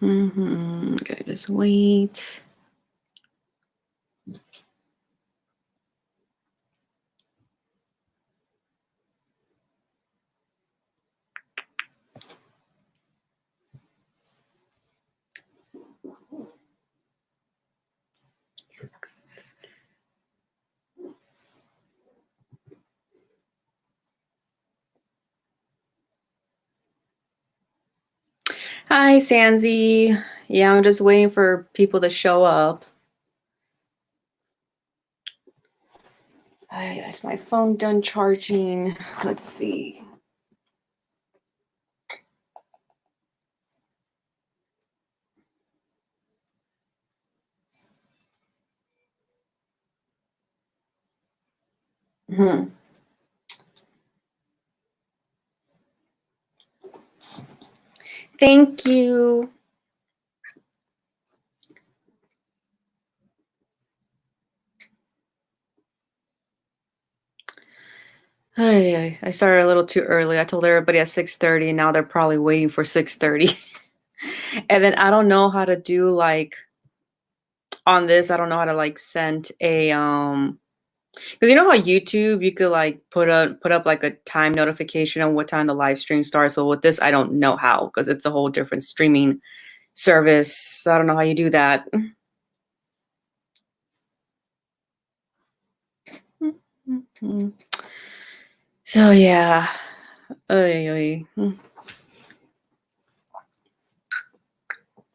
Okay, just wait. Hi, Sanzi. Yeah, I'm just waiting for people to show up. Is my phone done charging? Let's see. Thank you. I started a little too early. I told everybody at 6:30, and now they're probably waiting for 6:30. And then I don't know how to do like on this. I don't know how to like send a because you know how YouTube you could like put up like a time notification on what time the live stream starts. So with this, I don't know how because it's a whole different streaming service. So I don't know how you do that. So yeah.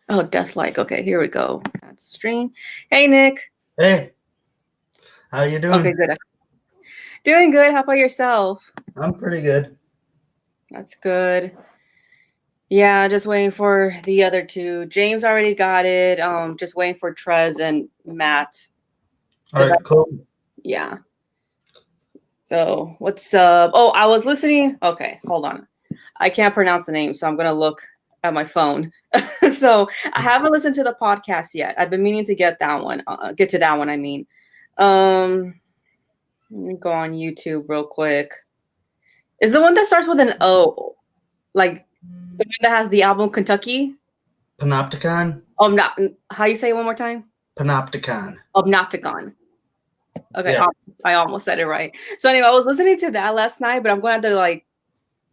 Oh, Deathlike. Okay, here we go. That's stream. Hey, Nick. Hey, how you doing? Okay, good. Doing good. How about yourself? I'm pretty good. That's good. Yeah, just waiting for the other two. James already got it. Just waiting for Trez and Matt. All right, cool. Yeah. So what's up? Oh, I was listening. Okay, hold on. I can't pronounce the name, so I'm gonna look at my phone. So I haven't listened to the podcast yet. I've been meaning to get that one. Get to that one. I mean, let me go on YouTube real quick. Is the one that starts with an O, like the one that has the album Kentucky? Panopticon? Not how you say it one more time? Panopticon. Obnopticon. Okay, Yeah. I almost said it right. So anyway, I was listening to that last night, but I'm going to have to like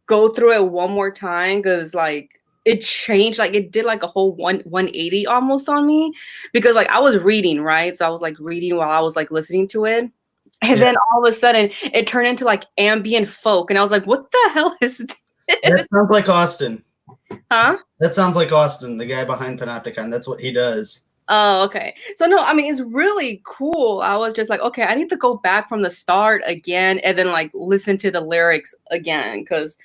go through it one more time because like it changed, like it did like a whole 180 almost on me because like I was reading, right? So I was like reading while I was like listening to it. And then all of a sudden it turned into like ambient folk. And I was like, what the hell is this? That sounds like Austin. Huh? That sounds like Austin, the guy behind Panopticon. That's what he does. Oh, okay. So no, I mean, it's really cool. I was just like, okay, I need to go back from the start again and then like listen to the lyrics again because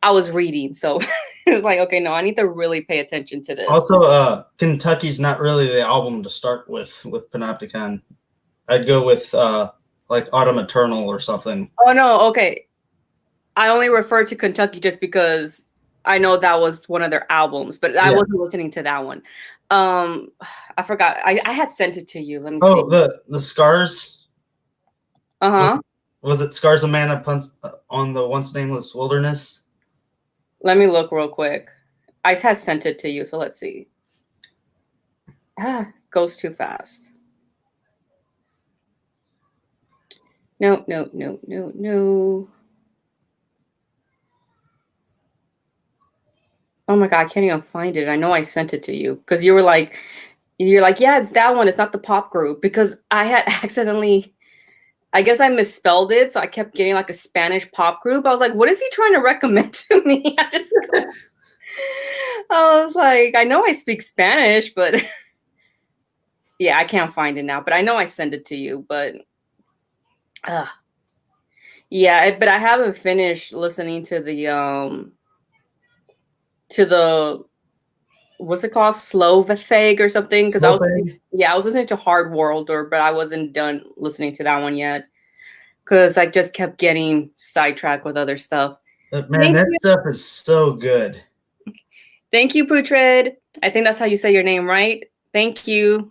I was reading. So it's like, okay, no, I need to really pay attention to this. Also, Kentucky's not really the album to start with Panopticon. I'd go with like Autumn Eternal or something. Oh no, okay. I only refer to Kentucky just because I know that was one of their albums, but I wasn't listening to that one. I forgot. I had sent it to you. Let me see. Oh, the Scars? Uh-huh. Was it Scars of Mana on the Once Nameless Wilderness? Let me look real quick. I had sent it to you, so let's see. Goes too fast. No. Oh my God, I can't even find it. I know I sent it to you because you're like, yeah, it's that one. It's not the pop group because I had accidentally, I guess I misspelled it. So I kept getting like a Spanish pop group. I was like, what is he trying to recommend to me? I was like, I know I speak Spanish, but yeah, I can't find it now, but I know I sent it to you, but yeah, but I haven't finished listening to the what's it called? Slovetheg or something? Because I was Snowflake? I was listening to Hard World, but I wasn't done listening to that one yet because I just kept getting sidetracked with other stuff. Man, Thank that you, stuff is so good. thank you, Putrid. I think that's how you say your name, right? Thank you.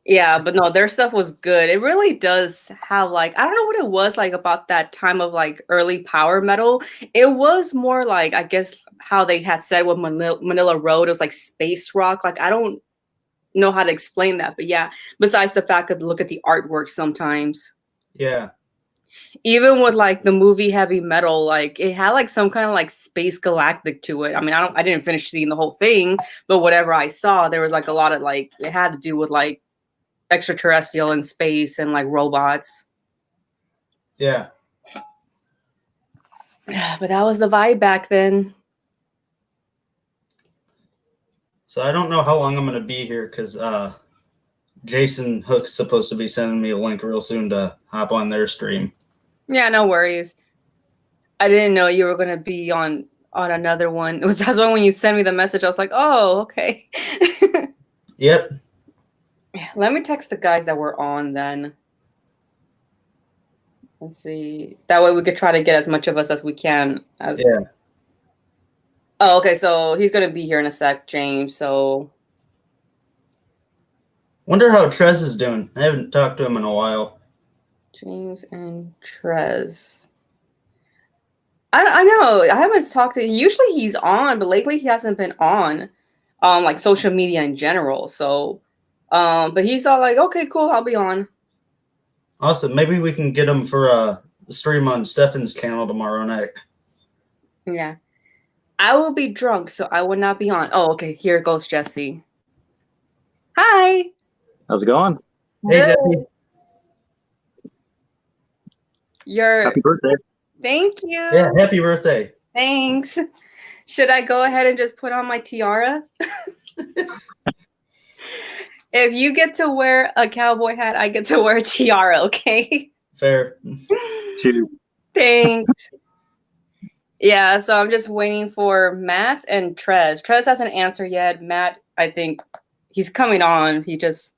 Yeah, but no, their stuff was good. It really does have like I don't know what it was like about that time of like early power metal. It was more like I guess how they had said with Manila Road, it was like space rock. Like I don't know how to explain that, but yeah. Besides the fact of look at the artwork sometimes, Yeah. even with like the movie Heavy Metal, like it had like some kind of like space galactic to it. I mean, I didn't finish seeing the whole thing, but whatever I saw, there was like a lot of like it had to do with like extraterrestrial in space and like robots. Yeah. But that was the vibe back then. So I don't know how long I'm going to be here because Jason Hook's supposed to be sending me a link real soon to hop on their stream. Yeah, no worries. I didn't know you were gonna be on another one. That's why when you sent me the message, I was like, oh, okay. Yep. Let me text the guys that were on then. Let's see. That way we could try to get as much of us as we can. Yeah. Oh, okay. So he's gonna be here in a sec, James. So Wonder how Trez is doing. I haven't talked to him in a while. James and Trez. I know. I haven't talked to. Usually he's on, but lately he hasn't been on, like social media in general. So, but he's all like, okay, cool, I'll be on. Awesome. Maybe we can get him for a stream on Stefan's channel tomorrow night. Yeah. I will be drunk, so I will not be on. Oh, okay. Here goes Jesse. Hi. How's it going? Hey, Jesse. Happy birthday. Thank you. Yeah, happy birthday. Thanks. Should I go ahead and just put on my tiara? If you get to wear a cowboy hat, I get to wear a tiara, okay? Fair. Thanks. Yeah, so I'm just waiting for Matt and Trez. Trez hasn't answered yet. Matt, I think he's coming on. He just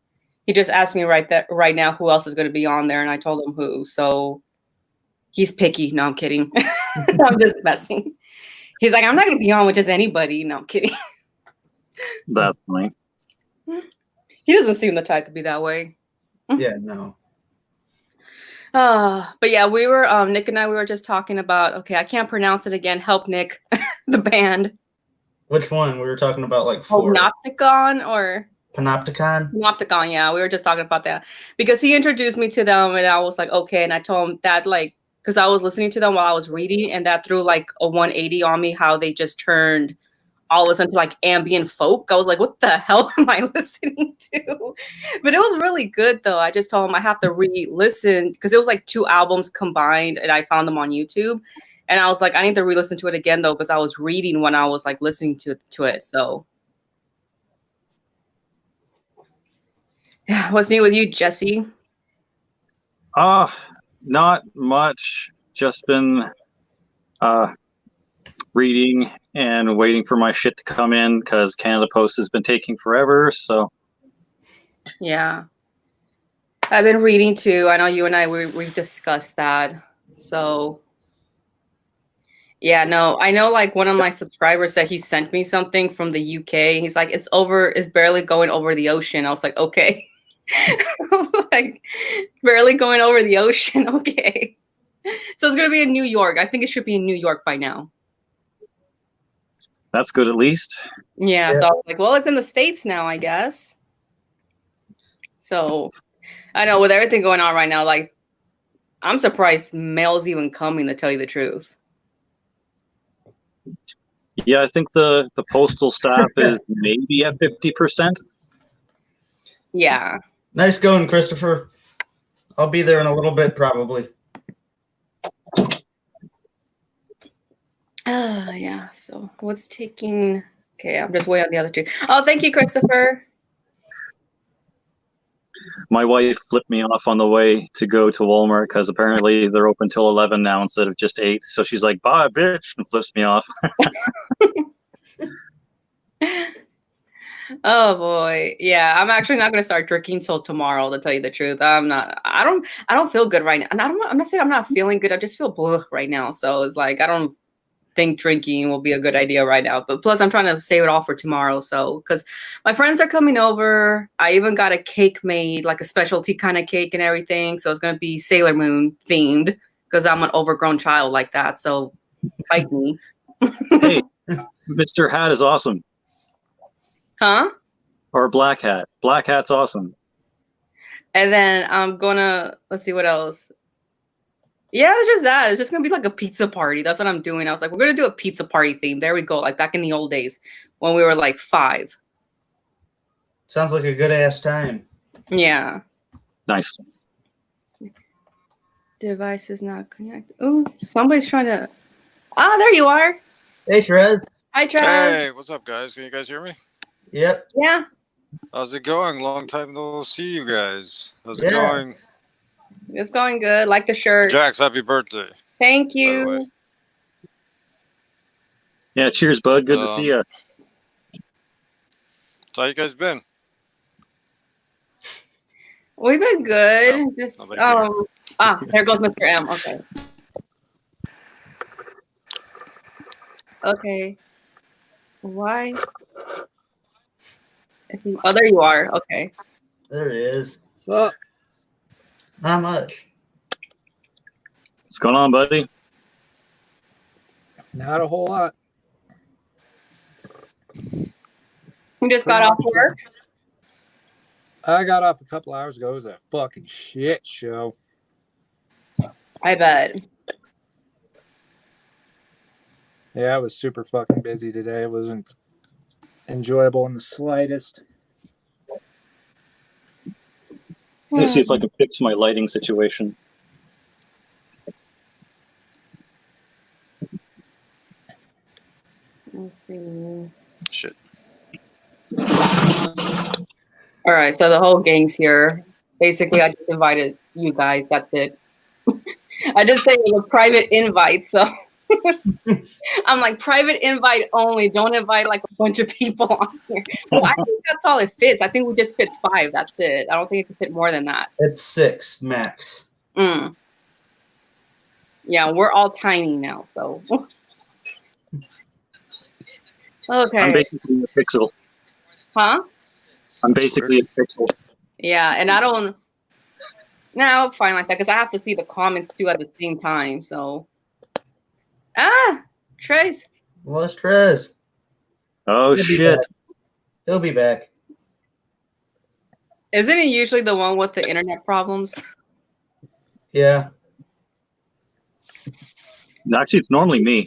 asked me right now who else is going to be on there, and I told him who. So he's picky. No, I'm kidding. I'm just messing. He's like, I'm not going to be on with just anybody. No, I'm kidding. That's funny. He doesn't seem the type to be that way. Yeah, no. But yeah, we were Nick and I we were just talking about I can't pronounce it again. Help Nick, the band. Which one? We were talking about like four. Panopticon or Panopticon, yeah. We were just talking about that because he introduced me to them and I was like, okay, and I told him that like because I was listening to them while I was reading and that threw like a 180 on me how they just turned all of a sudden to like ambient folk. I was like, what the hell am I listening to? But it was really good though. I just told him I have to re-listen because it was like 2 albums combined and I found them on YouTube. And I was like, I need to re-listen to it again though, because I was reading when I was like listening to it. So yeah, what's new with you, Jesse? Not much. Just been reading and waiting for my shit to come in because Canada Post has been taking forever. So yeah, I've been reading too. I know you and I we discussed that. So yeah, no, I know like one of my subscribers said he sent me something from the UK. He's like, it's barely going over the ocean. I was like, okay. Like barely going over the ocean. Okay. So it's gonna be in New York. I think it should be in New York by now. that's good at least. Yeah. So I was like, well, it's in the States now, I guess. So I know with everything going on right now, like I'm surprised mail's even coming to tell you the truth. Yeah, I think the postal staff is maybe at 50%. Yeah. Nice going, Christopher. I'll be there in a little bit, probably. Yeah. So what's taking? Okay, I'm just waiting on the other 2. Oh, thank you, Christopher. My wife flipped me off on the way to go to Walmart because apparently they're open till 11 now instead of just 8. So she's like, "Bye, bitch," and flips me off. Oh boy. Yeah, I'm actually not gonna start drinking till tomorrow, to tell you the truth. I don't feel good right now. And I'm not saying I'm not feeling good. I just feel blah right now. So it's like I don't think drinking will be a good idea right now. But plus I'm trying to save it all for tomorrow. So because my friends are coming over. I even got a cake made, like a specialty kind of cake and everything. So it's gonna be Sailor Moon themed because I'm an overgrown child like that. So fight me. Hey, Mr. Hat is awesome. Huh? Or Black Hat. Black Hat's awesome. And then I'm gonna, let's see what else. Yeah, it's just that. It's just gonna be like a pizza party. That's what I'm doing. I was like, we're gonna do a pizza party theme. There we go. Like back in the old days when we were like 5. Sounds like a good ass time. Yeah. Nice. Device is not connected. Ooh, somebody's trying to. Ah, there you are. Hey, Trez. Hi, Travis. Hey, what's up, guys? Can you guys hear me? Yep. Yeah. How's it going? Long time no see you guys. How's Yeah. it going? It's going good. Like the shirt. Jax, happy birthday. Thank By the way. you. Yeah, cheers, bud. Good to see you. So how you guys been? We've been good. No, Just nobody here. there goes Mr. M. Okay. Okay. Why? Oh, there you are. Okay. There he is. What's up? Not much. What's going on, buddy? Not a whole lot. You just got off work? I got off a couple hours ago. It was a fucking shit show. I bet. Yeah, I was super fucking busy today. It wasn't enjoyable in the slightest. Let me see if I can fix my lighting situation. Let's see. Shit. All right, so the whole gang's here. Basically, I just invited you guys. That's it. I just say it was a private invite, so I'm like private invite only. Don't invite like a bunch of people on here. Well, I think that's all it fits. I think we just fit 5. That's it. I don't think it can fit more than that. It's 6 max. Yeah, we're all tiny now, so. Okay. I'm basically a pixel. Huh? I'm basically a pixel. Yeah, and I don't. No, fine like that because I have to see the comments too at the same time. So. Trace. Lost Trez. Oh, shit. He'll be back. Isn't it usually the one with the internet problems? Yeah. Actually, it's normally me.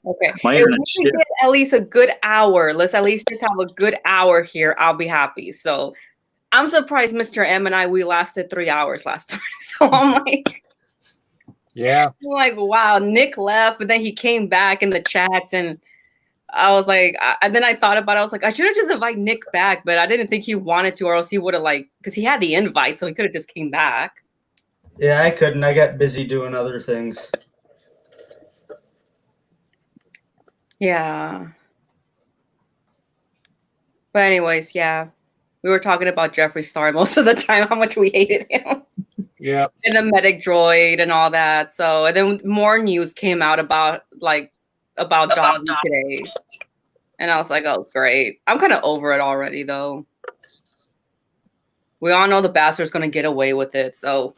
Okay. My If internet's we shit. get at least a good hour, let's at least just have a good hour here, I'll be happy. So I'm surprised Mr. M and we lasted 3 hours last time. So I'm like, wow, Nick left, but then he came back in the chats and I was like, and then I thought about it. I was like, I should have just invited Nick back, but I didn't think he wanted to, or else he would have because he had the invite, so he could have just came back. Yeah, I couldn't. I got busy doing other things. Yeah. But anyways, yeah. We were talking about Jeffree Star most of the time, how much we hated him. Yeah. And the medic droid and all that. So, and then more news came out about Dobby today. And I was like, oh, great. I'm kind of over it already, though. We all know the bastard's going to get away with it, so.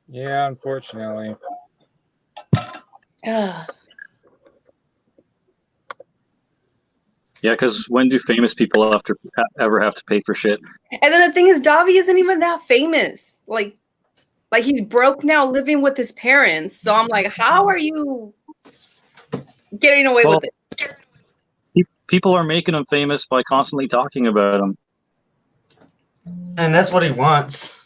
Yeah, unfortunately. Yeah, because when do famous people ever have to pay for shit? And then the thing is, Dobby isn't even that famous. Like he's broke now, living with his parents. So I'm like, how are you getting away with it? People are making him famous by constantly talking about him. And that's what he wants.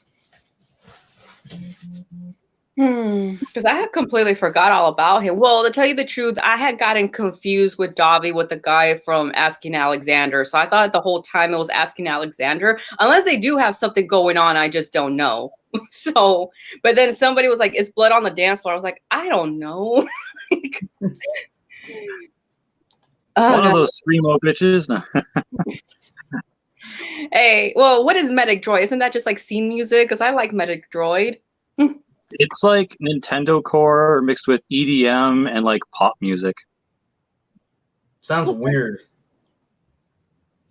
Because I had completely forgot all about him. Well, to tell you the truth, I had gotten confused with Dobby with the guy from Asking Alexander. So I thought the whole time it was Asking Alexander. Unless they do have something going on, I just don't know. So, but then somebody was like, it's blood on the dance floor. I was like, I don't know. One of no. those screamo bitches. No. Hey, well, what is Medic Droid? Isn't that just like scene music? Because I like Medic Droid. It's like Nintendo Core mixed with EDM and like pop music. Sounds weird.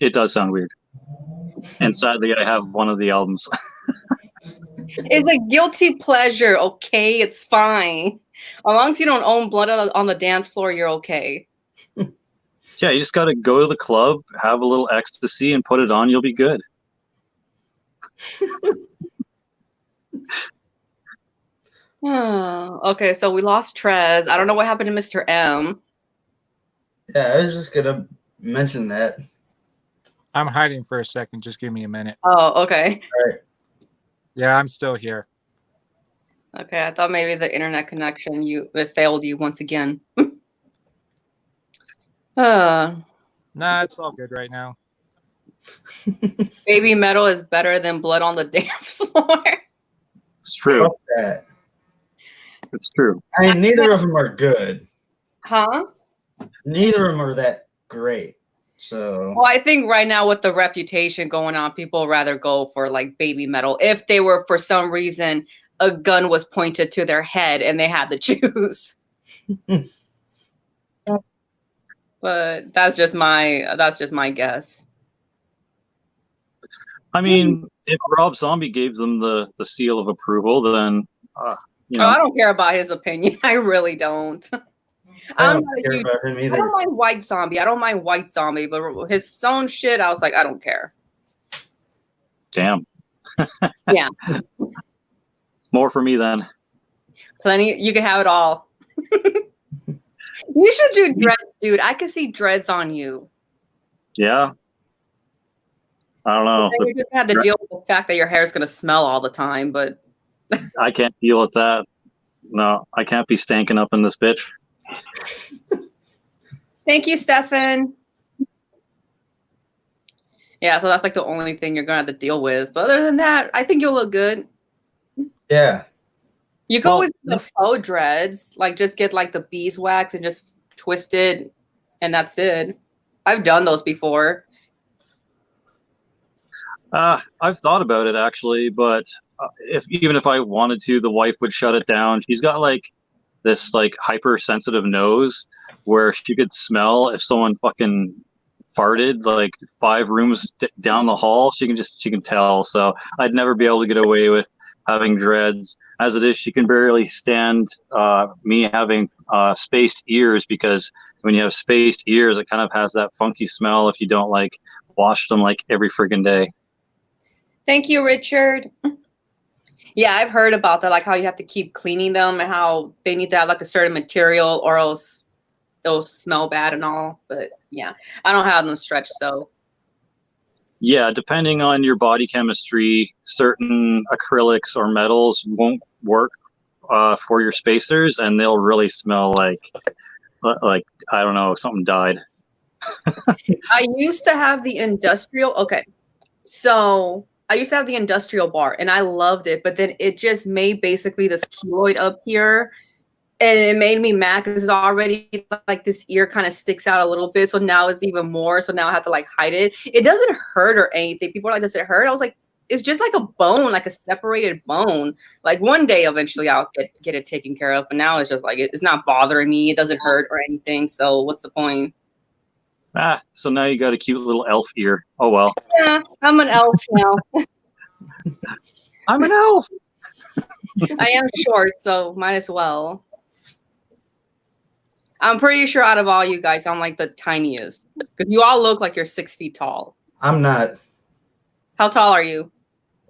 It does sound weird. And sadly, I have one of the albums. It's a guilty pleasure, okay? It's fine. As long as you don't own blood on the dance floor, you're okay. Yeah, you just got to go to the club, have a little ecstasy, and put it on. You'll be good. Oh, okay, so we lost Trez. I don't know what happened to Mr. M. Yeah, I was just gonna mention that. I'm hiding for a second. Just give me a minute. Oh, okay. Yeah, I'm still here. Okay, I thought maybe the internet connection it failed you once again. Nah, it's all good right now. Baby metal is better than blood on the dance floor. It's true. Fuck that. It's true. I mean, neither of them are good. Huh? Neither of them are that great. So Well, I think right now with the reputation going on, people rather go for like baby metal if they were for some reason a gun was pointed to their head and they had to choose. But that's just my guess. I mean, if Rob Zombie gave them the seal of approval, then you know. Oh, I don't care about his opinion. I really don't. I I'm don't not a care huge, about him I either. don't mind White Zombie. I don't mind White Zombie, but his own shit, I was like, I don't care. Damn. Yeah. More for me then. Plenty. You can have it all. You should do dreads, dude. I could see dreads on you. Yeah. I don't know. Then you're just gonna have to deal with the fact that your hair is gonna smell all the time. But I can't deal with that. No, I can't be stanking up in this bitch. thank you, Stefan. Yeah, so that's like the only thing you're gonna have to deal with. But other than that, I think you'll look good. Yeah. You can Well, always do the faux dreads, like just get like the beeswax and just twist it, and that's it. I've done those before. I've thought about it actually, but even if I wanted to, the wife would shut it down. She's got like this like hypersensitive nose where she could smell if someone fucking farted like 5 rooms down the hall. She can tell. So I'd never be able to get away with having dreads. As it is, she can barely stand me having spaced ears, because when you have spaced ears, it kind of has that funky smell if you don't like wash them like every friggin' day. Thank you, Richard. Yeah, I've heard about that, like how you have to keep cleaning them and how they need to have like a certain material or else they'll smell bad and all. But yeah, I don't have them stretched, so. Yeah, depending on your body chemistry, certain acrylics or metals won't work for your spacers, and they'll really smell like I don't know, something died. I used to have the industrial. Okay, so I used to have the industrial bar, and I loved it. But then it just made basically this keloid up here, and it made me mad because it's already like this ear kind of sticks out a little bit. So now it's even more. So now I have to like hide it. It doesn't hurt or anything. People are like, does it hurt? I was like, it's just like a bone, like a separated bone. Like one day eventually I'll get it taken care of. But now it's just like it's not bothering me. It doesn't hurt or anything. So what's the point? So now you got a cute little elf ear. Oh well. Yeah, I'm an elf now. I'm an elf. I am short, so might as well. I'm pretty sure out of all you guys, I'm like the tiniest. Because you all look like you're 6 feet tall. I'm not. How tall are you?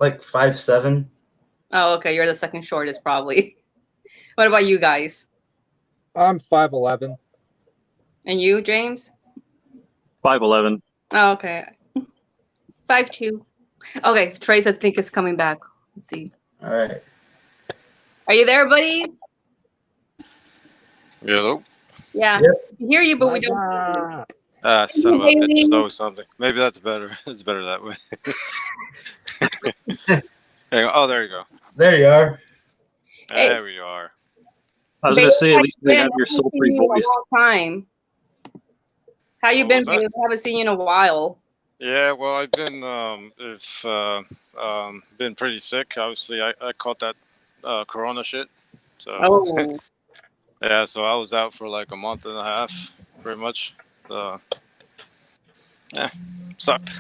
Like 5'7". Oh, okay. You're the second shortest, probably. What about you guys? I'm 5'11". And you, James? 5'11". Oh, okay. 5'2". Okay, Trace, I think, is coming back. Let's see. All right. Are you there, buddy? Hello? Yeah. Yep. We hear you, but we don't hear you. Son of a Maybe. bitch, know something. Maybe that's better. It's better that way. Hang on. Oh, there you go. There you are. Hey. There we are. I was gonna say, at least they Yeah, have your I haven't sultry seen you in voice. a long time. How you What been, was that? Bailey? I haven't seen you in a while. Yeah, well, I've been been pretty sick. Obviously, I caught that corona shit. So Oh, yeah, so I was out for like a month and a half, pretty much. Yeah, sucked.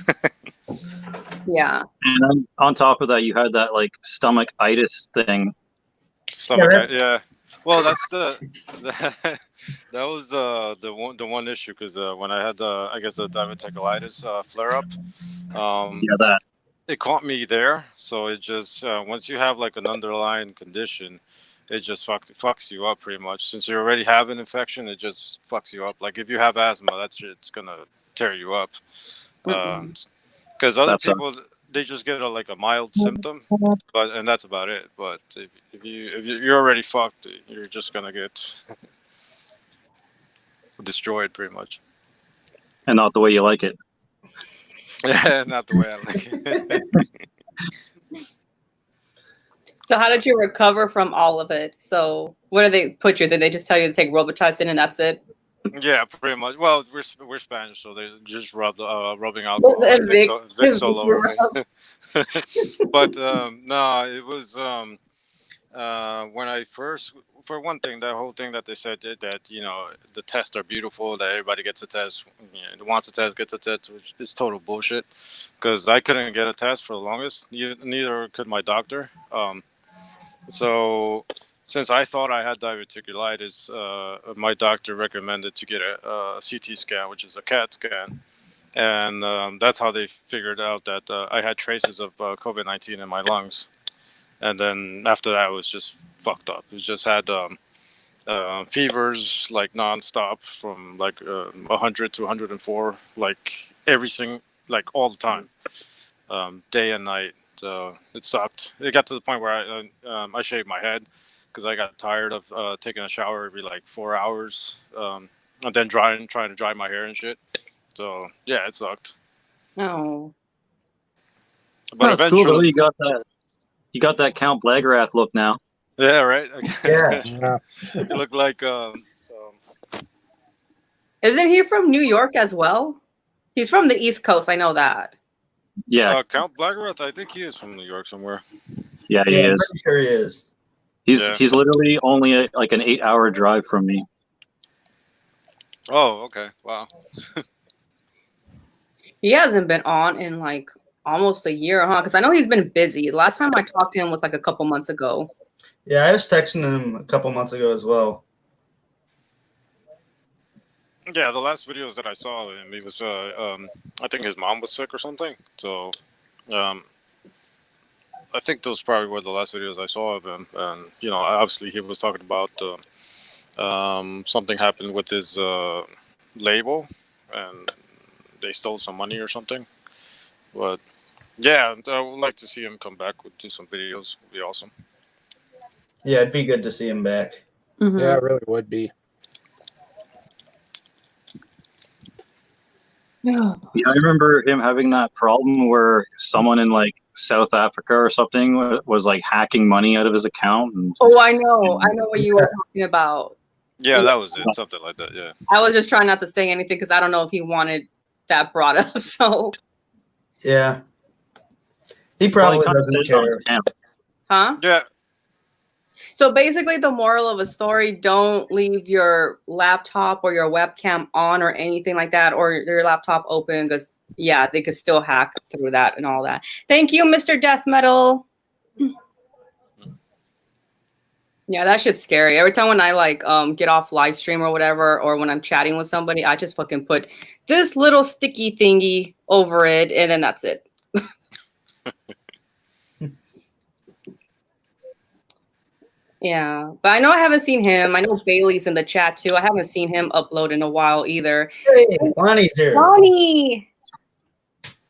yeah. And on top of that, you had that like stomach itis thing. Stomach, Yeah, yeah. Well, that's the that was the one issue because when I had I guess the diverticulitis flare up, Yeah, that. it caught me there. So it just once you have like an underlying condition, it just fucks you up pretty much. Since you already have an infection, it just fucks you up. Like if you have asthma, that shit's gonna tear you up. Mm-mm. Because other That's people they just get like a mild symptom, and that's about it. But you're already fucked, you're just gonna get destroyed pretty much. and not the way you like it. Yeah, not the way I like it. So how did you recover from all of it? So where did they put you? Did they just tell you to take Robitussin and that's it? Yeah, pretty much. Well, we're Spanish, so they just rubbing alcohol, The Vicks all over me. But no, it was when I first, for one thing, that whole thing that they said that the tests are beautiful, that everybody gets a test, wants a test gets a test, which is total bullshit. Because I couldn't get a test for the longest, neither could my doctor. So since I thought I had diverticulitis, my doctor recommended to get a CT scan, which is a CAT scan, and that's how they figured out that I had traces of COVID-19 in my lungs. And then after that, it was just fucked up. It just had fevers like nonstop from like 100 to 104, like everything, like all the time, day and night. It sucked. It got to the point where I shaved my head because I got tired of taking a shower every like 4 hours, and then trying to dry my hair and shit. So yeah, it sucked. Oh. But That's cool though. eventually, You got that Count Blagarath look now. yeah, right. Yeah. Yeah. You look like Isn't he from New York as well? He's from the East Coast. I know that. Yeah, Count Blagarath. I think he is from New York somewhere. yeah, he Yeah, I'm is. pretty sure he is. Yeah. He's literally only like an 8-hour drive from me. Oh, okay. Wow. He hasn't been on in like almost a year, huh? Because I know he's been busy. The last time I talked to him was like a couple months ago. Yeah, I was texting him a couple months ago as well. Yeah, the last videos that I saw of him, he was I think his mom was sick or something. So, I think those probably were the last videos I saw of him. And obviously he was talking about something happened with his label, and they stole some money or something. But yeah, I would like to see him come back do some videos. Would be awesome. Yeah, it'd be good to see him back. Mhm. Yeah, it really would be. Yeah, I remember him having that problem where someone in like South Africa or something was like hacking money out of his account. And Oh, I know. I know what you were talking about. Yeah, that was it. Something like that. Yeah. I was just trying not to say anything because I don't know if he wanted that brought up. So, Yeah. He well, probably he kind of doesn't said it on care. his channel. huh? Yeah. So basically, the moral of a story: don't leave your laptop or your webcam on or anything like that, or your laptop open, because yeah, they could still hack through that and all that. Thank you, Mr. Death Metal. Yeah, that shit's scary. Every time when I like get off live stream or whatever, or when I'm chatting with somebody, I just fucking put this little sticky thingy over it, and then that's it. Yeah, but I know I haven't seen him. I know Bailey's in the chat too. I haven't seen him upload in a while either. Hey, Lonnie's here. Lonnie,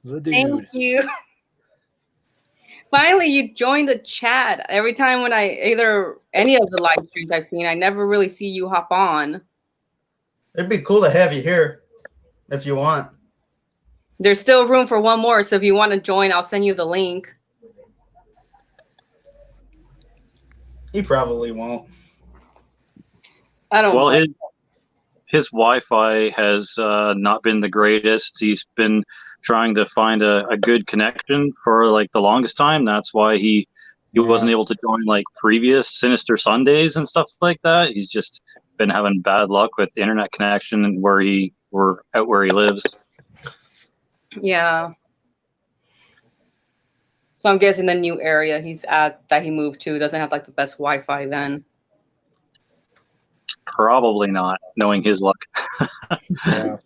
The thank dude. you. Finally, you joined the chat. Every time when I either any of the live streams I've seen, I never really see you hop on. It'd be cool to have you here if you want. There's still room for one more, so if you want to join, I'll send you the link. He probably won't. I don't. Well, his Wi-Fi has not been the greatest. He's been trying to find a good connection for like the longest time. That's why he wasn't able to join like previous Sinister Sundays and stuff like that. He's just been having bad luck with the internet connection and where he lives. Yeah. So I'm guessing the new area he's at that he moved to doesn't have like the best Wi-Fi then. Probably not, knowing his luck. Yeah.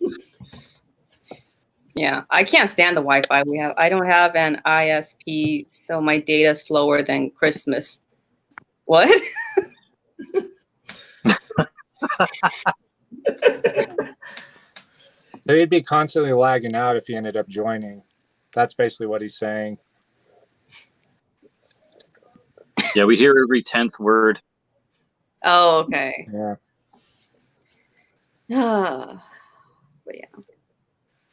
Yeah, I can't stand the Wi-Fi we have. I don't have an ISP, so my data's slower than Christmas. What? He'd be constantly lagging out if he ended up joining. That's basically what he's saying. Yeah, we hear every 10th word. Oh, okay. Yeah. But yeah.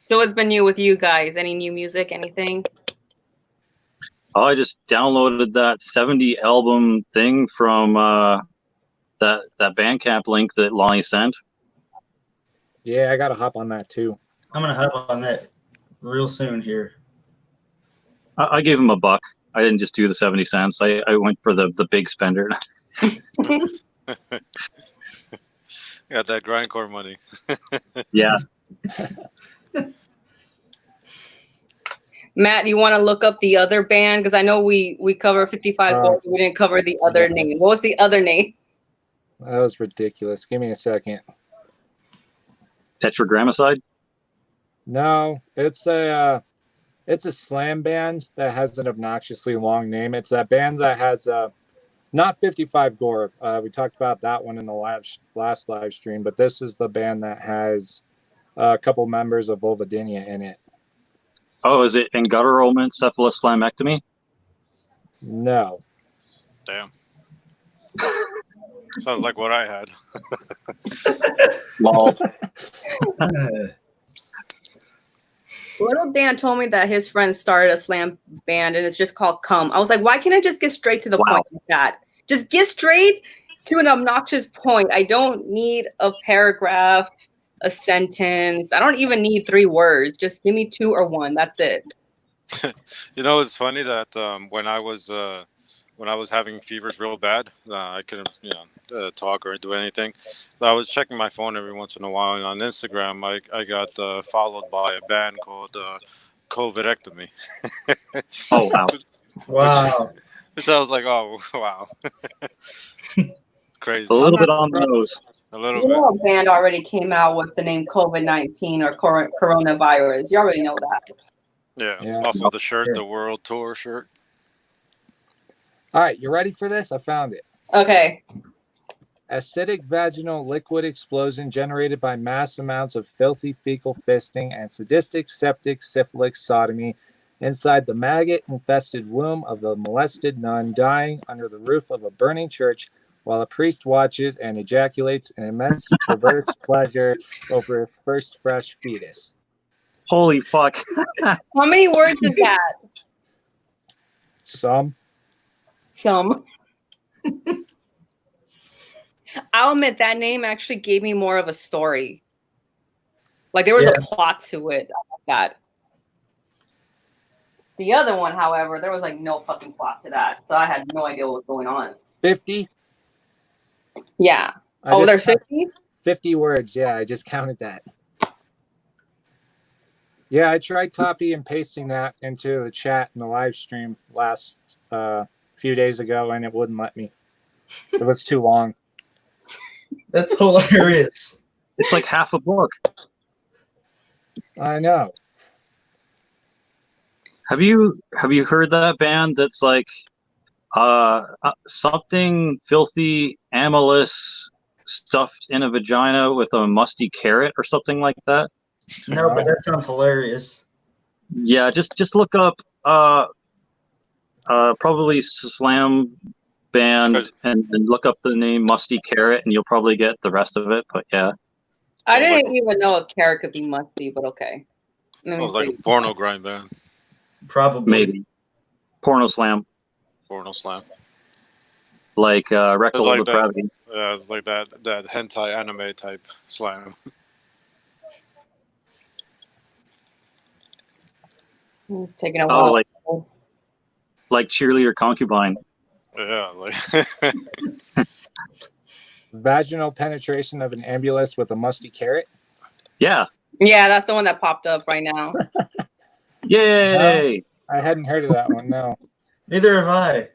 So what's been new with you guys? Any new music? Anything? Oh, I just downloaded that 70 album thing from that Bandcamp link that Lonnie sent. Yeah, I gotta hop on that too. I'm gonna hop on that real soon here. I gave him $1. I didn't just do the 70 cents. I went for the big spender. Got that grindcore money. Yeah. Matt, you want to look up the other band? Because I know we cover 55 Gold, but we didn't cover the other name. What was the other name? That was ridiculous. Give me a second. Tetragrammicide? No, it's a slam band that has an obnoxiously long name. It's a band that has not 55 Gore. We talked about that one in the last live stream, but this is the band that has a couple members of Vulvodynia in it. Oh, is it Enguttural Encephaloslamectomy? No. Damn. Sounds like what I had. Lol. Little Dan told me that his friend started a slam band and it's just called Come. I was like, why can't I just get straight to the point like that? Just get straight to an obnoxious point. I don't need a paragraph, a sentence. I don't even need 3 words. Just give me 2 or 1. That's it. You know, it's funny that when I was having fevers real bad, I couldn't talk or do anything. So I was checking my phone every once in a while, and on Instagram, I got followed by a band called COVIDectomy. Oh wow! Wow. Which I was like, oh wow, crazy. A little bit on the nose. A little You bit. know, a band already came out with the name COVID-19 or coronavirus. You already know that. Yeah. Also, the shirt, the World Tour shirt. All right, you ready for this? I found it. Okay. Acidic vaginal liquid explosion generated by mass amounts of filthy fecal fisting and sadistic septic syphilic sodomy inside the maggot-infested womb of a molested nun dying under the roof of a burning church while a priest watches and ejaculates an immense perverse pleasure over his first fresh fetus. Holy fuck! How many words is that? Some. I'll admit that name actually gave me more of a story. Like there was a plot to it. I like that. The other one, however, there was like no fucking plot to that. So I had no idea what was going on. 50? Yeah. There's 50? 50 words. Yeah, I just counted that. Yeah, I tried copy and pasting that into the chat in the live stream last few days ago, and it wouldn't let me. It was too long. That's hilarious. It's like half a book. I know. Have you heard that band that's like something filthy amylous stuffed in a vagina with a musty carrot or something like that? No, but that sounds hilarious. Yeah, just look up probably slam band and look up the name Musty Carrot and you'll probably get the rest of it. But yeah, I didn't even know a carrot could be musty, but okay. It was like a porno grind band. Probably. maybe Porno Slam, Porno slam. like rectal Like depravity. Yeah, it's like that hentai anime type slam. It's taking a Oh, while. like cheerleader concubine. Yeah, like Vaginal penetration of an ambulance with a musty carrot. Yeah. Yeah, that's the one that popped up right now. Yay! I hadn't heard of that one. No. Neither have I.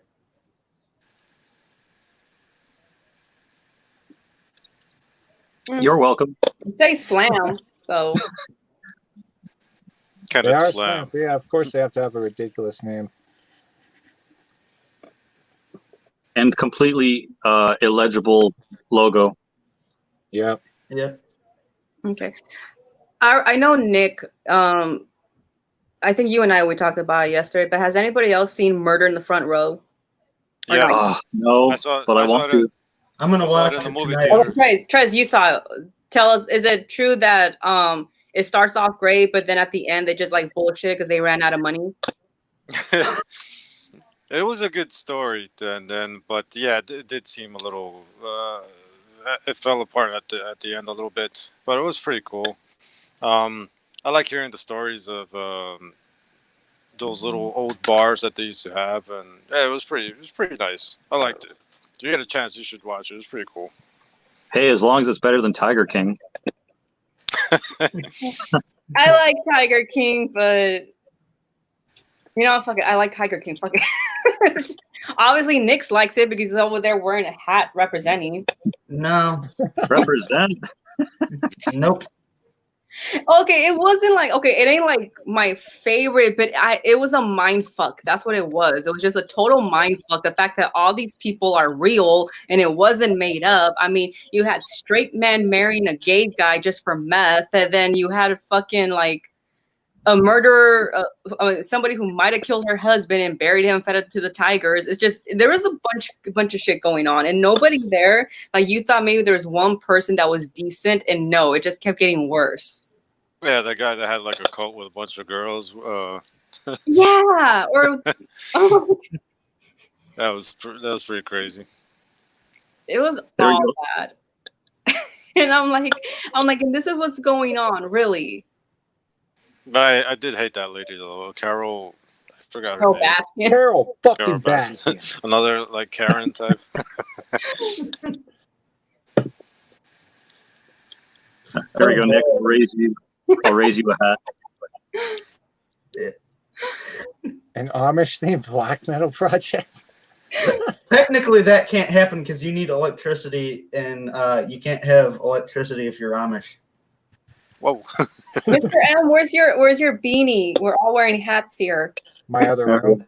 You're welcome. Say slam, so kind They of are slam. slams. Yeah, of course they have to have a ridiculous name. And completely illegible logo. Yep. Yep. okay. I know Nick. I think you and I we talked about it yesterday. But has anybody else seen Murder in the Front Row? Or Yes, Oh, no, I saw. but I saw want it. to. I'm gonna I saw watch it in the it movie tonight. Oh, theater. Trez, you saw it. Tell us, is it true that it starts off great, but then at the end they just like bullshit because they ran out of money? It was a good story, then, but yeah, it did seem a little. It fell apart at the end a little bit, but it was pretty cool. I like hearing the stories of those little old bars that they used to have, and yeah, it was pretty nice. I liked it. If you get a chance, you should watch it. It's pretty cool. Hey, as long as it's better than Tiger King. I like Tiger King, but you know, fuck it. I like Tiger King. Fuck it. Obviously, Nick likes it because he's over there wearing a hat representing. No. Represent. Nope. Okay, it wasn't like it ain't like my favorite, but it was a mind fuck. That's what it was. It was just a total mind fuck. The fact that all these people are real and it wasn't made up. I mean, you had straight men marrying a gay guy just for meth, and then you had fucking like a murderer, somebody who might have killed her husband and buried him, fed it to the tigers. It's just there was a bunch of shit going on, and nobody there. Like you thought maybe there was one person that was decent, and no, it just kept getting worse. Yeah, that guy that had like a cult with a bunch of girls. Yeah, or That was pretty crazy. it was There you all go. bad. And I'm like, and this is what's going on, really. But I did hate that lady though, Carol. I forgot her So name. bad. Yeah. Carol fucking Carol Baskin. Baskin. Another like Karen type. There you go, Nick. I'll raise you a hat. An Amish themed black metal project. Technically, that can't happen because you need electricity, and you can't have electricity if you're Amish. Whoa. Mr. M, where's your beanie? We're all wearing hats here. My other room.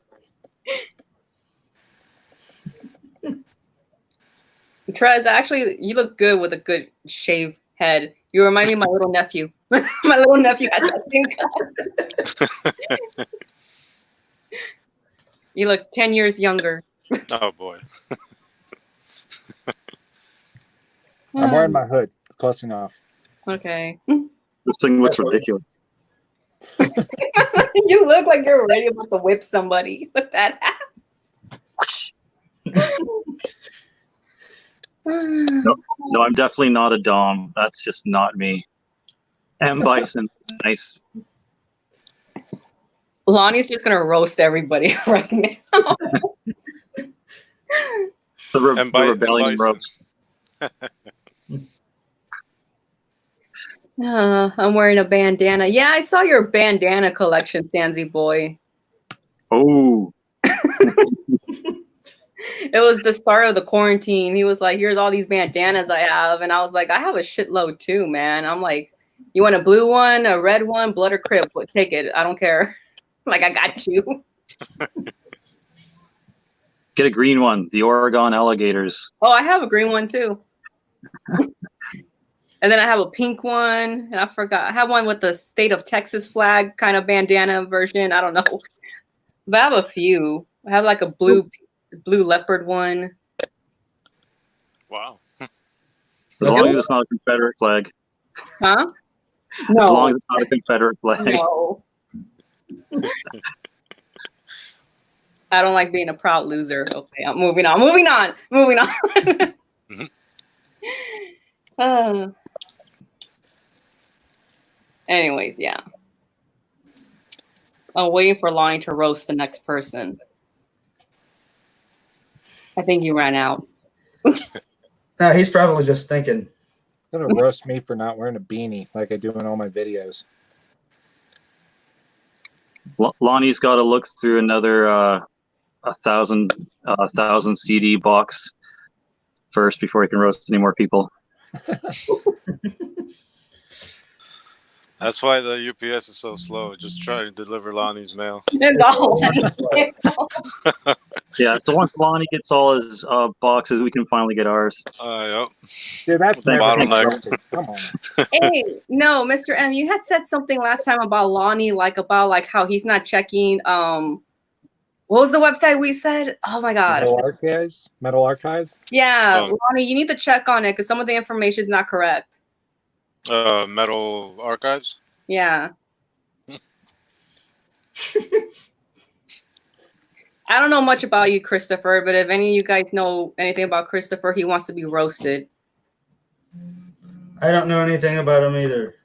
Trez, actually, you look good with a good shaved head. You remind me of my little nephew. My little nephew has that same cut. You look 10 years younger. Oh boy. I'm wearing my hood. Close enough. Okay. This thing looks ridiculous. You look like you're ready about to whip somebody with that hat. No, I'm definitely not a Dom. That's just not me. M. Bison. Nice. Lonnie's just gonna roast everybody right now. The rebellion Bison. roast. I'm wearing a bandana. Yeah, I saw your bandana collection, Sansi boy. Oh. It was the start of the quarantine. He was like, here's all these bandanas I have. And I was like, I have a shitload too, man. I'm like, you want a blue one, a red one, blood or crip? Take it. I don't care. Like, I got you. Get a green one. The Oregon alligators. Oh, I have a green one too. And then I have a pink one. And I forgot. I have one with the state of Texas flag kind of bandana version. I don't know. But I have a few. I have like a blue leopard one. Wow. As long as it's not a Confederate flag. Huh? No. As long as it's not a Confederate flag. No. I don't like being a proud loser. Okay, I'm moving on. Anyways, yeah. I'm waiting for Lonnie to roast the next person. I think you ran out. No, he's probably just thinking. Gonna roast me for not wearing a beanie like I do in all my videos. Lonnie's got to look through another 1,000 CD box first before he can roast any more people. That's why the UPS is so slow. Just try to deliver Lonnie's mail. It's all Yeah, so once Lonnie gets all his boxes, we can finally get ours. Yep. Dude, that's The never gonna bottleneck. happen. Come on. Hey, no, Mr. M, you had said something last time about Lonnie, about how he's not checking. What was the website we said? Oh my god. Metal Archives. Yeah, Lonnie, you need to check on it because some of the information is not correct. Metal Archives. Yeah. I don't know much about you, Christopher, but if any of you guys know anything about Christopher, he wants to be roasted. I don't know anything about him either.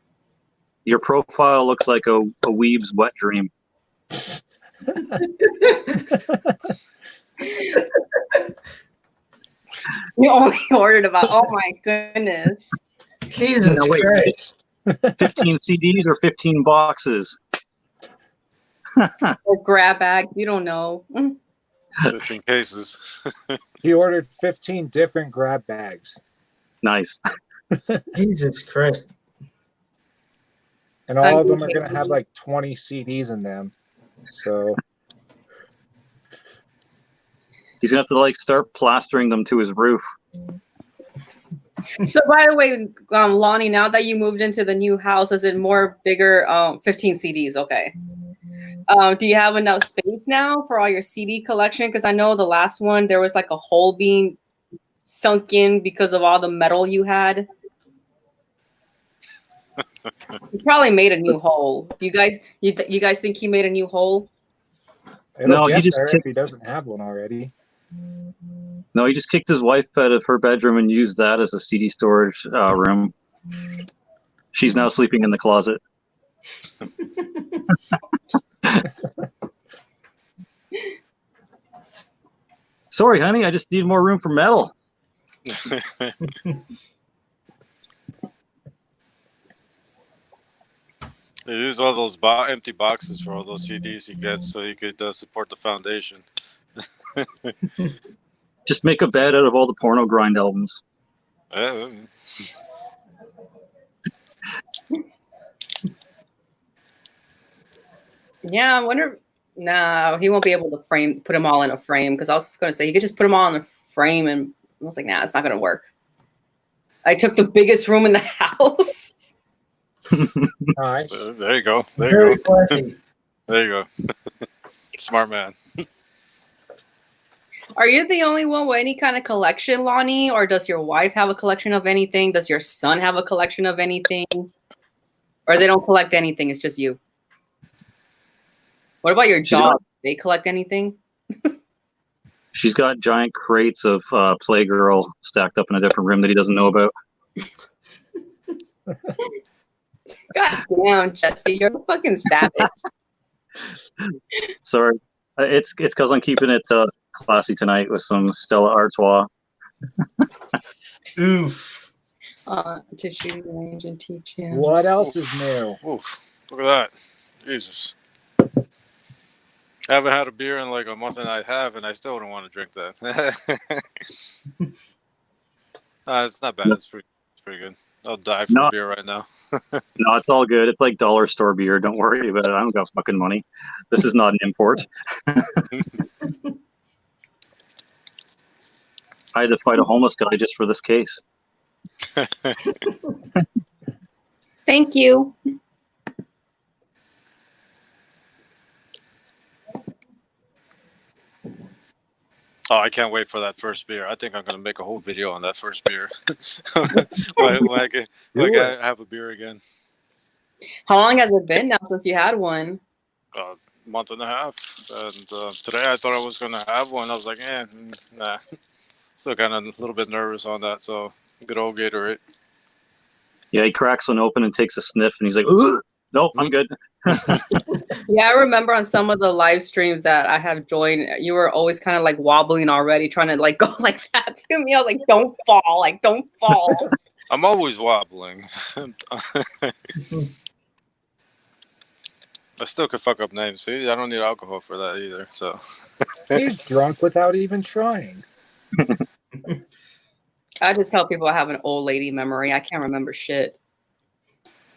Your profile looks like a weeb's wet dream. You only ordered about, oh my goodness. Jesus No, wait. Christ. 15 CDs or 15 boxes? Or grab bag, you don't know. 15 cases. He ordered 15 different grab bags. Nice. Jesus Christ. And all of them are going to have like 20 CDs in them. So He's going to have to start plastering them to his roof. So by the way, Lonnie, now that you moved into the new house, is it more bigger? 15 CDs, okay. Do you have enough space now for all your CD collection? Because I know the last one, there was like a hole being sunk in because of all the metal you had. You probably made a new hole. You guys think he made a new hole? it'll get there if he doesn't have one already. No, he just kicked his wife out of her bedroom and used that as a CD storage room. She's now sleeping in the closet. Sorry, honey, I just need more room for metal. They use all those empty boxes for all those CDs he gets so he could support the foundation. Just make a bed out of all the porno grind albums. Yeah, I wonder. No, he won't be able to put them all in a frame because I was just going to say you could just put them all in a frame, and I was like, nah, it's not going to work. I took the biggest room in the house. Nice. There you go. Very classy. There you go. Smart man. Are you the only one with any kind of collection, Lonnie? Or does your wife have a collection of anything? Does your son have a collection of anything? Or they don't collect anything, it's just you? What about your dog? They collect anything? She's got giant crates of Playgirl stacked up in a different room that he doesn't know about. God damn, Jesse, you're a fucking savage. Sorry. It's because I'm keeping it classy tonight with some Stella Artois. Oof. Tissue range and teach him. What else is new? Oof. Look at that. Jesus. I haven't had a beer in like a month and I have, and I still don't want to drink that. It's not bad. It's pretty good. I'll die for a beer right now. No, it's all good. It's like dollar store beer. Don't worry about it. I don't got fucking money. This is not an import. I had to fight a homeless guy just for this case. Thank you. Oh, I can't wait for that first beer. I think I'm going to make a whole video on that first beer. when I have a beer again. How long has it been now since you had one? A month and a half. And today I thought I was going to have one. I was like, nah. Still kind of a little bit nervous on that. So Good old Gatorade. Yeah, he cracks one open and takes a sniff, and he's like, "Ugh, nope, I'm good." Yeah, I remember on some of the live streams that I have joined, you were always kind of like wobbling already, trying to like go like that to me. I was like, don't fall, like don't fall. I'm always wobbling. I still could fuck up names. See, I don't need alcohol for that either. So He's drunk without even trying. I just tell people I have an old lady memory. I can't remember shit.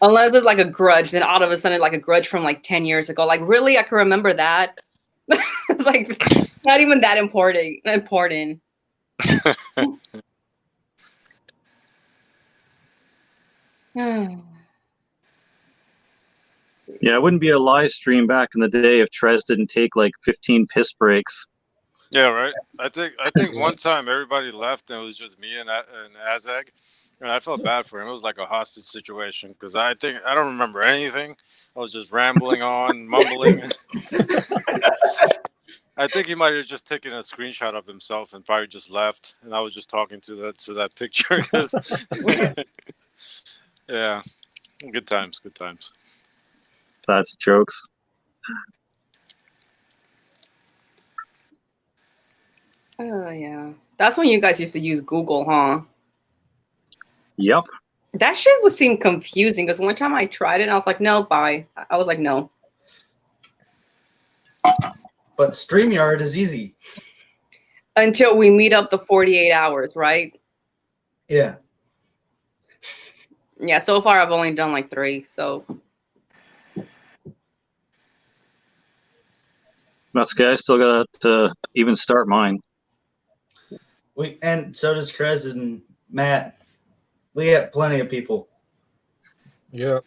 Unless it's like a grudge, then all of a sudden like a grudge from like 10 years ago. Like really, I can remember that. It's like not even that important. Yeah, it wouldn't be a live stream back in the day if Trez didn't take like 15 piss breaks. yeah, right. I think one time everybody left and it was just me and Azag, and I felt bad for him. It was like a hostage situation because I don't remember anything. I was just rambling on, mumbling. I think he might have just taken a screenshot of himself and probably just left, and I was just talking to that picture. Yeah, good times, good times. That's jokes. Oh yeah, that's when you guys used to use Google, huh? Yep. That shit would seem confusing because one time I tried it and I was like, no, bye. I was like, no. But StreamYard is easy. Until we meet up the 48 hours, right? Yeah. Yeah, so far I've only done like 3, so. That's good. I still got to even start mine. And so does Trez and Matt. We have plenty of people. Yeah.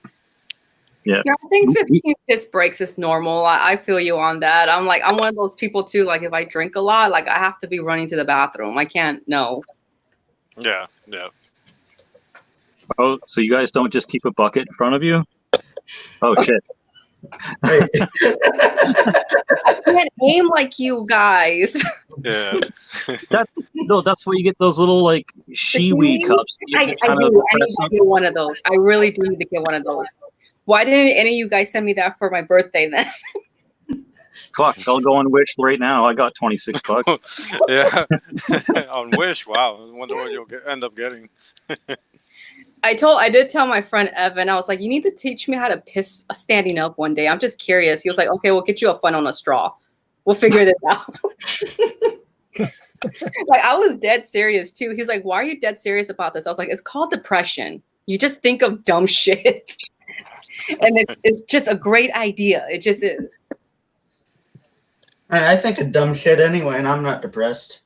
Yeah. Yeah, I think 15 piss breaks is normal. I feel you on that. I'm one of those people too. Like if I drink a lot, like I have to be running to the bathroom. I can't, no. Yeah, yeah. Oh, so you guys don't just keep a bucket in front of you? Oh shit. Hey. I can't aim like you guys. Yeah. That's why you get those little like shiwi cups. I need to get one of those. I really do need to get one of those. Why didn't any of you guys send me that for my birthday then? Fuck, I'll go on Wish right now. I got $26. Yeah. On Wish, wow. I wonder what you'll end up getting. I did tell my friend Evan, I was like, you need to teach me how to piss standing up one day. I'm just curious. He was like, okay, we'll get you a fun on a straw. We'll figure this out. Like I was dead serious too. He's like, why are you dead serious about this? I was like, it's called depression. You just think of dumb shit. And it's just a great idea. It just is. I think of dumb shit anyway, and I'm not depressed.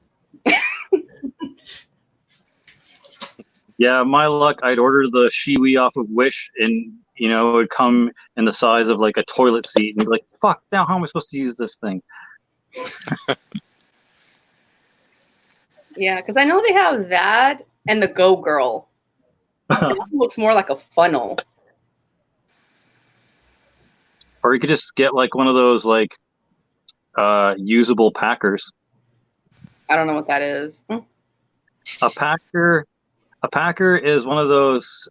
Yeah, my luck, I'd order the shiwi off of Wish, and it would come in the size of like a toilet seat, and be like, "Fuck! Now how am I supposed to use this thing?" Yeah, because I know they have that and the Go Girl. It looks more like a funnel. Or you could just get like one of those like usable packers. I don't know what that is. A packer is one of those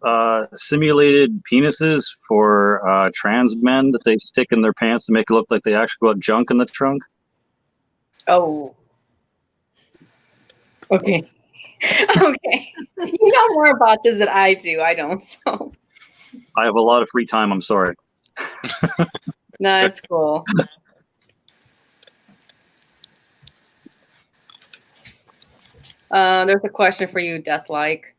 simulated penises for trans men that they stick in their pants to make it look like they actually got junk in the trunk. Oh. Okay. Okay. You know more about this than I do. I don't, so. I have a lot of free time, I'm sorry. No, it's cool. There's a question for you, Deathlike.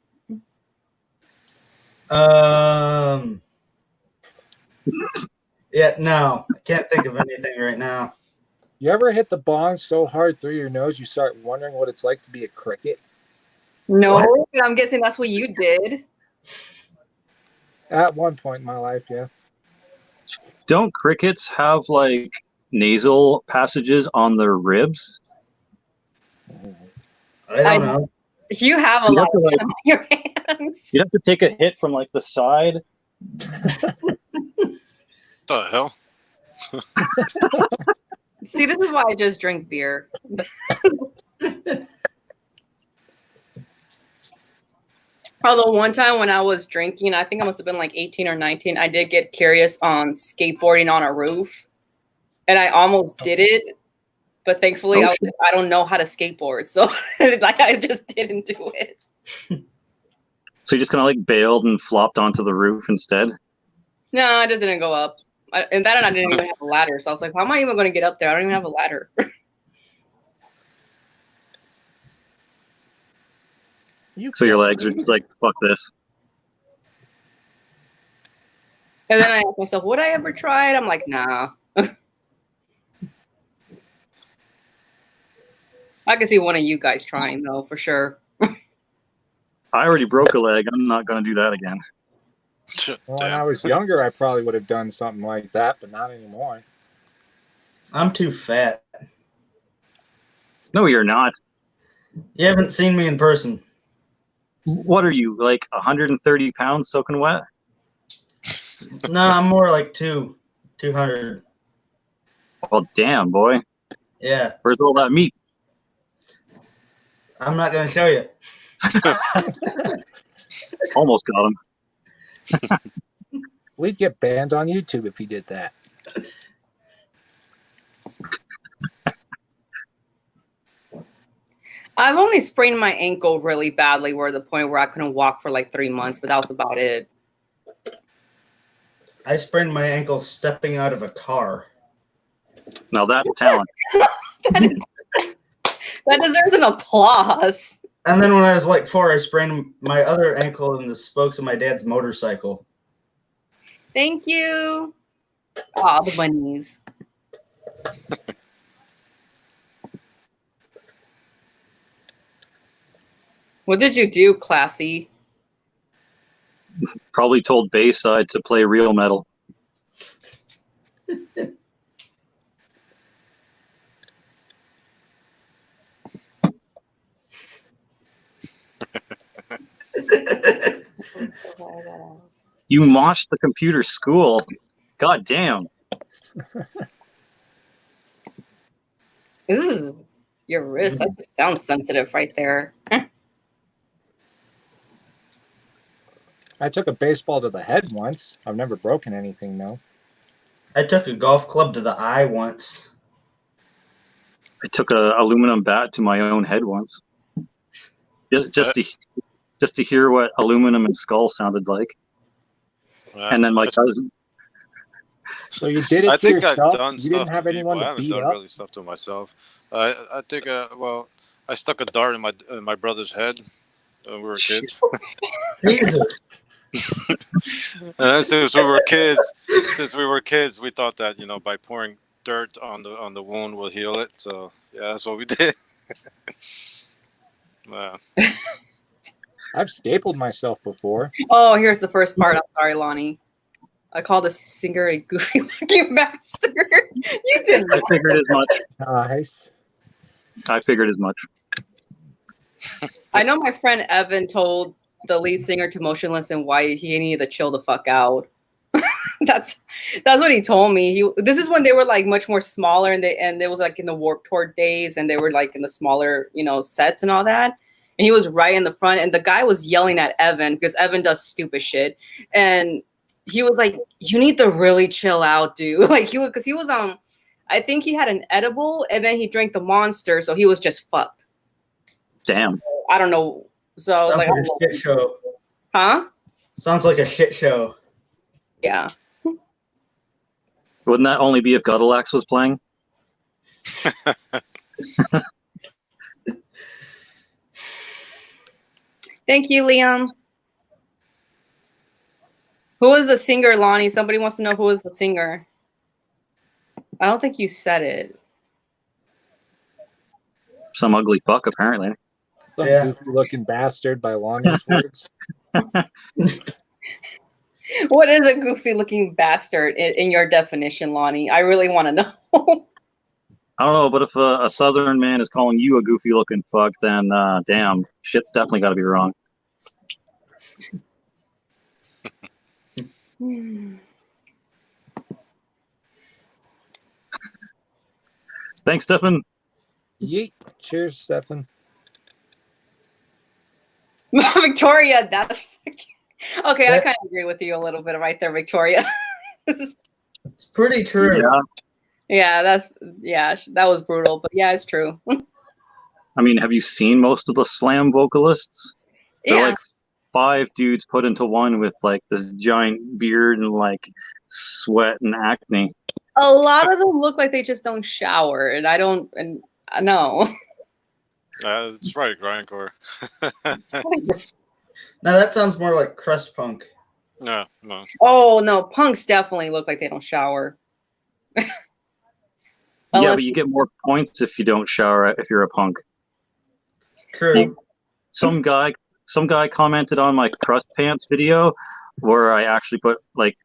Yeah, no, I can't think of anything right now. You ever hit the bong so hard through your nose you start wondering what it's like to be a cricket? No, but I'm guessing that's what you did. At one point in my life, yeah. Don't crickets have like nasal passages on their ribs? I don't know. You have So a you lot have to, of time on your hands. You have to take a hit from like the side. The hell? See, this is why I just drink beer. Although one time when I was drinking, I think I must have been like 18 or 19, I did get curious on skateboarding on a roof. And I almost did it. But thankfully, Oh, I don't know how to skateboard. So like I just didn't do it. So you just kind of like bailed and flopped onto the roof instead? No, it just didn't go up. And I didn't even have a ladder. So I was like, how am I even going to get up there? I don't even have a ladder. So your legs are just like, fuck this. And then I asked myself, would I ever try it? I'm like, nah. I can see one of you guys trying though, for sure. I already broke a leg. I'm not going to do that again. Well, when I Damn. was younger, I probably would have done something like that, but not anymore. I'm too fat. No, you're not. You haven't seen me in person. What are you, like 130 pounds soaking wet? No, I'm more like 200. Oh, damn, boy. Yeah, Where's all that meat? I'm not gonna show you. Almost got him. We'd get banned on YouTube if he did that. I've only sprained my ankle really badly, where the point where I couldn't walk for like 3 months, but that was about it. I sprained my ankle stepping out of a car. Now that's talent. That deserves an applause. And then when I was like 4, I sprained my other ankle in the spokes of my dad's motorcycle. Thank you. Oh, the bunnies. What did you do, Classy? Probably told Bayside to play real metal. You moshed the computer school. God damn. Ooh, your wrist. That just sounds sensitive right there. I took a baseball to the head once. I've never broken anything, though. I took a golf club to the eye once. I took a aluminum bat to my own head once. Just to hear what aluminum and skull sounded like. And then my cousin. So you did it I to think yourself? I've done You stuff didn't have to anyone people. I to haven't beat done up? really stuff to myself. I think well, I stuck a dart in my brother's head when we were kids. Jesus. And then since we were kids, we thought that by pouring dirt on the wound will heal it. So yeah, that's what we did. I've stapled myself before. Oh, here's the first part. I'm sorry, Lonnie. I called the singer a goofy looking bastard. You didn't. I figured as much. Nice. I figured as much. I know my friend Evan told the lead singer to Motionless and White he needed to chill the fuck out. That's what he told me. This is when they were like much more smaller, and it was like in the Warped Tour days, and they were like in the smaller sets and all that. And he was right in the front, and the guy was yelling at Evan because Evan does stupid shit, and he was like, "You need to really chill out, dude." Like because he was I think he had an edible, and then he drank the Monster, so he was just fucked. Damn. I don't know. So I was Sounds like, like a shit show. huh? Sounds like a shit show. Yeah. Wouldn't that only be if Gutalax was playing? Thank you, Liam. Who is the singer, Lonnie? Somebody wants to know who is the singer. I don't think you said it. Some ugly fuck, apparently. Some Yeah. goofy looking bastard by Lonnie's words. What is a goofy looking bastard in your definition, Lonnie? I really want to know. I don't know, but if a southern man is calling you a goofy looking fuck, then damn, shit's definitely got to be wrong. Thanks, Stefan. Yeet. Cheers, Stefan. Victoria, that's okay. I kind of agree with you a little bit right there, Victoria. It's pretty true. Yeah. That was brutal, but yeah, it's true. I mean, have you seen most of the slam vocalists? They're Yeah, like 5 dudes put into one with like this giant beard and like sweat and acne. a lot of them look like they just don't shower, and I don't. And I know. That's right, Grindcore. Now that sounds more like crust punk. No. Oh no, punks definitely look like they don't shower. Yeah, Unless- but you get more points if you don't shower if you're a punk. True. Some guy commented on my crust pants video where I actually put like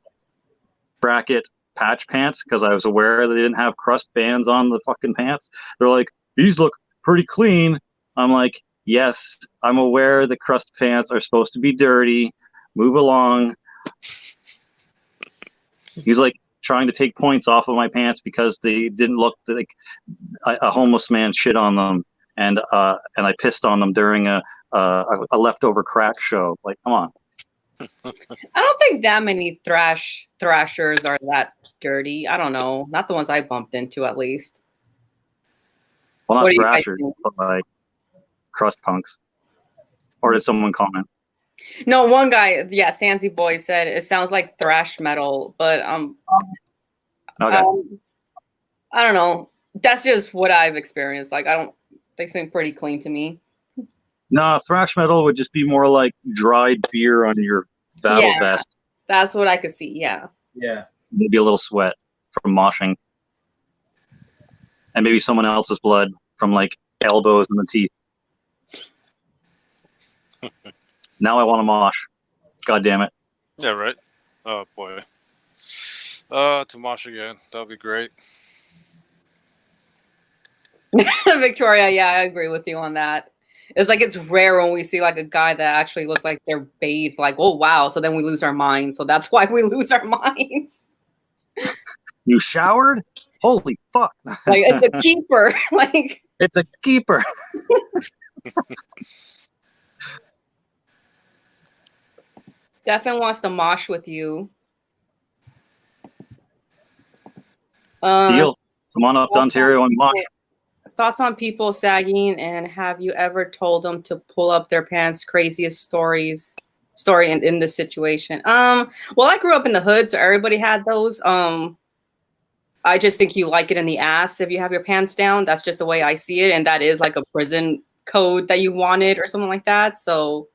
bracket patch pants because I was aware that they didn't have crust bands on the fucking pants. They're like, these look pretty clean. I'm like, yes, I'm aware the crust pants are supposed to be dirty. Move along. He's like trying to take points off of my pants because they didn't look like a homeless man shit on them, and I pissed on them during a leftover crack show. Like, come on. I don't think that many thrashers are that dirty. I don't know. Not the ones I bumped into, at least. Well, What not do you guys thrashers, think? but like crust punks. Or did someone comment? No, one guy, yeah, Sansi Boy said it sounds like thrash metal, but Okay. I don't know. That's just what I've experienced. Like, they seem pretty clean to me. No, thrash metal would just be more like dried beer on your battle vest. That's what I could see. Yeah. Yeah. Maybe a little sweat from moshing. And maybe someone else's blood from like elbows and the teeth. Now I want to mosh. God damn it. Yeah, right. Oh boy. To mosh again. That'd be great. Victoria, yeah, I agree with you on that. It's like it's rare when we see like a guy that actually looks like they're bathed, like, oh wow. So then we lose our minds. So that's why we lose our minds. You showered? Holy fuck. Like it's a keeper. Like it's a keeper. Stefan wants to mosh with you. Deal. Come on up to Ontario and mosh. Thoughts on people sagging, and have you ever told them to pull up their pants? Craziest story in this situation. Well, I grew up in the hood, so everybody had those. I just think you like it in the ass if you have your pants down. That's just the way I see it, and that is like a prison code that you wanted or something like that. So,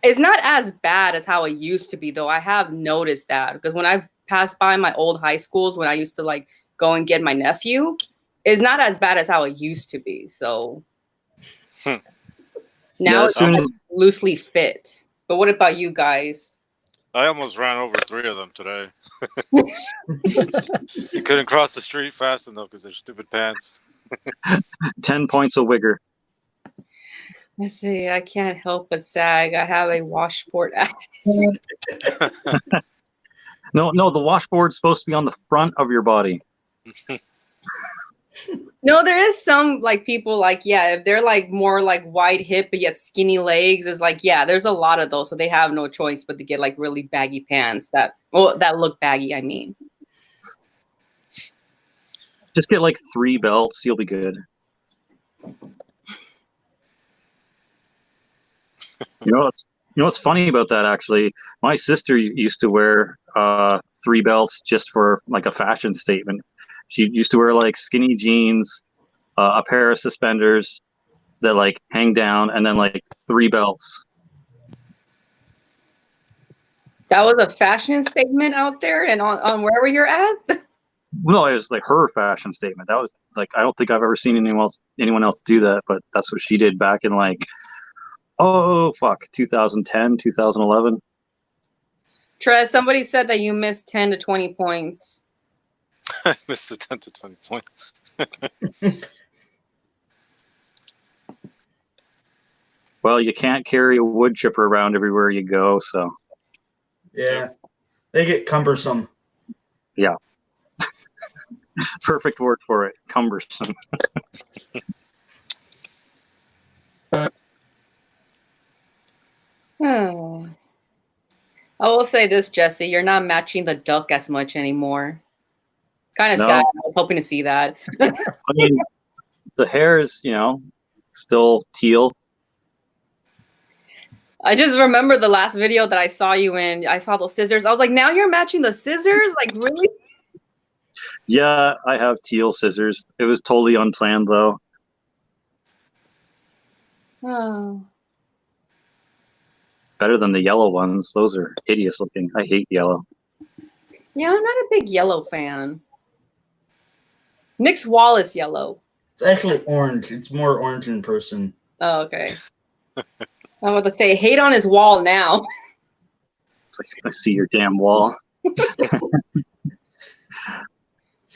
It's not as bad as how it used to be, though. I have noticed that because when I've passed by my old high schools, when I used to like go and get my nephew, it's not as bad as how it used to be. So now it's loosely fit. But what about you guys? I almost ran over 3 of them today. You couldn't cross the street fast enough because they're stupid pants. 10 points of wigger. Let's see. I can't help but sag. I have a washboard ass. No, the washboard's supposed to be on the front of your body. No, there is some like people like, yeah, if they're like more like wide hip but yet skinny legs, is like, yeah, there's a lot of those. So they have no choice but to get like really baggy pants that look baggy, I mean. Just get like 3 belts, you'll be good. You know what's funny about that, actually? My sister used to wear 3 belts just for like a fashion statement. She used to wear like skinny jeans, a pair of suspenders that like hang down, and then like 3 belts. That was a fashion statement out there and on wherever you're at? No, it was like her fashion statement. That was like, I don't think I've ever seen anyone else do that, but that's what she did back in like, 2010, 2011. Trez, somebody said that you missed 10 to 20 points. I missed the 10 to 20 points. Well, you can't carry a wood chipper around everywhere you go, so. Yeah. They get cumbersome. Yeah. Perfect word for it. Cumbersome. Oh. I will say this, Jesse, you're not matching the duck as much anymore. Kind of No. sad. I was hoping to see that. I mean, the hair is, still teal. I just remember the last video that I saw you in. I saw those scissors. I was like, now you're matching the scissors? Like, really? Yeah, I have teal scissors. It was totally unplanned, though. Oh. Better than the yellow ones. Those are hideous looking. I hate yellow. Yeah, I'm not a big yellow fan. Nick's wall is yellow. It's actually orange. It's more orange in person. Oh, okay. I'm about to say, hate on his wall now. It's like, I see your damn wall.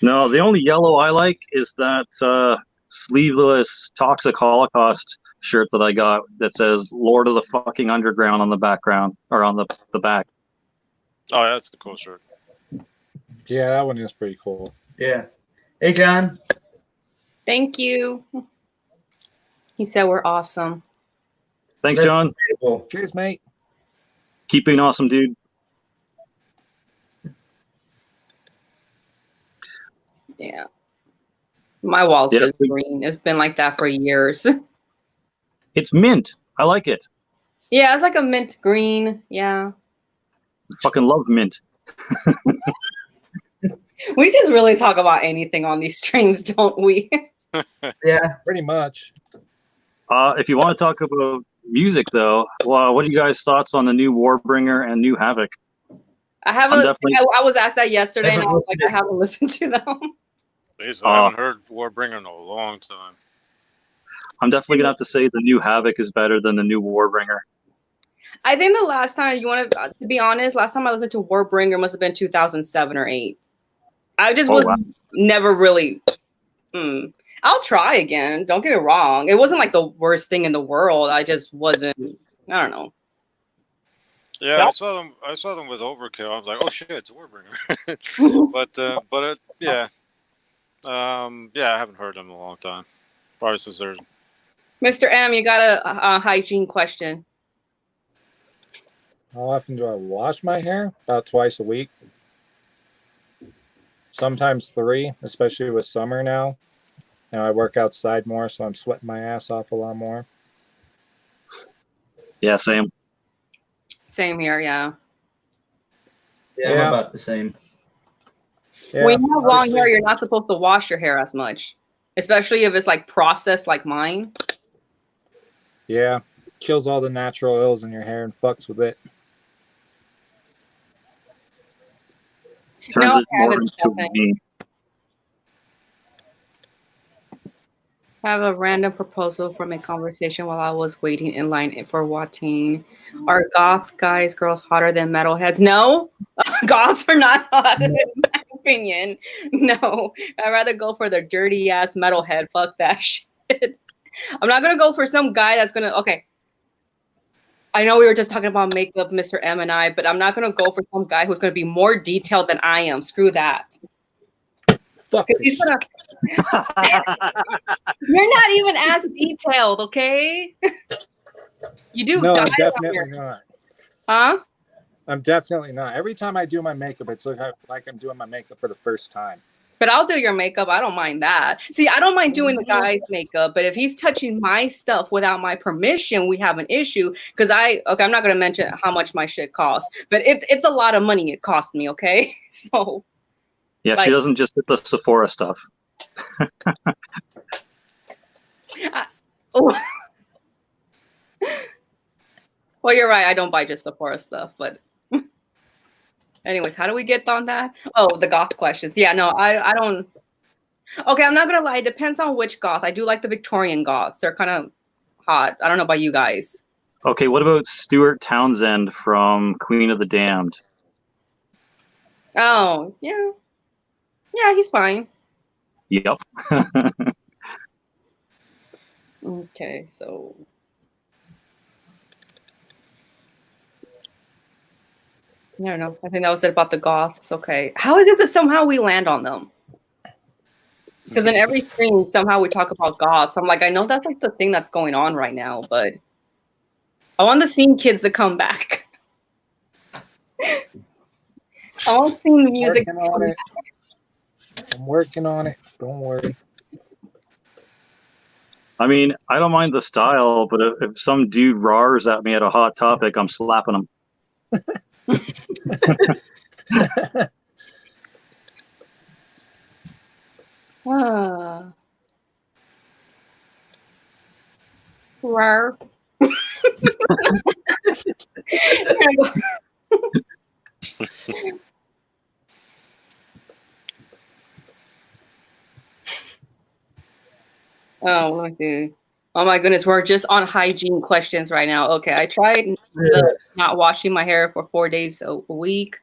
No, the only yellow I like is that sleeveless Toxic Holocaust shirt that I got that says Lord of the fucking Underground on the background, or on the back. Oh, yeah, that's a cool shirt. Yeah, that one is pretty cool. Yeah. Hey, John. Thank you. He said we're awesome. Thanks, That's John. cool. Cheers, mate. Keep being awesome, dude. Yeah. My wall's Yeah. just green. It's been like that for years. It's mint. I like it. Yeah, it's like a mint green. Yeah. I fucking love mint. We just really talk about anything on these streams, don't we? Yeah. Pretty much. If you want to talk about music, though, well, what are you guys' thoughts on the new Warbringer and new Havoc? I haven't. definitely- I was asked that yesterday, and I was like, Haven't I haven't listened to them. Jeez, I haven't heard Warbringer in a long time. I'm definitely gonna have to say the new Havoc is better than the new Warbringer. I think the last time to be honest, last time I listened to Warbringer must have been 2007 or 8. I just was never really. I'll try again. Don't get me wrong. It wasn't like the worst thing in the world. I just wasn't. I don't know. Yeah, Yeah. I saw them with Overkill. I was like, oh shit, it's a Warbringer. but yeah, I haven't heard them in a long time. Probably since there's. Mr. M, you got a hygiene question. How often do I wash my hair? About twice a week. Sometimes 3, especially with summer now. Now I work outside more, so I'm sweating my ass off a lot more. Yeah, same. Same here, yeah. Yeah, Yeah. I'm about the same. Yeah, When you have long honestly, hair, you're not supposed to wash your hair as much, especially if it's like processed like mine. yeah, kills all the natural oils in your hair and fucks with it. Turns No, it I more haven't, into Stefan. me. I have a random proposal from a conversation while I was waiting in line for Watine. Are goth guys, girls hotter than metalheads? No, goths are not hot, in my opinion. No, I'd rather go for the dirty ass metalhead. Fuck that shit. I'm not gonna go for some guy that's gonna. Okay, I know we were just talking about makeup, Mr. M and I, but I'm not gonna go for some guy who's gonna be more detailed than I am. Screw that. Fuck Because this he's gonna. You're not even as detailed, okay? You do. No, I'm dyes on definitely your- not. Huh? I'm definitely not. Every time I do my makeup, it's like I'm doing my makeup for the first time. But I'll do your makeup. I don't mind that. See, I don't mind doing the guy's makeup, but if he's touching my stuff without my permission, we have an issue. Because I'm not gonna mention how much my shit costs, but it's a lot of money it cost me. Okay, so Yeah, Like- she doesn't just get the Sephora stuff. oh. Well, you're right. I don't buy just Sephora stuff, but anyways, how do we get on that? Oh, the goth questions. Yeah, no, I don't. Okay, I'm not gonna lie. It depends on which goth. I do like the Victorian goths. They're kind of hot. I don't know about you guys. Okay, what about Stuart Townsend from Queen of the Damned? Oh, yeah. Yeah, he's fine. Yep. Okay, so I don't know. I think that was it about the goths. Okay. How is it that somehow we land on them? Because in every stream, somehow we talk about goths. I'm like, I know that's like the thing that's going on right now, but I want the scene kids to come back. I want scene music. Working on it. I'm working on it. Don't worry. I mean, I don't mind the style, but if some dude roars at me at a Hot Topic, I'm slapping him. Ah. Rar. Oh, let me see. Oh my goodness, we're just on hygiene questions right now. Okay, I tried not washing my hair for 4 days a week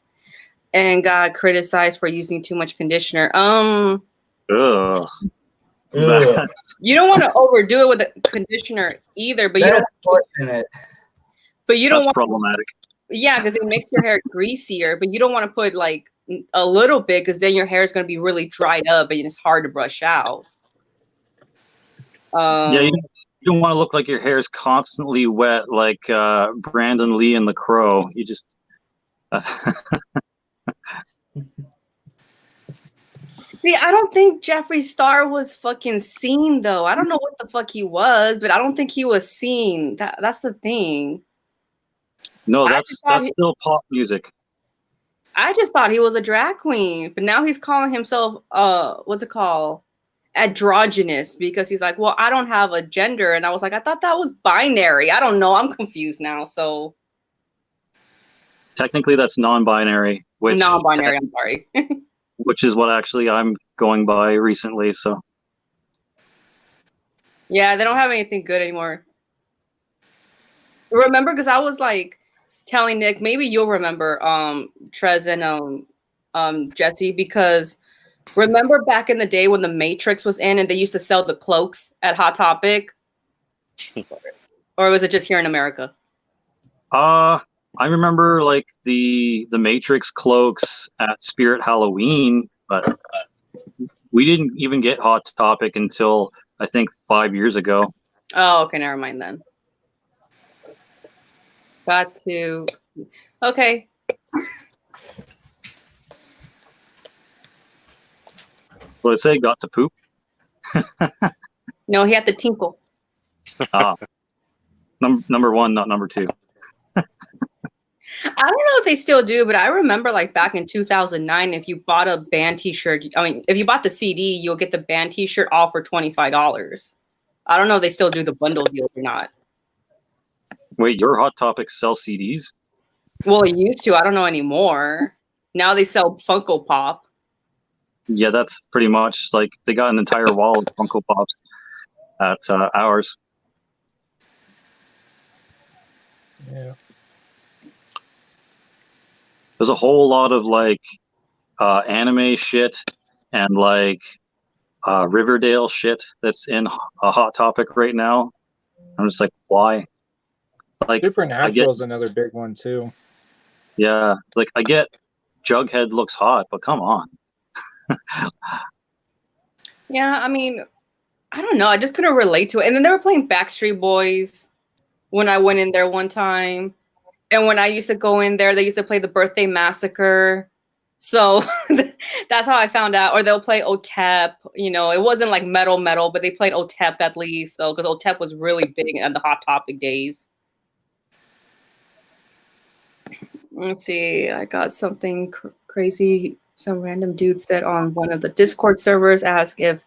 and got criticized for using too much conditioner. Ugh. Ugh. That's You don't want to overdo it with the conditioner either, but you don't. That's fortunate. But you don't that's want. problematic. Yeah, because it makes your hair greasier, but you don't want to put like a little bit because then your hair is going to be really dried up and it's hard to brush out. Yeah, you don't want to look like your hair is constantly wet, like Brandon Lee and The Crow. You just. See, I don't think Jeffree Star was fucking seen though. I don't know what the fuck he was, but I don't think he was seen. That's the thing. No, I that's just thought still pop music. I just thought he was a drag queen, but now he's calling himself what's it called? Androgynous, because he's like, well, I don't have a gender, and I was like, I thought that was binary. I don't know. I'm confused now. So Technically, that's non-binary, which non-binary. I'm sorry. which is what actually I'm going by recently. So Yeah, they don't have anything good anymore. Remember, because I was like telling Nick, maybe you'll remember Trez and Jesse, because remember back in the day when the Matrix was in and they used to sell the cloaks at Hot Topic? Or was it just here in America? I remember like the Matrix cloaks at Spirit Halloween, but we didn't even get Hot Topic until I think 5 years ago. Oh, okay, never mind then. Got to. Okay. What did it say? Got to poop? No, he had to tinkle. Number one, not number two. I don't know if they still do, but I remember like back in 2009, if you bought a band t-shirt, I mean, if you bought the CD, you'll get the band t-shirt all for $25. I don't know if they still do the bundle deal or not. Wait, your Hot Topic sell CDs? Well, it used to. I don't know anymore. Now they sell Funko Pop. Yeah, that's pretty much like they got an entire wall of Funko Pops at ours. Yeah. There's a whole lot of like anime shit and like Riverdale shit that's in a Hot Topic right now. I'm just like, why? Like, Supernatural is another big one too. Yeah, like I get Jughead looks hot, but come on. Yeah, I mean, I don't know. I just couldn't relate to it. And then they were playing Backstreet Boys when I went in there one time. And when I used to go in there, they used to play the Birthday Massacre. So that's how I found out. Or they'll play OTEP. You know, it wasn't like metal, but they played OTEP at least. So because OTEP was really big in the Hot Topic days. Let's see. I got something crazy. Some random dude said on one of the Discord servers, asked if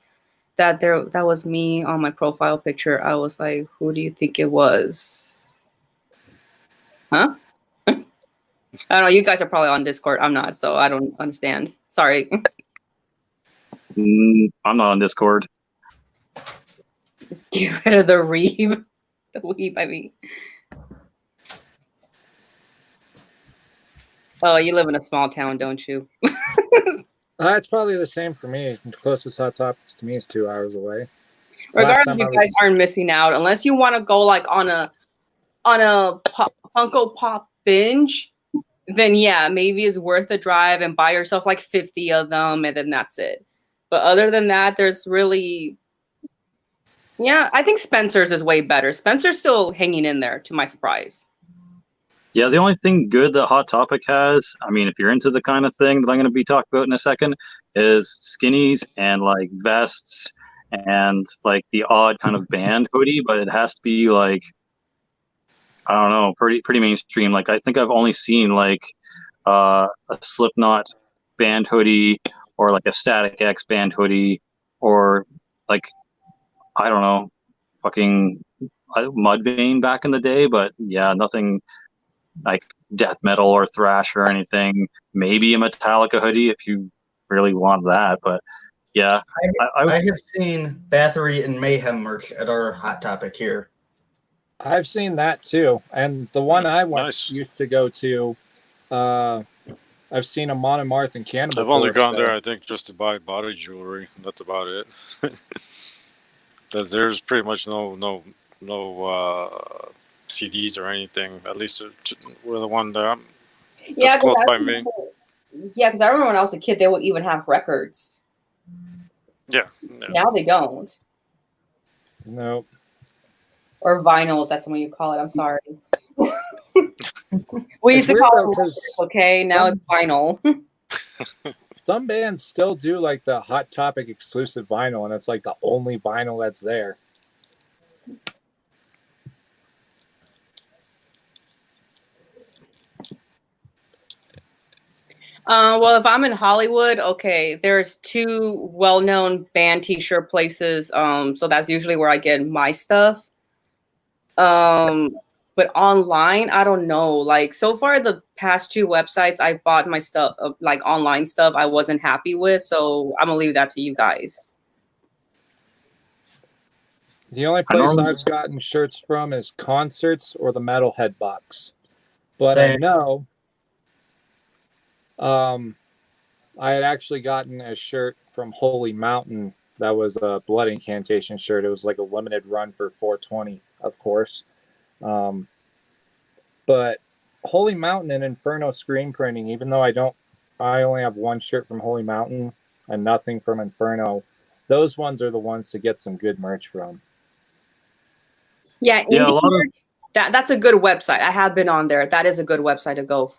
that was me on my profile picture. I was like, who do you think it was? Huh? I don't know. You guys are probably on Discord. I'm not, so I don't understand. Sorry. I'm not on Discord. Get rid of the reeb. The weeb, I mean. Oh, you live in a small town, don't you? It's probably the same for me. The closest Hot Topics to me is 2 hours away. Regardless, you guys aren't missing out unless you want to go like on a Funko Pop binge. Then yeah, maybe it's worth a drive and buy yourself like 50 of them, and then that's it. But other than that, there's really Yeah, I think Spencer's is way better. Spencer's still hanging in there, to my surprise. Yeah, the only thing good that Hot Topic has, I mean, if you're into the kind of thing that I'm going to be talking about in a second, is skinnies and like vests and like the odd kind of band hoodie, but it has to be like, I don't know, pretty mainstream. Like I think I've only seen like a Slipknot band hoodie or like a Static X band hoodie or like, I don't know, fucking Mudvayne back in the day, but yeah, nothing like death metal or thrash or anything. Maybe a Metallica hoodie if you really want that, but yeah. I have seen Bathory and Mayhem merch at our Hot Topic here. I've seen that too, and the one I Nice. used to go to, I've seen a Monomarth and Cannibal. I've only Corpse gone there, I think, just to buy body jewelry. That's about it. Because there's pretty much no CDs or anything. At least we're the one that Yeah, close by me. Yeah, because I remember when I was a kid, they would even have records. Yeah. Now they don't. Nope. Or vinyls, that's what you call it. I'm sorry. We used to call it records, okay? Now it's vinyl. Some bands still do like the Hot Topic exclusive vinyl, and it's like the only vinyl that's there. Well, if I'm in Hollywood, okay, there's 2 well-known band t-shirt places. So that's usually where I get my stuff. But online, I don't know. Like so far, the past 2 websites I bought my stuff, like online stuff, I wasn't happy with. So I'm gonna leave that to you guys. The only place I've gotten shirts from is concerts or the Metalhead box. But I know I had actually gotten a shirt from Holy Mountain that was a Blood Incantation shirt. It was like a limited run for 420, of course. But Holy Mountain and Inferno screen printing, even though I only have 1 shirt from Holy Mountain and nothing from Inferno, those ones are the ones to get some good merch from. Yeah, that's a good website. I have been on there. That is a good website to go.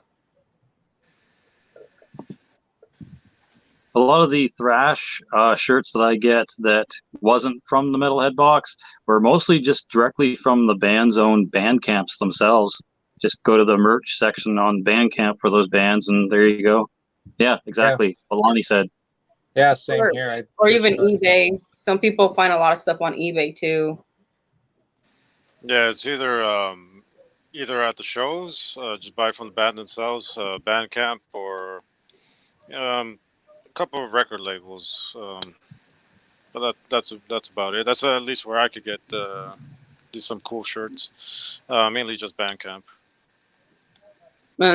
A lot of the thrash shirts that I get that wasn't from the Metalhead box were mostly just directly from the band's own Bandcamps themselves. Just go to the merch section on Bandcamp for those bands, and there you go. Yeah, exactly. Yeah. What Lonnie said. Yeah, same here. Or even eBay. Some people find a lot of stuff on eBay too. Yeah, it's either at the shows, just buy from the band themselves, Bandcamp, or a couple of record labels. But that's about it. That's at least where I could get some cool shirts. Mainly just Bandcamp.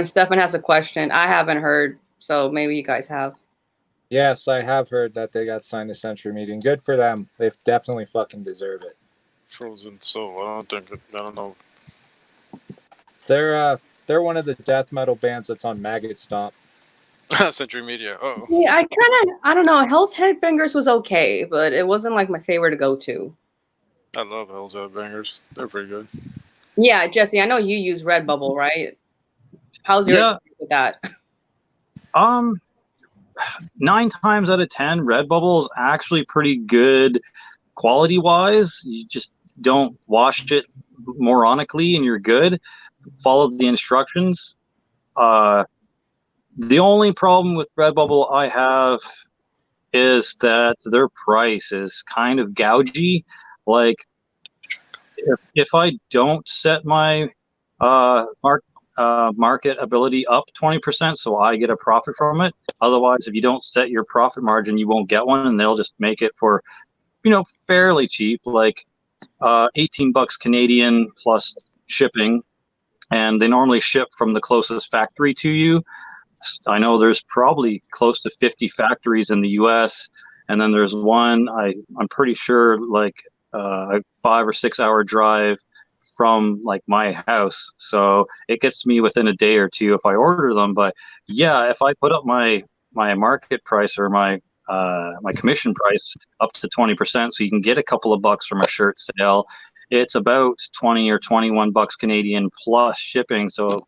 Stefan has a question. I haven't heard, so maybe you guys have. Yes, I have heard that they got signed to Century Meeting. Good for them. They definitely fucking deserve it. Frozen Soul. I don't know. They're one of the death metal bands that's on Maggot Stomp. Century Media. Oh. Yeah, I don't know. Hell's Headbangers was okay, but it wasn't like my favorite to go to. I love Hell's Headbangers. They're pretty good. Yeah, Jesse, I know you use Redbubble, right? How's your experience with that? 9 times out of 10, Redbubble is actually pretty good quality-wise. You just don't wash it moronically and you're good. Follow the instructions. The only problem with Redbubble I have is that their price is kind of gougy. Like, if I don't set my market ability up 20%, so I get a profit from it. Otherwise, if you don't set your profit margin, you won't get one, and they'll just make it for, fairly cheap, like $18 Canadian plus shipping, and they normally ship from the closest factory to you. I know there's probably close to 50 factories in the U.S., and then there's one I'm pretty sure like a 5 or 6 hour drive from like my house, so it gets me within a day or two if I order them. But yeah, if I put up my market price or my my commission price up to 20%, so you can get a couple of bucks from a shirt sale. It's about 20 or 21 bucks Canadian plus shipping. So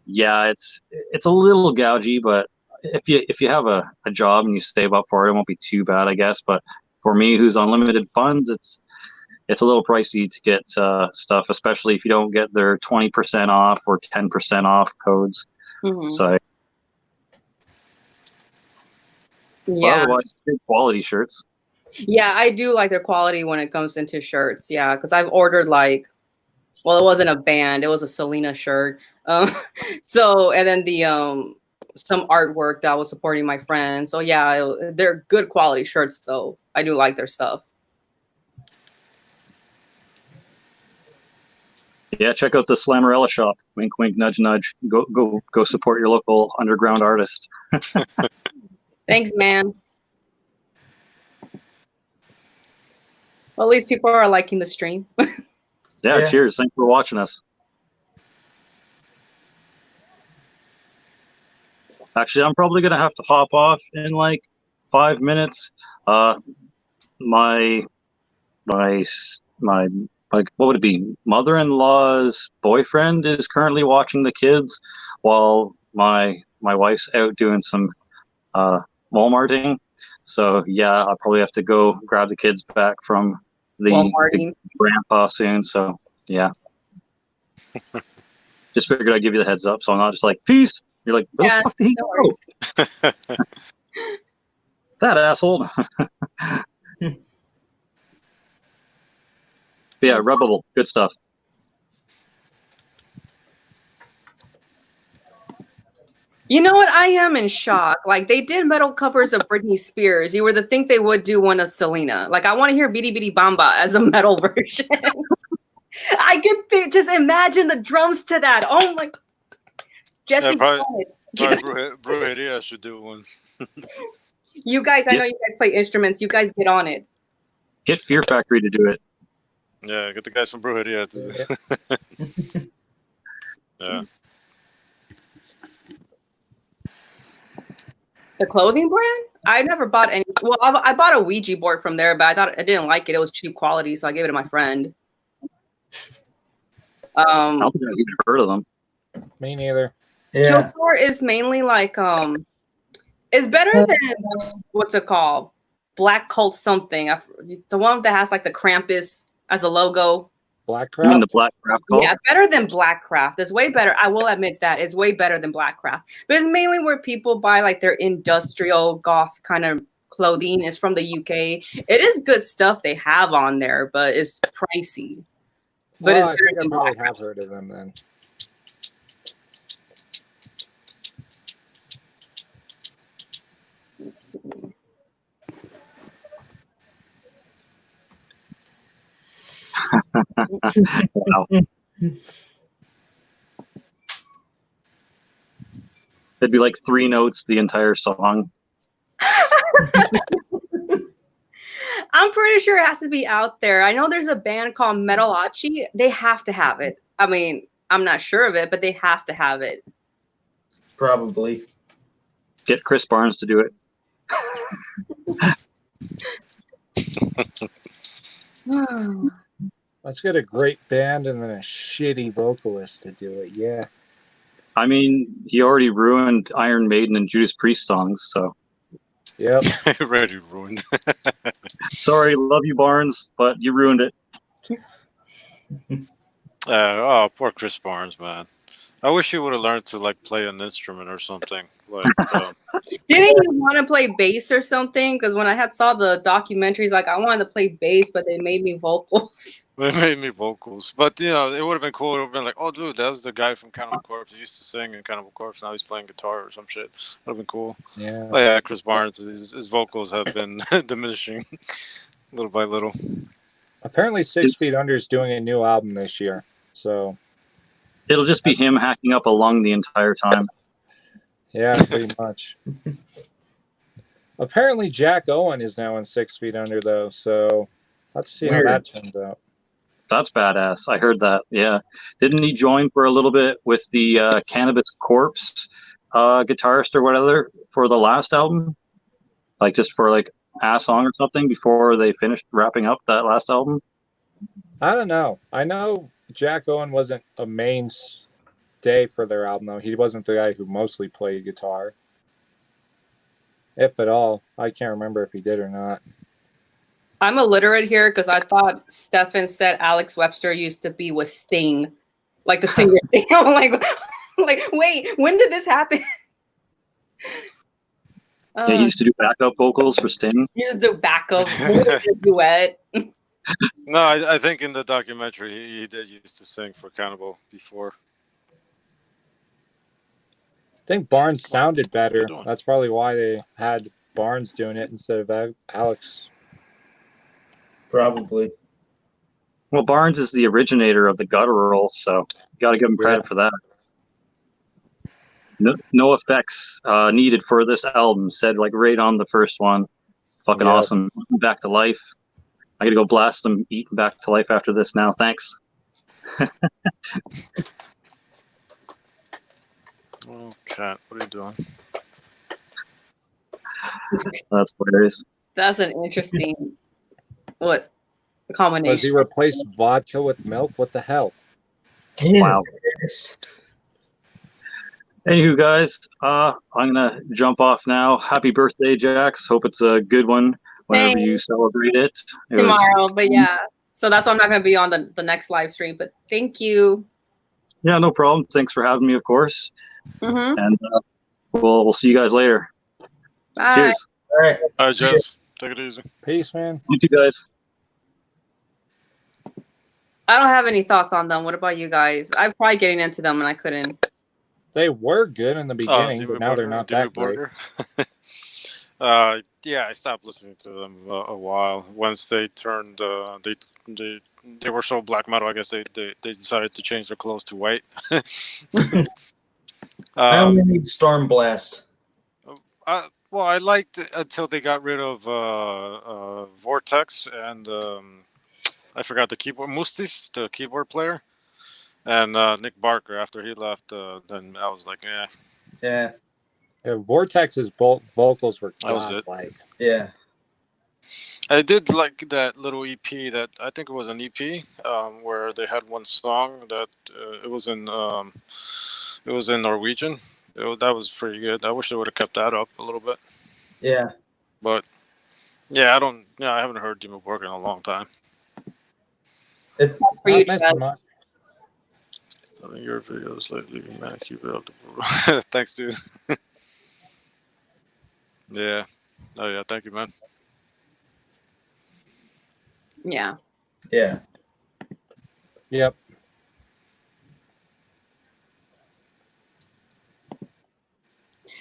yeah, it's a little gougey, but if you have a job and you save up for it, it won't be too bad, I guess. But for me, who's on limited funds, it's a little pricey to get stuff, especially if you don't get their 20% off or 10% off codes. So yeah, otherwise, good quality shirts. yeah, I do like their quality when it comes into shirts. Yeah, because I've ordered like, well, it wasn't a band, it was a Selena shirt. So and then the some artwork that was supporting my friend. So yeah, they're good quality shirts. So I do like their stuff. Yeah, check out the Slammerella shop. Wink, wink, nudge, nudge. Go support your local underground artist. Thanks, man. Well, at least people are liking the stream. Yeah, cheers. Thanks for watching us. Actually, I'm probably gonna have to hop off in like 5 minutes. My like, what would it be? Mother-in-law's boyfriend is currently watching the kids while my wife's out doing some Walmarting. So yeah, I'll probably have to go grab the kids back from the grandpa soon. So yeah, just figured I'd give you the heads up, so I'm not just like, peace. You're like, where the fuck did he go? That asshole. Yeah, Rubbable, good stuff. You know what? I am in shock. Like, they did metal covers of Britney Spears. You would think they would do one of Selena. Like, I want to hear Bidi Bidi Bamba as a metal version. I can just imagine the drums to that. Oh my! Jesse, probably Brujeria should do one. You guys, I know you guys play instruments. You guys get on it. Get Fear Factory to do it. Yeah, get the guys from Brujeria to do it. Yeah. The clothing brand? I never bought any. Well, I bought a Ouija board from there, but I thought I didn't like it. It was cheap quality, so I gave it to my friend. I don't think I've even heard of them. Me neither. Yeah. Joker is mainly like it's better than what's it called? Black Cult something. The one that has like the Krampus as a logo. Blackcraft? You mean the Blackcraft cult? Yeah, better than Blackcraft. It's way better. I will admit that. It's way better than Blackcraft. But it's mainly where people buy like their industrial goth kind of clothing. It's from the UK. It is good stuff they have on there, but it's pricey. But Well, it's I think I probably have heard of them then. Wow. It'd be like 3 notes the entire song. I'm pretty sure it has to be out there. I know there's a band called Metalachi. They have to have it. I mean, I'm not sure of it, but they have to have it. Probably. Get Chris Barnes to do it. Let's get a great band and then a shitty vocalist to do it. Yeah. I mean, he already ruined Iron Maiden and Judas Priest songs, so. Yep. Already ruined. Sorry, love you, Barnes, but you ruined it. Oh, poor Chris Barnes, man. I wish he would have learned to like play an instrument or something. Like, didn't you want to play bass or something? Because when I saw the documentaries, like I wanted to play bass, but they made me vocals. They made me vocals, but you know, it would have been cool. It would have been like, oh, dude, that was the guy from Cannibal Corpse. He used to sing in Cannibal Corpse. Now he's playing guitar or some shit. Would have been cool. Yeah. But yeah, Chris Barnes, his vocals have been diminishing little by little. Apparently, 6 Feet Under is doing a new album this year, so It'll just be him hacking up a lung the entire time. yeah, pretty much. Apparently, Jack Owen is now in 6 Feet Under, though, so let's see how that turns out. That's badass. I heard that. Yeah. Didn't he join for a little bit with the Cannabis Corpse guitarist or whatever for the last album? like just for like a song or something before they finished wrapping up that last album? I don't know. I know Jack Owen wasn't a mainstay for their album, though. He wasn't the guy who mostly played guitar, if at all. I can't remember if he did or not. I'm illiterate here because I thought Stefan said Alex Webster used to be with Sting, like the singer Sting. I'm like, wait, when did this happen? Yeah, he used to do backup vocals for Sting. He used to do backup, duet. No, I think in the documentary he did used to sing for Cannibal before. I think Barnes sounded What are better. you doing? That's probably why they had Barnes doing it instead of Alex. Probably. Well, Barnes is the originator of the guttural, so you got to give him credit for that. No effects needed for this album, said like right on the first one. Fucking awesome. Back to life. I gotta go blast some Eating Back to Life after this now. Thanks. Oh, cat, what are you doing? That's hilarious. That's an interesting combination. Was he replaced vodka with milk? What the hell? Wow. Anywho, guys, I'm gonna jump off now. Happy birthday, Jax. Hope it's a good one whenever you celebrate it. Tomorrow, but yeah. So that's why I'm not going to be on the next live stream. But thank you. Yeah, no problem. Thanks for having me, of course. Mm-hmm. And we'll see you guys later. Bye. Cheers. All right. All right, Jess, take it easy. Peace, man. You two guys. I don't have any thoughts on them. What about you guys? I'm probably getting into them and I couldn't. They were good in the beginning, but now they're not that great. Yeah, I stopped listening to them a while. Once they turned, they were so black metal. I guess they decided to change their clothes to white. I only need Storm Blast. Well, I liked it until they got rid of Vortex and I forgot the keyboard Mustis, the keyboard player, and Nick Barker. After he left, then I was like, yeah. Yeah. Yeah, Vortex's vocals were That was it. like. Yeah. I did like that little EP that I think it was an EP where they had one song that it was in Norwegian. That was pretty good. I wish they would have kept that up a little bit. Yeah. But yeah, I haven't heard Demo Borg in a long time. For you, Much. Your videos lately, man, keep it up. Thanks, dude. Yeah. Oh yeah, thank you, man. Yeah. Yeah. Yep.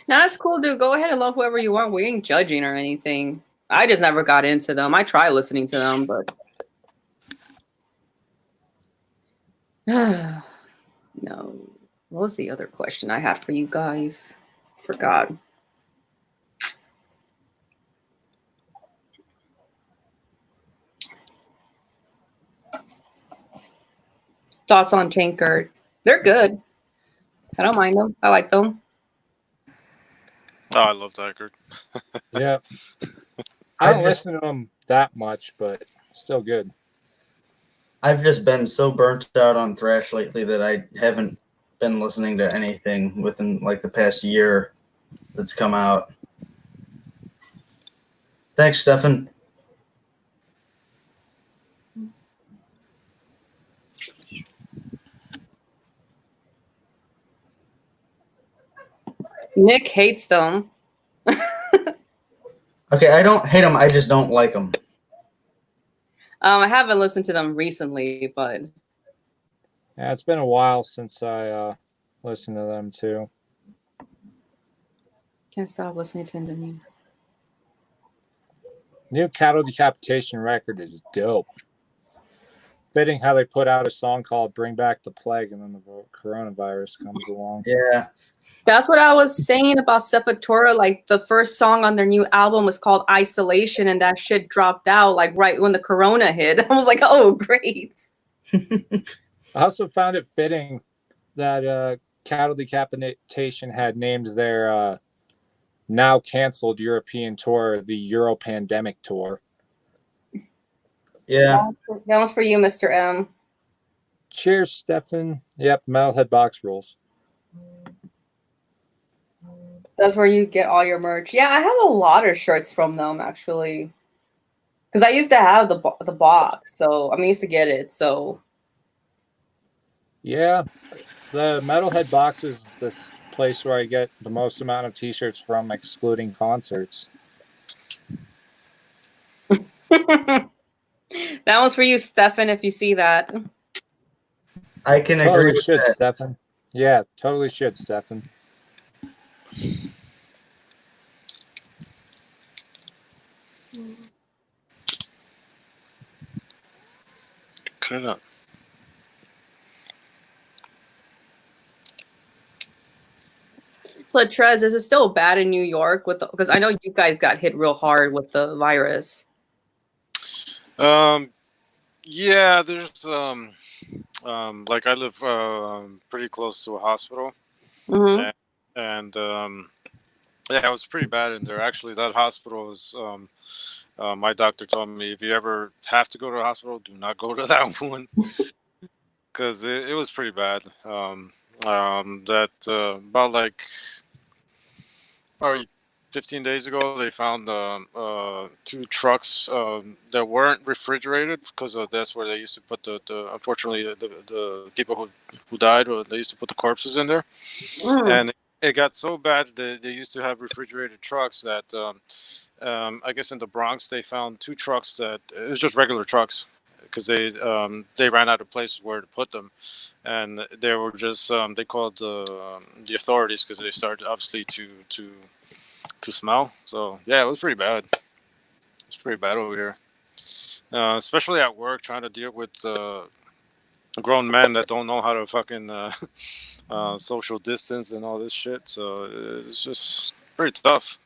No, that's cool, dude. Go ahead and love whoever you want. We ain't judging or anything. I just never got into them. I try listening to them, but no. What was the other question I had for you guys? Forgot. Thoughts on Tankard? They're good. I don't mind them. I like them. Oh, I love Tankard. Yeah. I don't listen to them that much, but still good. I've just been so burnt out on thrash lately that I haven't been listening to anything within like the past year that's come out. Thanks, Stefan. Nick hates them. Okay, I don't hate them. I just don't like them. I haven't listened to them recently, but Yeah, it's been a while since I listened to them too. can't stop listening to the New Cattle Decapitation record is dope. Fitting how they put out a song called Bring Back the Plague and then the coronavirus comes along. Yeah. that's what I was saying about Sepultura. Like the first song on their new album was called Isolation, and that shit dropped out like right when the corona hit. I was like, oh, great. I also found it fitting that Cattle Decapitation had named their now canceled European tour, the Euro Pandemic Tour. Yeah. That one's for you, Mr. M. Cheers, Stefan. Yep, Metalhead Box rules. That's where you get all your merch. Yeah, I have a lot of shirts from them actually, because I used to have the box, so I used to get it. So Yeah, the Metalhead Box is this place where I get the most amount of T-shirts from, excluding concerts. that one's for you, Stefan. If you see that, I can agree Totally with should, that. Stefan. Yeah, totally should, Stefan. Cut it up. Latrez, is it still bad in New York with because I know you guys got hit real hard with the virus. Yeah, there's like I live pretty close to a hospital, Mm-hmm. and yeah, it was pretty bad in there. Actually, that hospital is my doctor told me if you ever have to go to a hospital, do not go to that one because it was pretty bad. That about like probably 15 days ago, they found two trucks that weren't refrigerated because that's where they used to put the unfortunately the people who died, or they used to put the corpses in there. And it got so bad that they used to have refrigerated trucks that I guess in the Bronx they found two trucks that it was just regular trucks because they ran out of places where to put them, and they were just they called the authorities because they started obviously to smell. So yeah, it was pretty bad. It's pretty bad over here, especially at work, trying to deal with grown men that don't know how to fucking social distance and all this shit. So it's just pretty tough.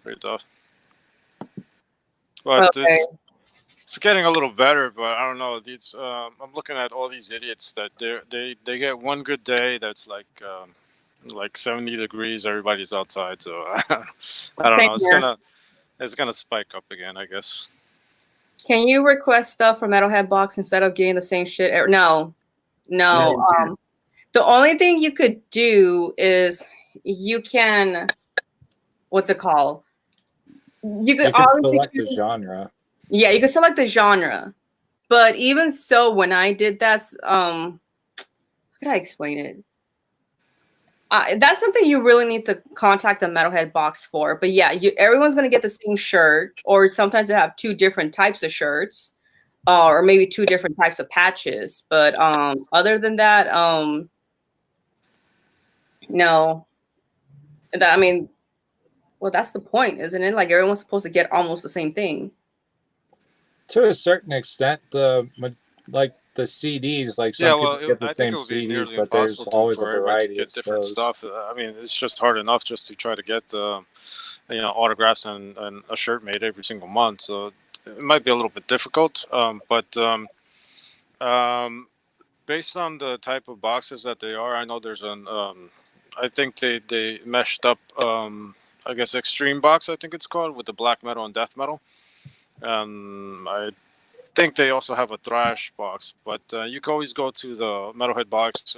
Pretty tough. But Okay. it's getting a little better. But I don't know. These I'm looking at all these idiots that they get one good day that's like 70 degrees. Everybody's outside. So I don't Same know. here. It's gonna spike up again, I guess. Can you request stuff from Metalhead Box instead of getting the same shit? No. No. The only thing you could do is you can, what's it called? You could You could obviously select a genre. Yeah, you can select the genre. But even so, when I did that, how could I explain it? That's something you really need to contact the Metalhead Box for. But yeah, everyone's gonna get the same shirt, or sometimes they have two different types of shirts, or maybe two different types of patches. But other than that, no. That well, that's the point, isn't it? Like everyone's supposed to get almost the same thing. To a certain extent, the CDs, like Yeah, some well, people get the I think same it would be CDs, nearly but there's impossible always a for everybody to variety of get different shows. stuff. I mean, it's just hard enough just to try to get autographs and a shirt made every single month. So it might be a little bit difficult. But based on the type of boxes that they are, I know there's an I think they meshed up I guess Extreme Box, I think it's called, with the black metal and death metal. I think they also have a thrash box, but you can always go to the Metalhead Box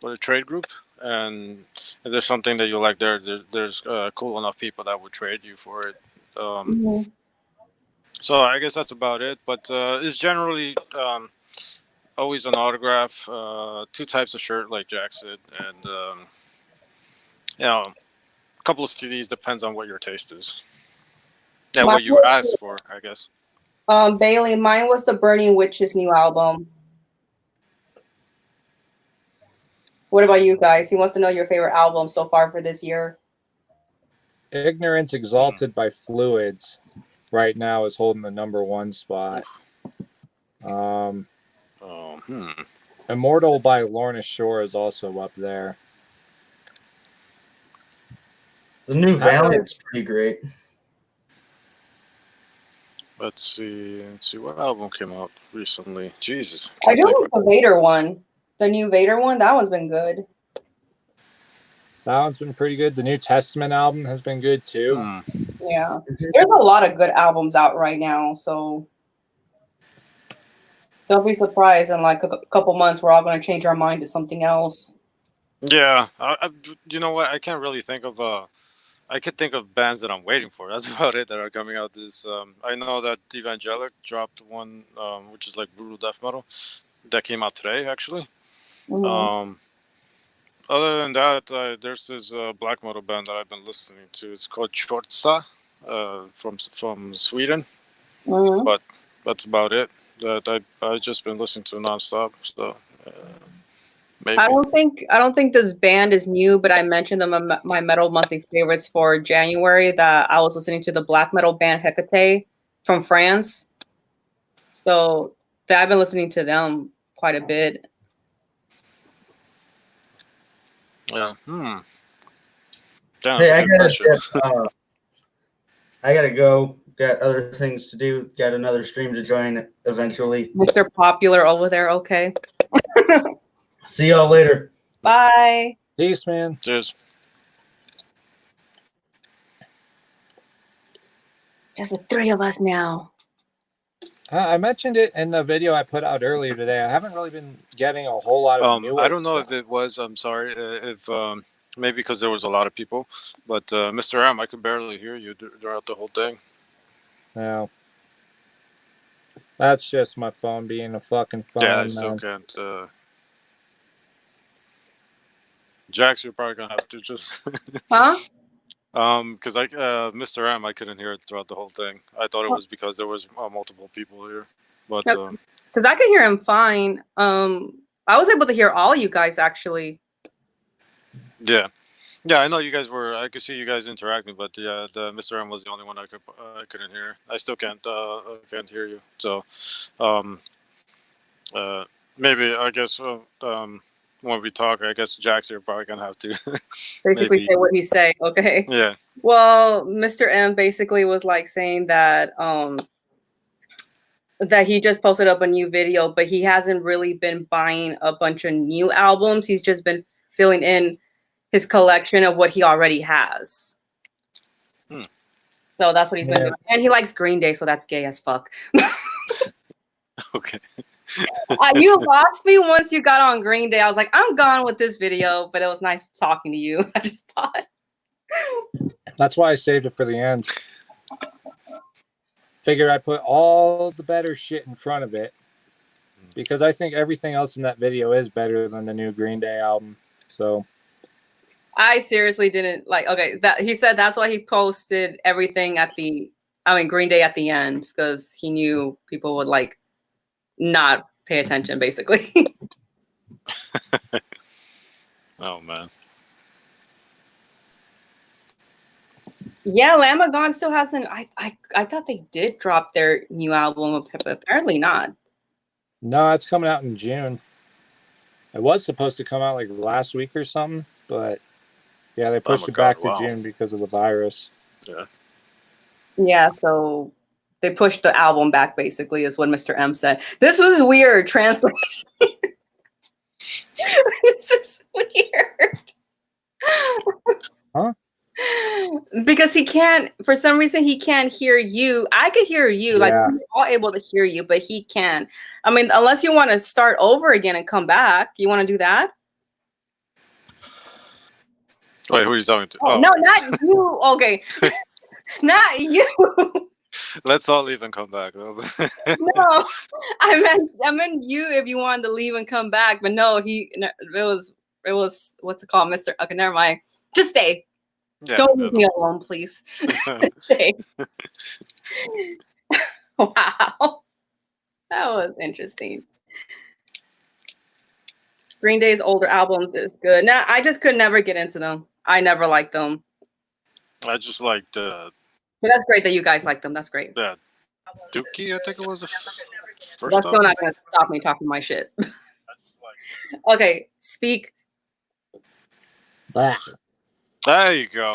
or the trade group, and if there's something that you like there's cool enough people that would trade you for it. So I guess that's about it. But it's generally always an autograph, two types of shirt, like Jack said, and a couple of CDs, depends on what your taste is. Yeah, what you ask for, I guess. Bailey, mine was the Burning Witch's new album. What about you guys? He wants to know your favorite album so far for this year. Ignorance Exalted by Fluids right now is holding the #1 spot. Immortal by Lorna Shore is also up there. The new Valiant's pretty great. Let's see what album came out recently. Jesus, I do like the Vader one. The new Vader one, that one's been good. That one's been pretty good. The New Testament album has been good too. Yeah, there's a lot of good albums out right now, so don't be surprised in like a couple months we're all going to change our mind to something else. Yeah, you know what? I can't really think of. I could think of bands that I'm waiting for. That's about it that are coming out. This I know that Evangelic dropped one, which is like brutal death metal, that came out today actually. Mhm. Other than that, there's this black metal band that I've been listening to. It's called Chortsa, from Sweden. Mhm. But that's about it. That I just been listening to nonstop. So maybe. I don't think this band is new, but I mentioned them in my metal monthly favorites for January that I was listening to the black metal band Hecate from France. So I've been listening to them quite a bit. Yeah. Damn, Hey, that's a good question. I gotta go. Got other things to do. Got another stream to join eventually. Mr. Popular over there, okay. See y'all later. Bye. Peace, man. Cheers. Just the three of us now. I mentioned it in the video I put out earlier today. I haven't really been getting a whole lot of newer I don't know stuff. if it was. I'm sorry. If maybe because there was a lot of people, but Mr. M, I could barely hear you throughout the whole thing. No. That's just my phone being a fucking phone, Yeah, I man. still can't. Jax, you're probably gonna have to just. Huh? Because Mr. M, I couldn't hear it throughout the whole thing. I thought it was because there was multiple people here, but Because I could hear him fine. I was able to hear all you guys actually. yeah, I know you guys were. I could see you guys interacting, but yeah, the Mr. M was the only one I couldn't hear. I still can't hear you. So, maybe I guess when we talk, I guess Jax, you're probably gonna have to Basically maybe. say what he say, okay? Yeah. Well, Mr. M basically was like saying that that he just posted up a new video, but he hasn't really been buying a bunch of new albums. He's just been filling in his collection of what he already has. So that's what he's been doing. And he likes Green Day, so that's gay as fuck. Okay. You lost me once you got on Green Day. I was like, I'm gone with this video, but it was nice talking to you. I just thought. That's why I saved it for the end. Figured I put all the better shit in front of it because I think everything else in that video is better than the new Green Day album. So I seriously didn't like. Okay, that he said that's why he posted everything at the. I mean, Green Day at the end because he knew people would like not pay attention, basically. Oh man. Yeah, Lamb of God still hasn't. I thought they did drop their new album, but apparently not. No, it's coming out in June. It was supposed to come out like last week or something, but yeah, they pushed it back to June because of the virus. Yeah. Yeah, so they pushed the album back, basically, is what Mr. M said. This was weird, translation. This is weird. Huh? Because he can't, for some reason, he can't hear you. I could hear you, like we're all able to hear you, but he can't. I mean, unless you want to start over again and come back, you want to do that? Wait, who are you talking to? Oh, no, not you. Okay, not you. Let's all leave and come back. No, I meant you if you wanted to leave and come back, but no, it was what's it called, Mr. Okay, never mind. Just stay. Yeah, don't leave me alone, please. Stay. Wow, that was interesting. Green Day's older albums is good. Now I just could never get into them. I never liked them. I just liked. But that's great that you guys like them. That's great. Yeah, Dookie, I think it was the first. That's still not going to stop me talking my shit. Okay, speak. There you go.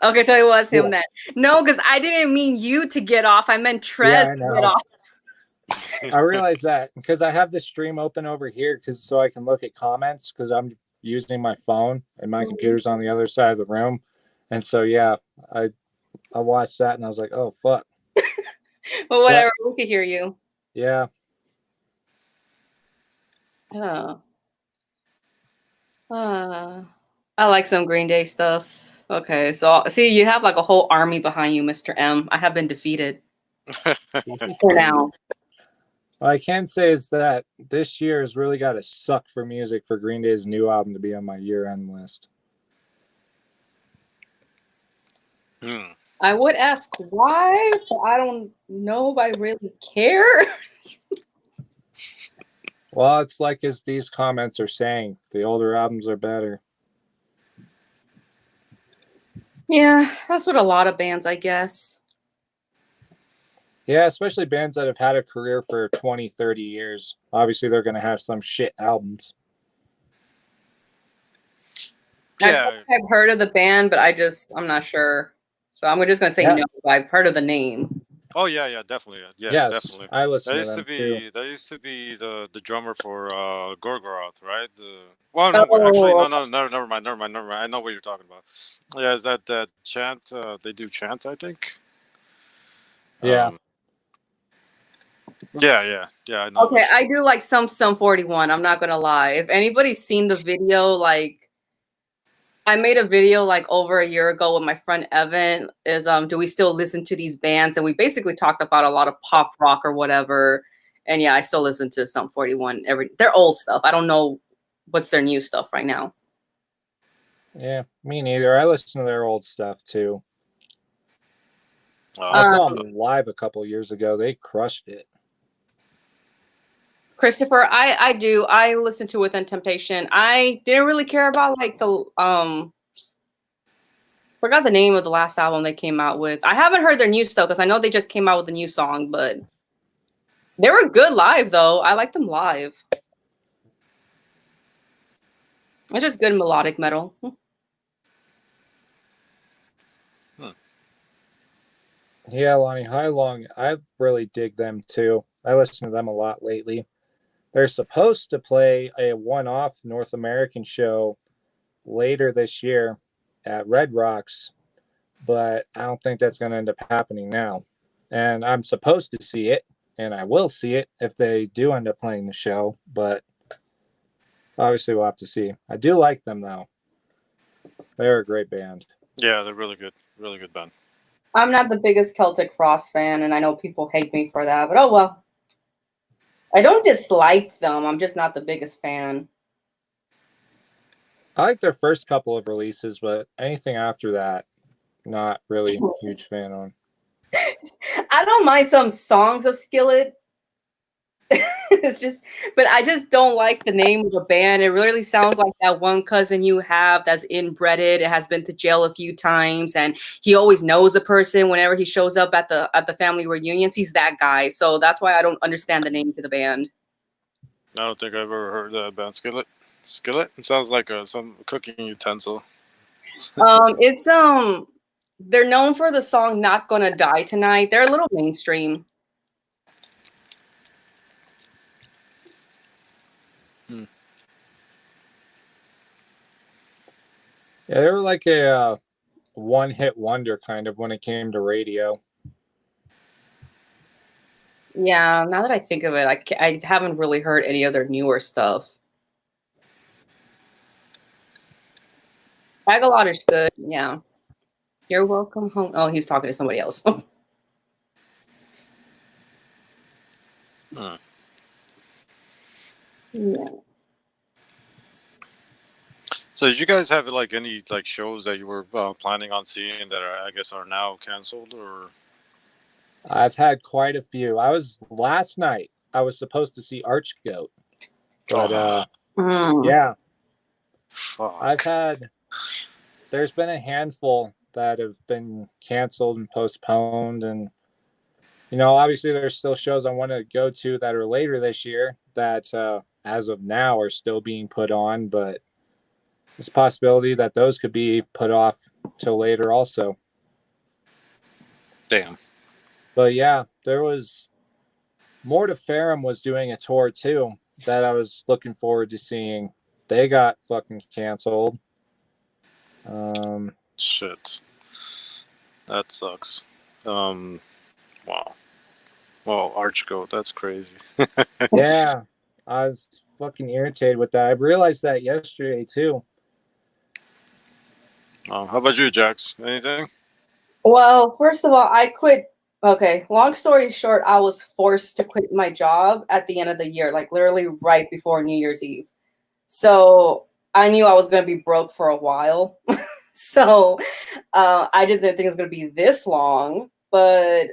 Okay, so it was him then. No, because I didn't mean you to get off. I meant Trez to get off. I realize that because I have the stream open over here so I can look at comments because I'm using my phone, and my computer's on the other side of the room. And so, yeah, I watched that and I was like, oh, fuck. Well, whatever. We could hear you. Yeah. Oh. I like some Green Day stuff. Okay, so see, you have like a whole army behind you, Mr. M. I have been defeated for now. All I can say is that this year has really got to suck for music for Green Day's new album to be on my year-end list. I would ask why, but I don't know if I really care. Well, it's like as these comments are saying, the older albums are better. Yeah, that's what a lot of bands, I guess. Yeah, especially bands that have had a career for 20, 30 years. Obviously, they're going to have some shit albums. Yeah. I've heard of the band, but I'm not sure. So I'm just going to say no. I've heard of the name. Oh yeah, definitely. Yeah, yes, definitely. I listen That to used them to be too. that used to be the drummer for Gorgoroth, right? Well, no, actually, no, never mind. I know what you're talking about. Yeah, is that chant? They do chant, I think. Yeah. Yeah. I know. Okay, I do like some Sum 41. I'm not gonna lie. If anybody's seen the video, like I made a video like over a year ago with my friend Evan. Is do we still listen to these bands? And we basically talked about a lot of pop rock or whatever. And yeah, I still listen to Sum 41. Their old stuff. I don't know what's their new stuff right now. Yeah, me neither. I listen to their old stuff too. I saw them live a couple years ago. They crushed it. Christopher, I do. I listened to Within Temptation. I didn't really care about like the forgot the name of the last album they came out with. I haven't heard their new stuff because I know they just came out with a new song, but they were good live though. I like them live. It's just good melodic metal. Yeah, Lonnie High Long, I really dig them too. I listen to them a lot lately. They're supposed to play a one-off North American show later this year at Red Rocks, but I don't think that's going to end up happening now. And I'm supposed to see it, and I will see it if they do end up playing the show, but obviously we'll have to see. I do like them though. They're a great band. Yeah, they're really good band. I'm not the biggest Celtic Frost fan, and I know people hate me for that, but oh well. I don't dislike them. I'm just not the biggest fan. I like their first couple of releases, but anything after that, not really a huge fan on. I don't mind some songs of Skillet. It's just, but I just don't like the name of the band. It really sounds like that one cousin you have that's inbreded. It has been to jail a few times, and he always knows the person whenever he shows up at the family reunions. He's that guy, so that's why I don't understand the name to the band. I don't think I've ever heard that band. Skillet. It sounds like some cooking utensil. It's they're known for the song "Not Gonna Die Tonight." They're a little mainstream. Yeah, they were like a one-hit wonder kind of when it came to radio. Yeah, now that I think of it, I haven't really heard any other newer stuff. Bagalotter's good, yeah. You're welcome home. Oh, he's talking to somebody else. Yeah. So did you guys have like any like shows that you were planning on seeing that I guess are now canceled or? I've had quite a few. Last night I was supposed to see Archgoat, but yeah. Fuck. There's been a handful that have been canceled and postponed, and obviously there's still shows I want to go to that are later this year that as of now are still being put on, but there's a possibility that those could be put off till later also. Damn. But yeah, there was Mortiferum was doing a tour too that I was looking forward to seeing. they got fucking canceled. Shit. That sucks. Wow. Well, Archgoat, that's crazy. Yeah, I was fucking irritated with that. I realized that yesterday too. How about you, Jax? Anything? Well, first of all, I quit. Okay, long story short, I was forced to quit my job at the end of the year, like literally right before New Year's Eve. So I knew I was going to be broke for a while. So I just didn't think it was going to be this long. But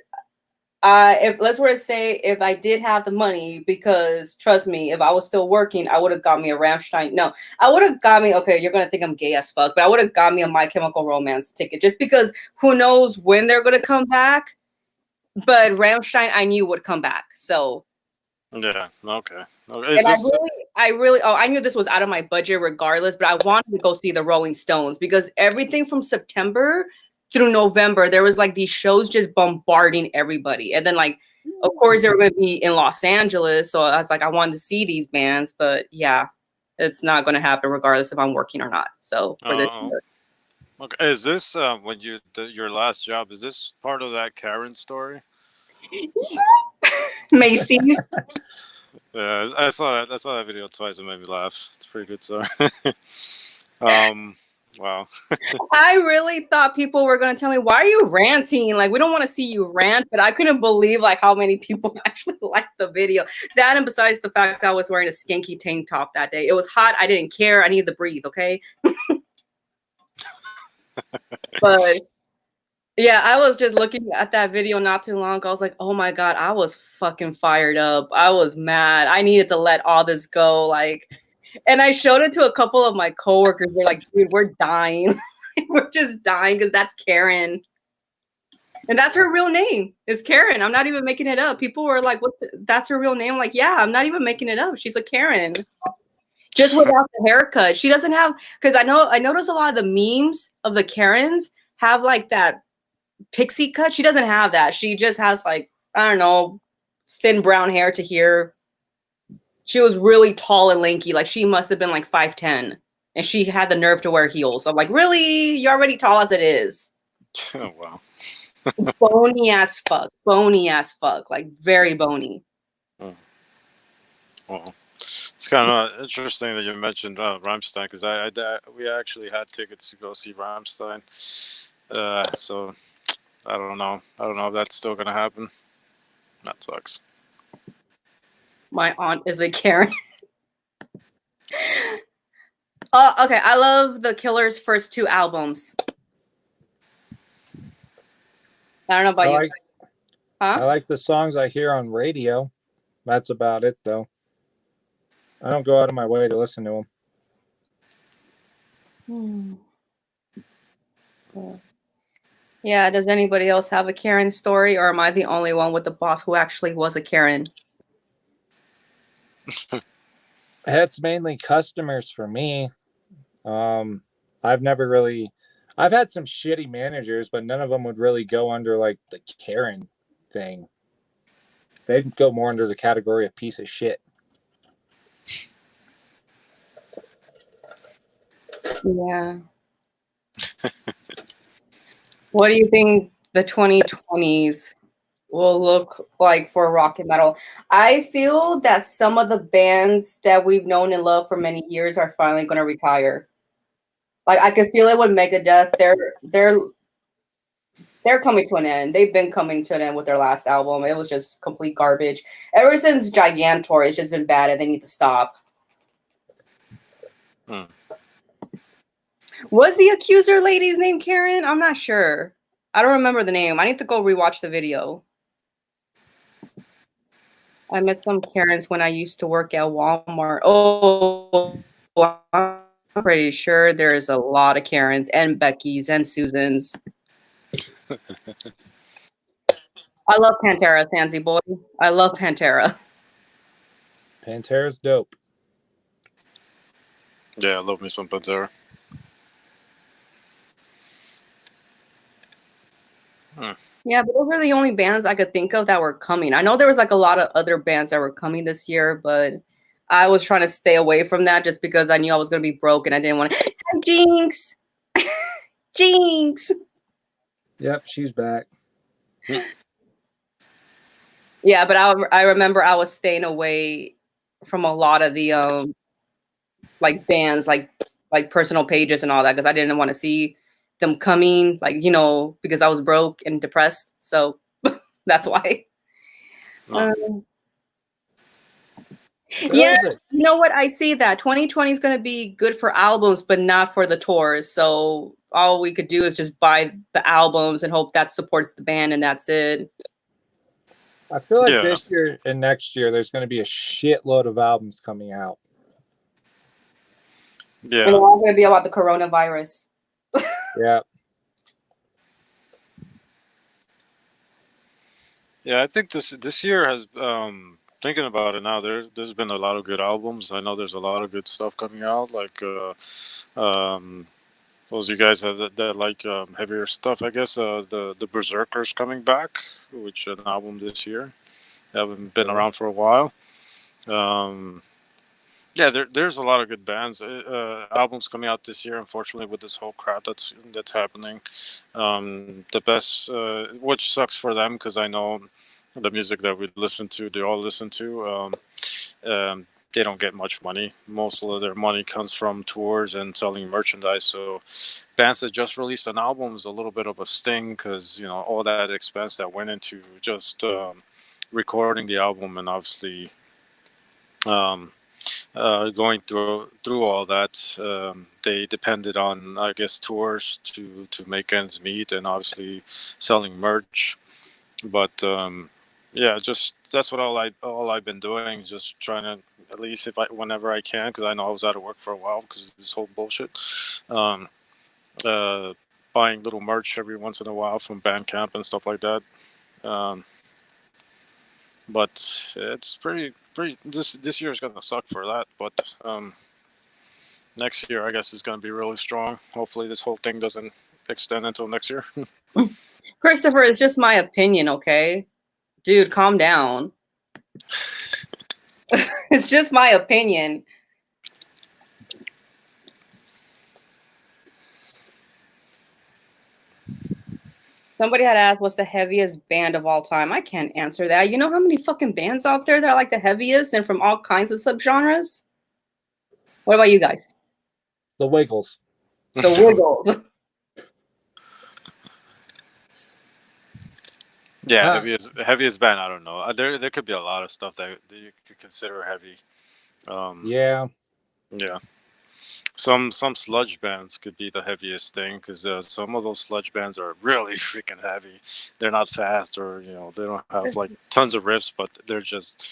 if let's were to say if I did have the money, because trust me, if I was still working, I would have got me a Rammstein. No, I would have got me. Okay, you're gonna think I'm gay as fuck, but I would have got me a My Chemical Romance ticket just because who knows when they're gonna come back. But Rammstein, I knew would come back. So Yeah. Okay. and I really, oh, I knew this was out of my budget regardless, but I wanted to go see the Rolling Stones because everything from September through November, there was like these shows just bombarding everybody. And then like, of course, they were going to be in Los Angeles. So I was like, I wanted to see these bands, but yeah, it's not going to happen regardless if I'm working or not. So for this year. Okay. Is this when your last job? Is this part of that Karen story? Macy's. Yeah, I saw that. I saw that video twice. It made me laugh. It's pretty good. So, wow. I really thought people were going to tell me, why are you ranting? Like, we don't want to see you rant, but I couldn't believe like how many people actually liked the video. That, and besides the fact that I was wearing a skanky tank top that day, it was hot. I didn't care. I needed to breathe. Okay. But yeah, I was just looking at that video not too long ago. I was like, oh my God, I was fucking fired up. I was mad. I needed to let all this go. Like, and I showed it to a couple of my coworkers. They're like, dude, we're dying. We're just dying because that's Karen. And that's her real name. Is Karen. I'm not even making it up. People were like, that's her real name? I'm like, yeah, I'm not even making it up. She's a Karen. Just without the haircut. She doesn't have, because I notice a lot of the memes of the Karens have like that pixie cut. She doesn't have that. She just has like, I don't know, thin brown hair to here. She was really tall and lanky. Like she must have been like 5'10". And she had the nerve to wear heels. I'm like, really? You're already tall as it is. Oh, wow. Bony as fuck. Bony as fuck. Like very bony. Oh. Well, it's kind of interesting that you mentioned Rammstein because we actually had tickets to go see Rammstein. So I don't know. I don't know if that's still gonna happen. That sucks. My aunt is a Karen. Okay, I love the Killers' first 2 albums. I don't know about you. I like the songs I hear on radio. That's about it, though. I don't go out of my way to listen to them. Yeah, does anybody else have a Karen story, or am I the only one with the boss who actually was a Karen? It's mainly customers for me. I've had some shitty managers, but none of them would really go under like the Karen thing. They'd go more under the category of piece of shit. Yeah. What do you think the 2020s will look like for rock and metal? I feel that some of the bands that we've known and loved for many years are finally going to retire. Like I can feel it with Megadeth. They're coming to an end. They've been coming to an end with their last album. It was just complete garbage. Ever since Gigantor, it's just been bad, and they need to stop. Was the accuser lady's name Karen? I'm not sure. I don't remember the name. I need to go rewatch the video. I met some Karens when I used to work at Walmart. Oh, I'm pretty sure there's a lot of Karens and Beckys and Susans. I love Pantera, Sansy boy. I love Pantera. Pantera's dope. Yeah, I love me some Pantera. Yeah, but those are the only bands I could think of that were coming. I know there was like a lot of other bands that were coming this year, but I was trying to stay away from that just because I knew I was going to be broke and I didn't want to. Jinx. Jinx. Yep, she's back. Yeah, but I remember I was staying away from a lot of the like bands, like personal pages and all that, because I didn't want to see them coming, like, you know, because I was broke and depressed. So that's why. No. Yeah, was it? you know what? I see that 2020 is going to be good for albums, but not for the tours. So all we could do is just buy the albums and hope that supports the band, and that's it. I feel like Yeah. this year and next year there's going to be a shitload of albums coming out. And they're Yeah. all going to be about the coronavirus. Yeah. Yeah, I think this year has thinking about it now, there's been a lot of good albums. I know there's a lot of good stuff coming out. Like those you guys have that like heavier stuff. I guess the Berserkers coming back, which is an album this year. They haven't been around for a while. Yeah, there's a lot of good bands, albums coming out this year. Unfortunately, with this whole crap that's happening, the best, which sucks for them because I know the music that we listen to, they all listen to. They don't get much money. Most of their money comes from tours and selling merchandise. So, bands that just released an album is a little bit of a sting because you know all that expense that went into just recording the album and obviously. Going through all that, they depended on, I guess, tours to make ends meet, and obviously selling merch. But yeah, just that's what all I've been doing, just trying to at least whenever I can, because I know I was out of work for a while because of this whole bullshit. Um, Buying little merch every once in a while from Bandcamp and stuff like that. Um, but it's pretty. This year is gonna suck for that, but next year I guess is gonna be really strong. Hopefully, this whole thing doesn't extend until next year. Christopher, it's just my opinion, okay? Dude, calm down. It's just my opinion. Somebody had asked, what's the heaviest band of all time? I can't answer that. You know how many fucking bands out there that are like the heaviest and from all kinds of subgenres? What about you guys? The Wiggles. The Wiggles. Yeah, heaviest band. I don't know. There could be a lot of stuff that you could consider heavy. Yeah. Yeah. Some sludge bands could be the heaviest thing because some of those sludge bands are really freaking heavy. They're not fast, or you know, they don't have like tons of riffs, but they're just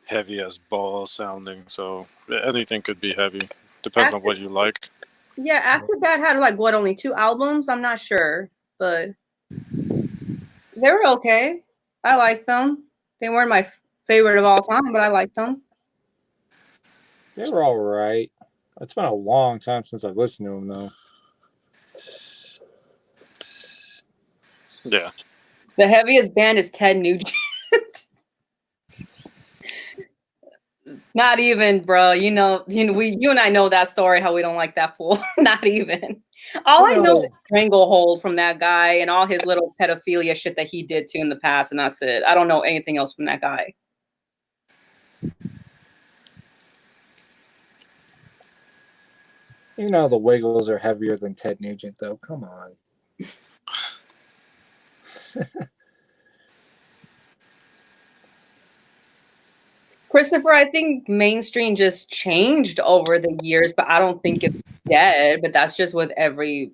heavy as balls sounding. So anything could be heavy. Depends on what you like. Yeah, Acid Bad had like what, only 2 albums? I'm not sure, but they were okay. I liked them. They weren't my favorite of all time, but I liked them. They were all right. It's been a long time since I've listened to them, though. Yeah. The heaviest band is Ted Nugent. Not even, bro. You know, you and I know that story. How we don't like that fool. Not even. All I know is Stranglehold from that guy and all his little pedophilia shit that he did too in the past, and that's it. I don't know anything else from that guy. You know the Wiggles are heavier than Ted Nugent, though. Come on. Christopher, I think mainstream just changed over the years, but I don't think it's dead. But that's just with every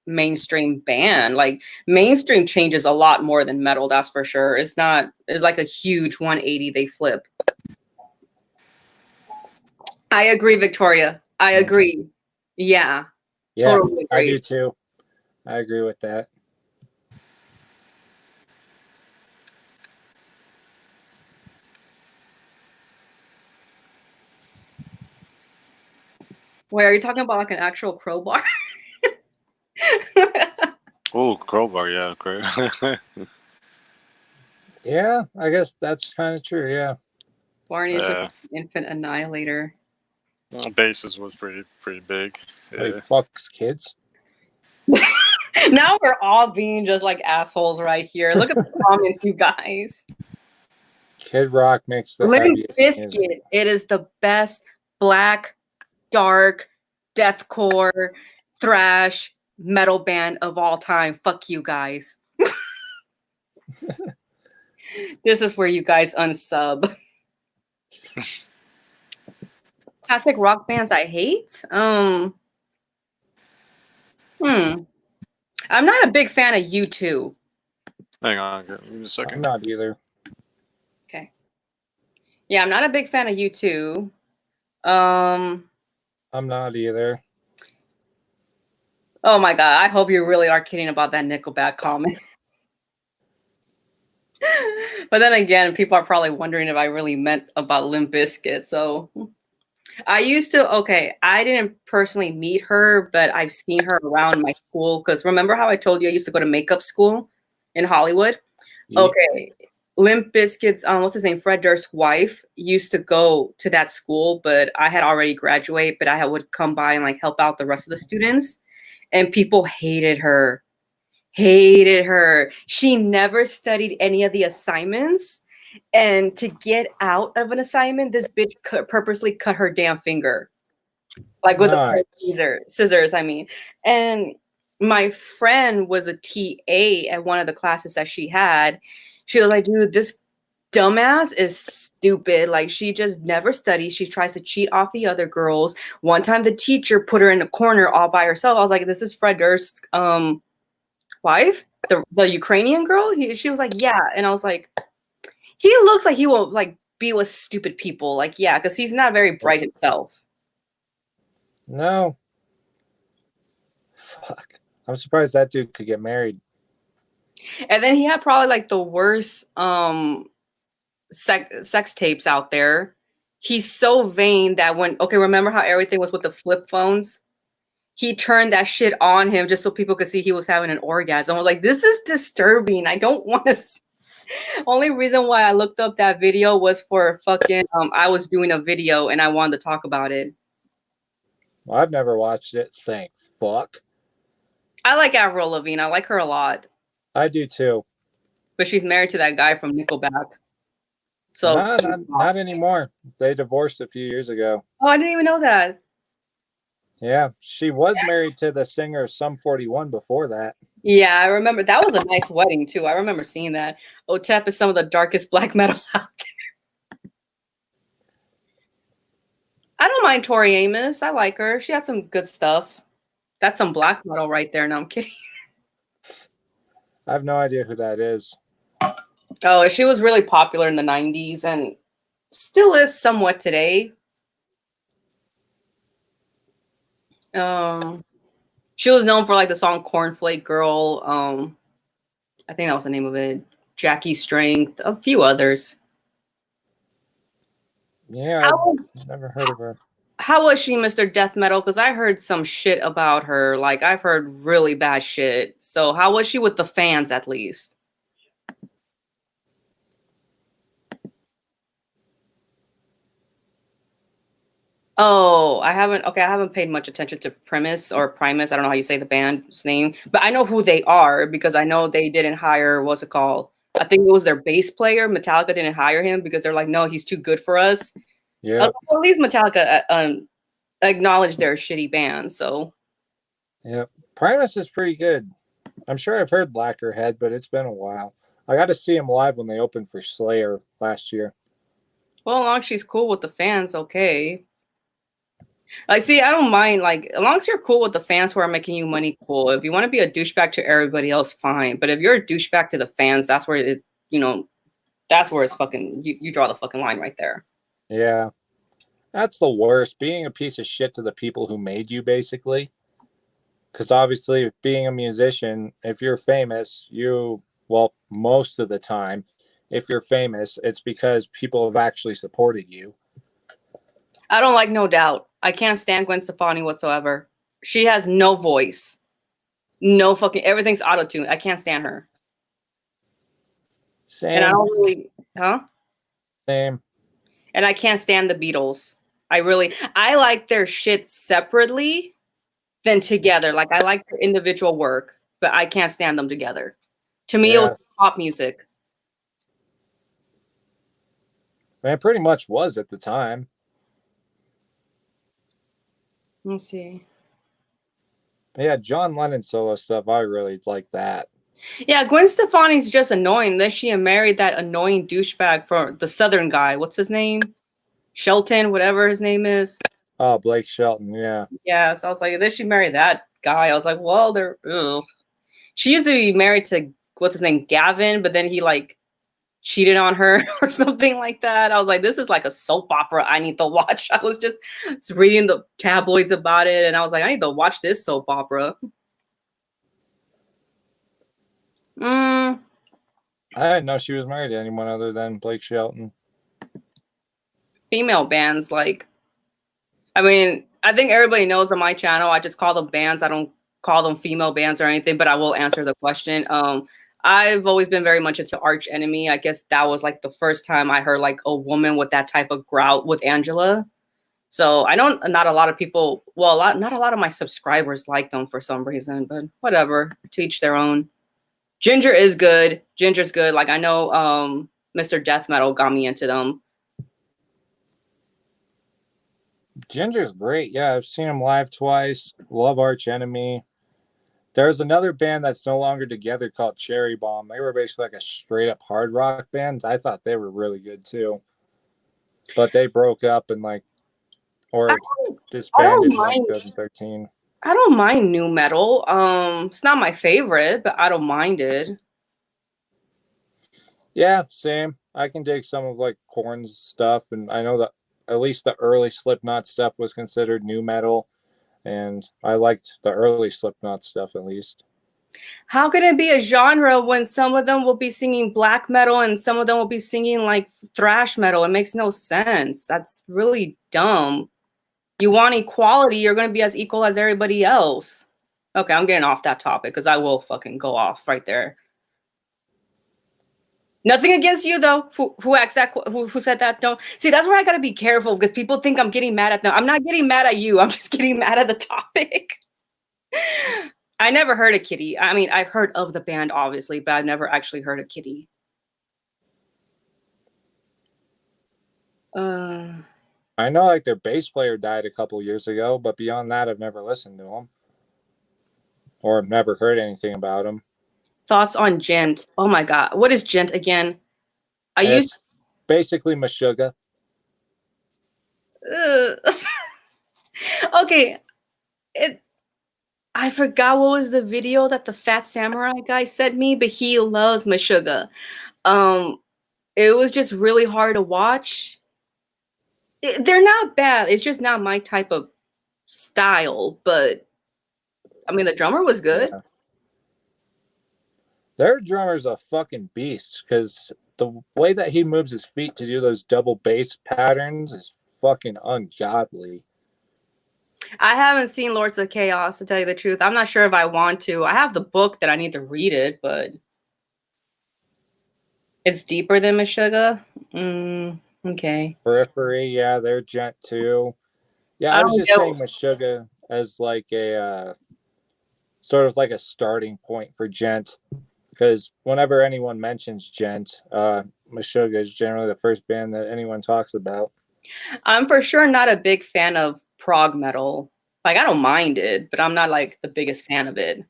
mainstream band. Like mainstream changes a lot more than metal, that's for sure. It's like a huge 180 they flip. I agree, Victoria. I agree. Yeah. Yeah, Totally agree. I do too. I agree with that. Wait, are you talking about like an actual crowbar? Oh, crowbar. Yeah, great. Yeah, I guess that's kind of true. Yeah. Barney is just Yeah. an infant annihilator. Bases was pretty big. But he Yeah. fucks kids. Now we're all being just like assholes right here. Look at the comments, you guys. Kid Rock makes the Limp heaviest music. Bizkit. It is the best black, dark, deathcore, thrash metal band of all time. Fuck you guys. This is where you guys unsub. Classic rock bands I hate. I'm not a big fan of U2. Hang on, give me a I'm second. not either. Okay. Yeah, I'm not a big fan of U2. I'm not either. Oh my god, I hope you really are kidding about that Nickelback comment. But then again, people are probably wondering if I really meant about Limp Bizkit. So I used to, okay, I didn't personally meet her, but I've seen her around my school. Because remember how I told you I used to go to makeup school in Hollywood? Yeah. Okay. Limp Bizkit's, what's his name? Fred Durst's wife used to go to that school, but I had already graduated, but I would come by and like help out the rest of the students. And people hated her. Hated her. She never studied any of the assignments. And to get out of an assignment, this bitch purposely cut her damn finger. Like with Nice. the scissors, I mean. And my friend was a TA at one of the classes that she had. She was like, dude, this dumbass is stupid. Like, she just never studies. She tries to cheat off the other girls. One time the teacher put her in a corner all by herself. I was like, this is Fred Durst's wife, the Ukrainian girl. She was like, yeah. And I was like, he looks like he will like be with stupid people. Like, yeah, because he's not very bright himself. No. Fuck. I'm surprised that dude could get married. And then he had probably like the worst sex tapes out there. He's so vain that remember how everything was with the flip phones? He turned that shit on him just so people could see he was having an orgasm. I was like, this is disturbing. I don't want to see. Only reason why I looked up that video was for fucking I was doing a video and I wanted to talk about it. Well, I've never watched it. Thank fuck. I like Avril Lavigne. I like her a lot. I do too. But she's married to that guy from Nickelback. So not anymore. They divorced a few years ago. Oh, I didn't even know that. Yeah, she was married to the singer of Sum 41 before that. Yeah, I remember. That was a nice wedding, too. I remember seeing that. OTEP is some of the darkest black metal out there. I don't mind Tori Amos. I like her. She had some good stuff. That's some black metal right there. No, I'm kidding. I have no idea who that is. Oh, she was really popular in the 90s and still is somewhat today. She was known for like the song Cornflake Girl. I think that was the name of it. Jackie Strength, a few others. Yeah, I've never heard of her. How was she, Mr. Death Metal? Because I heard some shit about her. Like, I've heard really bad shit. So how was she with the fans, at least? Oh, I haven't paid much attention to Primus. I don't know how you say the band's name, but I know who they are because I know they didn't hire, what's it called? I think it was their bass player. Metallica didn't hire him because they're like, no, he's too good for us. Yeah. At least Metallica acknowledged their shitty band, so. Yeah, Primus is pretty good. I'm sure I've heard Lacquerhead, but it's been a while. I got to see him live when they opened for Slayer last year. Well, as long as she's cool with the fans, okay. Like, see, I don't mind. Like, as long as you're cool with the fans who are making you money, cool. If you want to be a douchebag to everybody else, fine. But if you're a douchebag to the fans, that's where that's where it's fucking. You draw the fucking line right there. Yeah, that's the worst. Being a piece of shit to the people who made you, basically. Because obviously, being a musician, if you're famous, most of the time, if you're famous, it's because people have actually supported you. I don't like No Doubt. I can't stand Gwen Stefani whatsoever. She has no voice. No fucking, everything's auto-tuned. I can't stand her. Same. And I don't really, huh? Same. And I can't stand the Beatles. I like their shit separately than together. Like I like their individual work, but I can't stand them together. To me, it was pop music. I mean, it pretty much was at the time. Let's see. But yeah, John Lennon solo stuff, I really like that. Yeah, Gwen Stefani's just annoying. Then she married that annoying douchebag from the Southern guy. What's his name? Shelton, whatever his name is. Oh, Blake Shelton, yeah. Yeah, so I was like, then she married that guy. I was like, well, they're she used to be married to what's his name, Gavin, but then he like cheated on her or something like that. I was like, this is like a soap opera I need to watch. I was just reading the tabloids about it, and I was like, I need to watch this soap opera. I didn't know she was married to anyone other than Blake Shelton. Female bands, like, I mean, I think everybody knows on my channel, I just call them bands. I don't call them female bands or anything, but I will answer the question. I've always been very much into Arch Enemy. I guess that was like the first time I heard like a woman with that type of growl with Angela. So I know not a lot of people, well, not a lot of my subscribers like them for some reason, but whatever, to each their own. Ginger is good. Ginger's good. Like I know Mr. Death Metal got me into them. Ginger's great. Yeah, I've seen him live twice. Love Arch Enemy. There's another band that's no longer together called Cherry Bomb. They were basically like a straight up hard rock band. I thought they were really good too. But they broke up and like, or disbanded in like 2013. I don't mind new metal. It's not my favorite, but I don't mind it. Yeah, same. I can dig some of like Korn's stuff, and I know that at least the early Slipknot stuff was considered new metal, and I liked the early Slipknot stuff at least. How can it be a genre when some of them will be singing black metal and some of them will be singing like thrash metal? It makes no sense. That's really dumb. You want equality, you're going to be as equal as everybody else. Okay, I'm getting off that topic because I will fucking go off right there. Nothing against you though. Who asked that? Who said that? No. See, that's where I gotta be careful because people think I'm getting mad at them. I'm not getting mad at you. I'm just getting mad at the topic. I never heard of Kitty. I mean, I've heard of the band obviously, but I've never actually heard of Kitty. I know like their bass player died a couple years ago, but beyond that, I've never listened to him or never heard anything about him. Thoughts on Gent? Oh my god, what is Gent again? It's basically Meshuggah. Okay, I forgot what was the video that the Fat Samurai guy sent me, but he loves Meshuggah. It was just really hard to watch. They're not bad. It's just not my type of style, but I mean, the drummer was good. Yeah. Their drummer's a fucking beast because the way that he moves his feet to do those double bass patterns is fucking ungodly. I haven't seen Lords of Chaos, to tell you the truth. I'm not sure if I want to. I have the book that I need to read it, but it's deeper than Meshuggah. Okay. Periphery, yeah, they're Gent too. Yeah, I was just saying Meshuggah as like a sort of like a starting point for Gent. Because whenever anyone mentions Gent, Meshuggah is generally the first band that anyone talks about. I'm for sure not a big fan of prog metal. Like, I don't mind it, but I'm not like the biggest fan of it.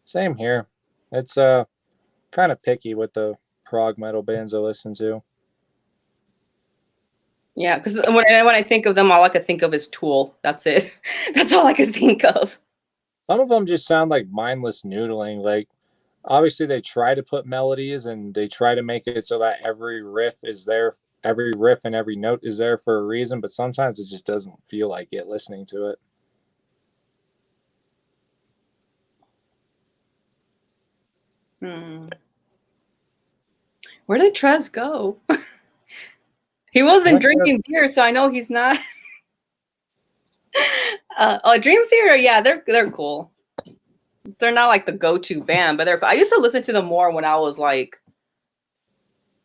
Same here. It's kind of picky with the prog metal bands I listen to. Yeah, because when I think of them, all I could think of is Tool. That's it. That's all I could think of. Some of them just sound like mindless noodling. Like, obviously, they try to put melodies and they try to make it so that every riff is there. Every riff and every note is there for a reason, but sometimes it just doesn't feel like it listening to it. Where did Trez go? He wasn't drinking beer, so I know he's not. Dream Theater, yeah, they're cool. They're not like the go-to band, but they're cool. I used to listen to them more when I was like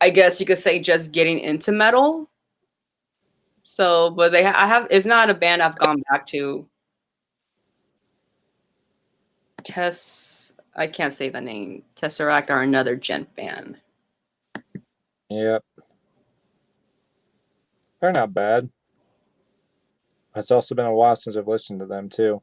I guess you could say, just getting into metal. So, but I have, it's not a band I've gone back to. I can't say the name. Tesseract are another gent band. Yep. They're not bad. It's also been a while since I've listened to them too.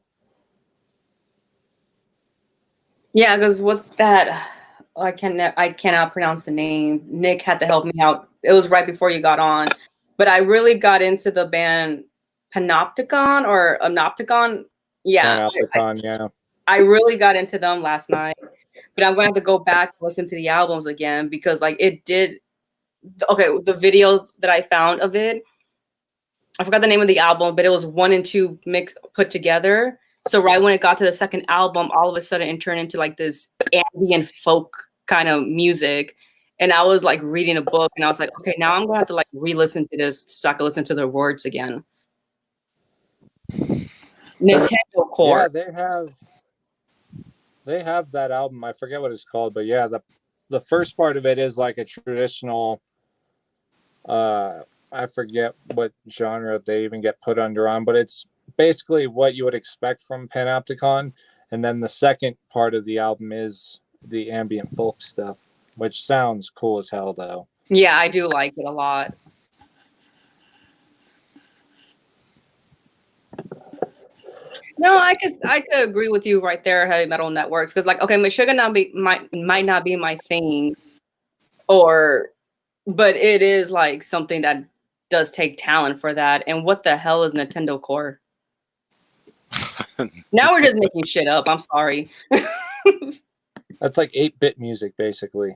Yeah, because what's that? Oh, I cannot pronounce the name. Nick had to help me out. It was right before you got on. But I really got into the band Panopticon or Panopticon. Yeah. Panopticon, yeah. I really got into them last night. But I'm going to have to go back and listen to the albums again because like it did. Okay, the video that I found of it, I forgot the name of the album, but it was 1 and 2 mixed put together. So right when it got to the second album, all of a sudden it turned into like this ambient folk kind of music. And I was like reading a book and I was like, okay, now I'm gonna have to like re-listen to this so I can listen to the words again. Nintendo Core. Yeah, they have that album. I forget what it's called, but yeah, the first part of it is like a traditional I forget what genre they even get put under on, but it's basically what you would expect from Panopticon. And then the second part of the album is the ambient folk stuff, which sounds cool as hell, though. Yeah, I do like it a lot. No, I could agree with you right there, Heavy Metal Networks, because like, okay, Meshuggah might not be my thing, but it is like something that does take talent for that. And what the hell is Nintendo Core? Now we're just making shit up. I'm sorry. That's like 8-bit music, basically.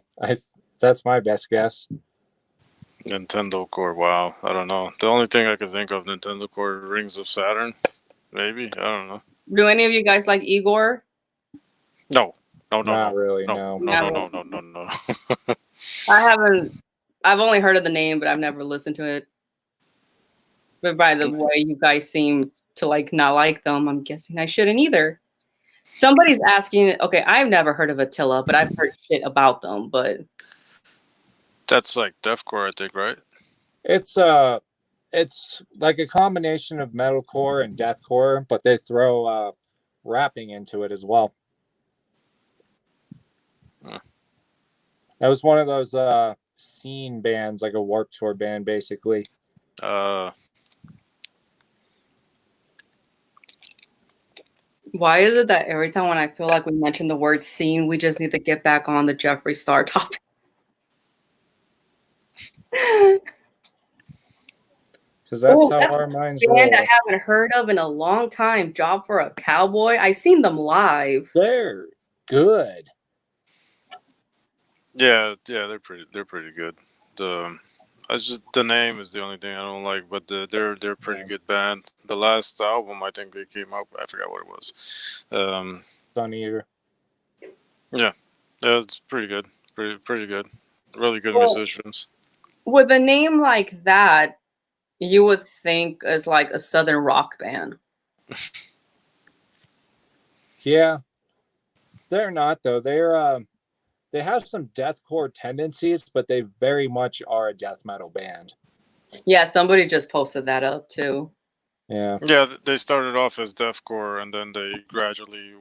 That's my best guess. Nintendo Core. Wow, I don't know. The only thing I can think of Nintendo Core, Rings of Saturn. Maybe, I don't know. Do any of you guys like Igor? No. Not really. No. I've only heard of the name, but I've never listened to it. But by the way, you guys seem to like not like them. I'm guessing I shouldn't either. Somebody's asking. Okay, I've never heard of Attila, but I've heard shit about them. But that's like deathcore, I think, right? It's like a combination of metalcore and deathcore, but they throw rapping into it as well. That was one of those scene bands, like a Warped Tour band, basically. why is it that every time when I feel like we mention the word scene, we just need to get back on the Jeffree Star topic? Because that's how our minds roll. Band I haven't heard of in a long time. Job for a Cowboy. I seen them live. They're good. Yeah, they're pretty good. The name is the only thing I don't like, but they're a pretty good band. The last album I think they came out, I forgot what it was. Sun Eater. Yeah, it's pretty good. Pretty good. Really good musicians. With a name like that, you would think as like a southern rock band. Yeah, they're not though. They have some deathcore tendencies, but they very much are a death metal band. Yeah, somebody just posted that up too. Yeah. Yeah, they started off as deathcore, and then they gradually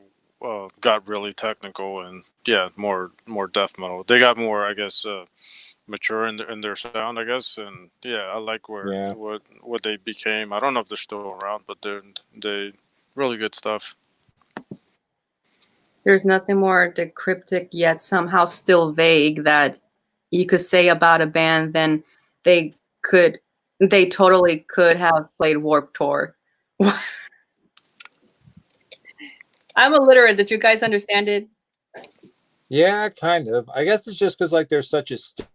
got really technical and more death metal. They got more, I guess, mature in their sound, I guess, and I like what they became. I don't know if they're still around, but they really good stuff. There's nothing more cryptic yet somehow still vague that you could say about a band than they totally could have played Warped Tour. I'm illiterate. Did you guys understand it? Yeah, kind of. I guess it's just because like there's such a stigma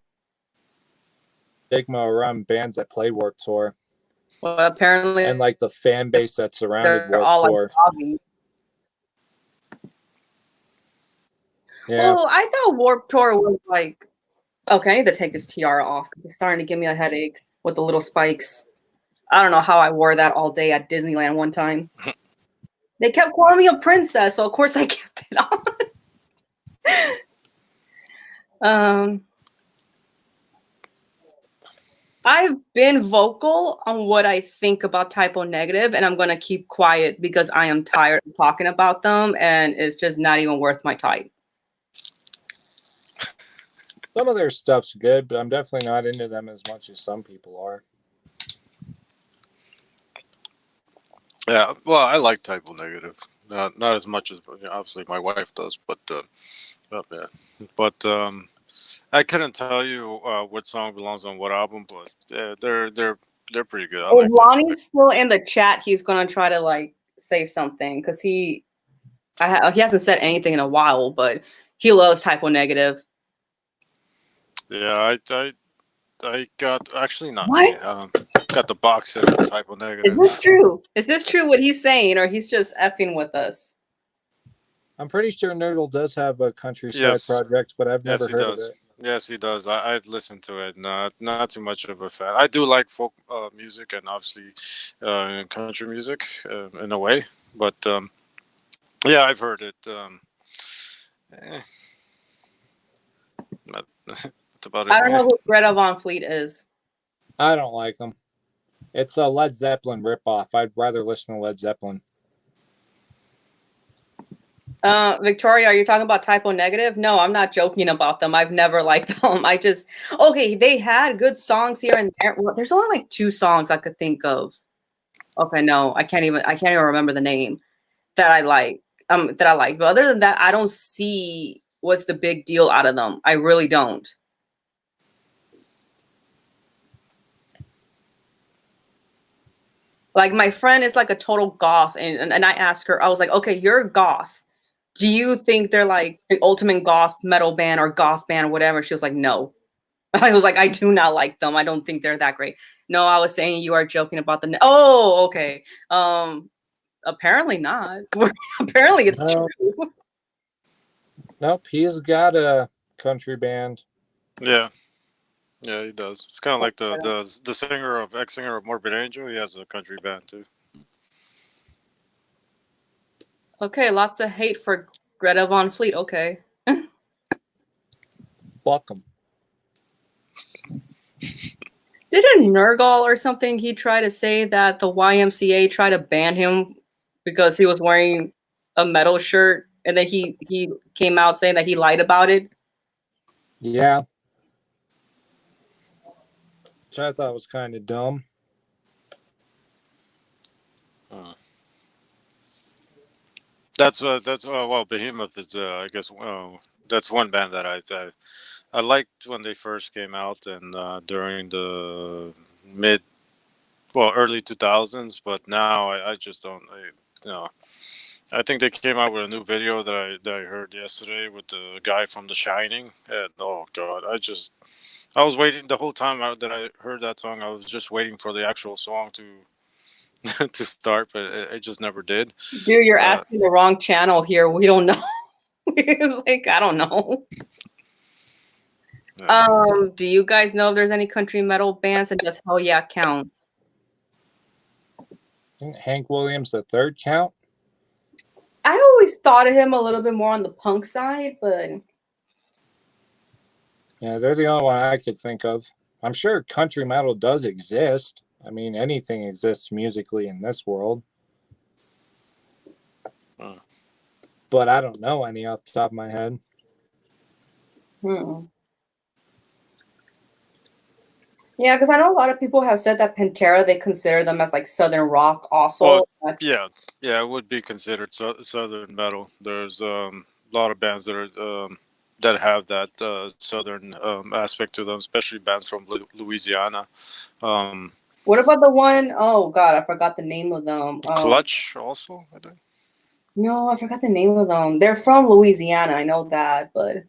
around bands that play Warped Tour. Well, apparently, and like the fan base that surrounded they're all Warped Tour. Like yeah. Well, I thought Warped Tour was like, okay, I need to take this tiara off because it's starting to give me a headache with the little spikes. I don't know how I wore that all day at Disneyland one time. They kept calling me a princess, so of course I kept it on. I've been vocal on what I think about typo negative, and I'm gonna keep quiet because I am tired of talking about them, and it's just not even worth my time. Some of their stuff's good, but I'm definitely not into them as much as some people are. Yeah, well, I like typo negative. Not as much as obviously my wife does, but yeah. But I couldn't tell you what song belongs on what album, but they're pretty good. I If like typo Lonnie's still in the chat, he's gonna try to like say something because he hasn't said anything in a while, but he loves typo negative. Yeah, I got actually not me. What? Got the box set of typo Is negative. this true? Is this true what he's saying, or he's just effing with us? I'm pretty sure Nurgle does have a countryside Yes. project, but I've Yes, never he heard does. of it. Yes, he does. I'd listened to it. Not too much of a fan. I do like folk music and obviously country music in a way, but yeah, I've heard it. Eh, that's about it. I don't know who Greta Von Fleet is. I don't like them. It's a Led Zeppelin ripoff. I'd rather listen to Led Zeppelin. Victoria, are you talking about typo negative? No, I'm not joking about them. I've never liked them. Okay, they had good songs here and there. Well, there's only like 2 songs I could think of. Okay, no, I can't even remember the name that I like. But other than that, I don't see what's the big deal out of them. I really don't. Like my friend is like a total goth, and I asked her, I was like, okay, you're a goth. Do you think they're like the ultimate goth metal band or goth band or whatever? She was like, no. I was like, I do not like them. I don't think they're that great. No, I was saying you are joking about the. Oh, okay. Apparently not. Apparently it's true. Nope, he's got a country band. Yeah, yeah, he does. It's kind of like the singer of ex-singer of Morbid Angel. He has a country band too. Okay, lots of hate for Greta Von Fleet. Okay. Fuck them. Didn't Nergal or something he tried to say that the YMCA tried to ban him because he was wearing a metal shirt, and then he came out saying that he lied about it? Yeah. Which I thought was kind of dumb. That's well, Behemoth is I guess that's one band that I liked when they first came out and during the early 2000s, but now I just don't. I think they came out with a new video that I heard yesterday with the guy from The Shining, and oh god, I was waiting the whole time that I heard that song. I was just waiting for the actual song to to start, but it just never did. Dude, you're asking the wrong channel here. We don't know. Like, I don't know. Do you guys know if there's any country metal bands, and does Hell Yeah count? Didn't Hank Williams III count? I always thought of him a little bit more on the punk side, but yeah, they're the only one I could think of. I'm sure country metal does exist. I mean, anything exists musically in this world. But I don't know any off the top of my head. Yeah, because I know a lot of people have said that Pantera, they consider them as like Southern rock also. Well, yeah, it would be considered Southern metal. There's a lot of bands that are that have that Southern aspect to them, especially bands from Louisiana. What about the one? Oh God, I forgot the name of them. Clutch also, I think. No, I forgot the name of them. They're from Louisiana, I know that, but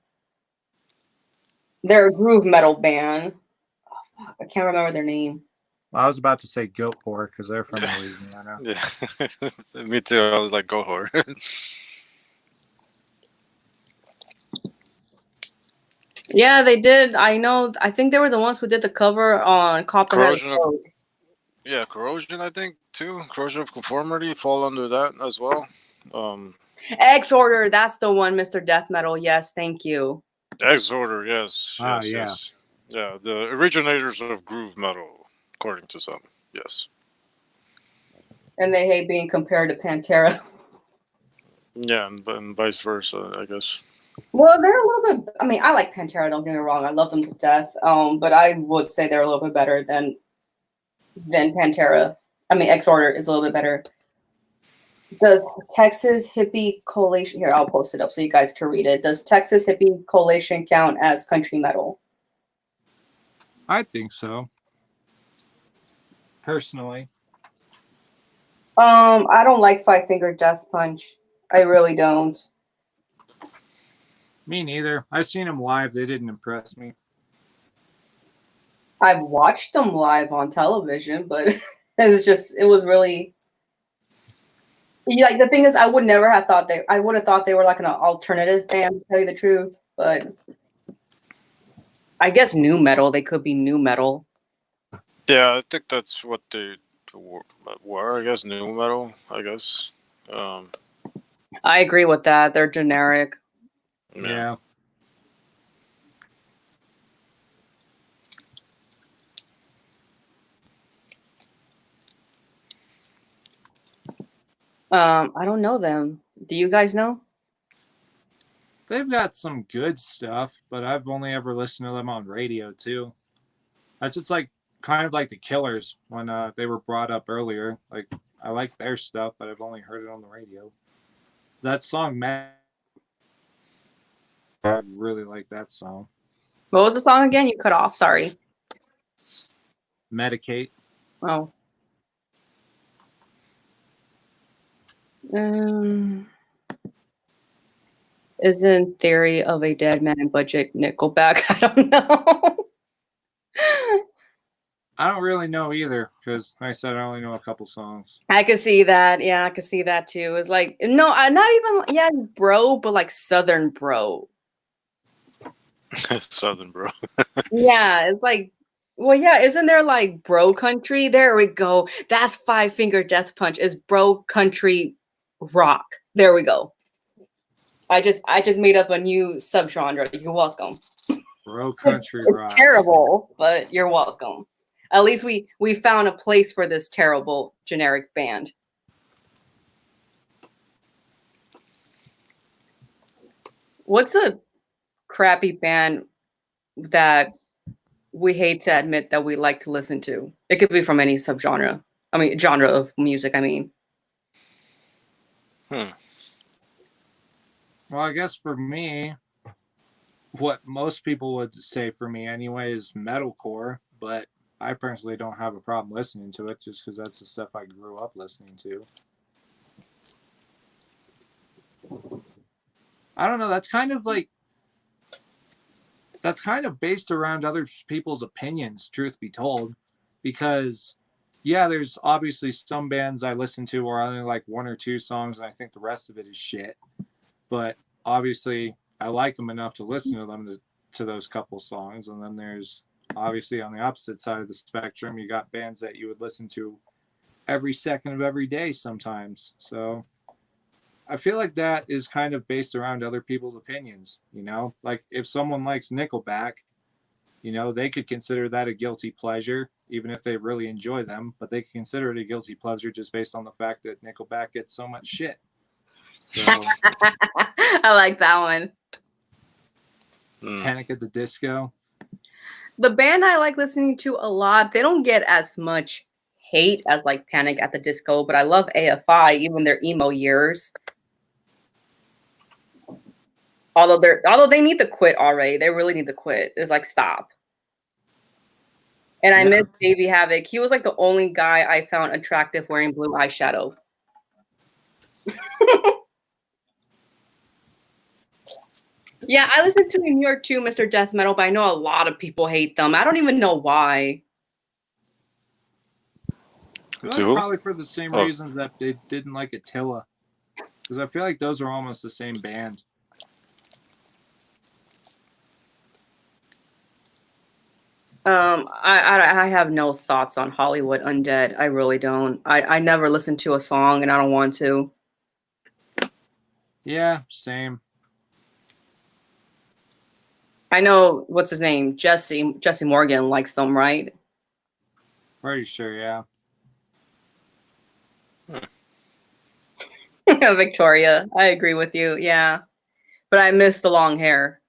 they're a groove metal band. Oh, fuck, I can't remember their name. I was about to say Goat Whore because they're from Louisiana. Yeah, me too. I was like, Goat Whore. Yeah, they did. I know. I think they were the ones who did the cover on Copperhead. Yeah, Corrosion, I think, too. Corrosion of Conformity fall under that as well. Exorder, that's the one, Mr. Death Metal. Yes, thank you. Exorder, yes. Ah, yes, yeah. yes. Yeah, the originators of groove metal, according to some. Yes. And they hate being compared to Pantera. Yeah, and vice versa, I guess. Well, they're a little bit. I mean, I like Pantera. Don't get me wrong. I love them to death. But I would say they're a little bit better than Pantera. I mean, X Order is a little bit better. Does Texas Hippie Coalition here? I'll post it up so you guys can read it. Does Texas Hippie Coalition count as country metal? I think so. Personally. I don't like Five Finger Death Punch. I really don't. Me neither. I've seen them live. They didn't impress me. I've watched them live on television, but it was really. Yeah, like, the thing is, I would never have thought I would have thought they were like an alternative band, to tell you the truth. But I guess new metal. They could be new metal. Yeah, I think that's what they were. I guess new metal. I guess. I agree with that. They're generic. Yeah. I don't know them. Do you guys know? They've got some good stuff, but I've only ever listened to them on radio too. That's just like kind of like the Killers when they were brought up earlier. Like I like their stuff, but I've only heard it on the radio. That song, I really like that song. What was the song again? You cut off. Sorry. Medicate. Oh. Isn't Theory of a Dead Man Budget Nickelback? I don't know. I don't really know either because, like I said, I only know a couple songs. I could see that. Yeah, I could see that too. It's like no, not even bro, but like Southern bro. Southern bro. Yeah, it's like, well, yeah, isn't there like bro country? There we go. That's Five Finger Death Punch. Is bro country rock? There we go. I just made up a new subgenre. You're welcome. Bro country It's rock. terrible, but you're welcome. At least we found a place for this terrible generic band. What's a crappy band that we hate to admit that we like to listen to? It could be from any subgenre. I mean, genre of music, I mean. Well, I guess for me, what most people would say for me anyway is metalcore, but I personally don't have a problem listening to it just because that's the stuff I grew up listening to. I don't know. That's kind of based around other people's opinions, truth be told, because yeah, there's obviously some bands I listen to where I only like one or two songs and I think the rest of it is shit. But obviously I like them enough to listen to them to those couple songs. And then there's obviously on the opposite side of the spectrum, you got bands that you would listen to every second of every day sometimes. So I feel like that is kind of based around other people's opinions, you know? Like if someone likes Nickelback, you know, they could consider that a guilty pleasure, even if they really enjoy them, but they could consider it a guilty pleasure just based on the fact that Nickelback gets so much shit. So I like that one. Panic at the Disco. The band I like listening to a lot, they don't get as much hate as like Panic at the Disco, but I love AFI, even their emo years. Although they need to quit already. They really need to quit. It's like stop. And I miss Davey Havoc. He was like the only guy I found attractive wearing blue eyeshadow. Yeah, I listen to New York too, Mr. Death Metal, but I know a lot of people hate them. I don't even know why. Probably for the same reasons that they didn't like Attila. Because I feel like those are almost the same band. I have no thoughts on Hollywood Undead. I really don't. I never listen to a song and I don't want to. Yeah, same. I know what's his name, Jesse Morgan likes them, right? Pretty sure, yeah. Victoria, I agree with you. Yeah, but I miss the long hair.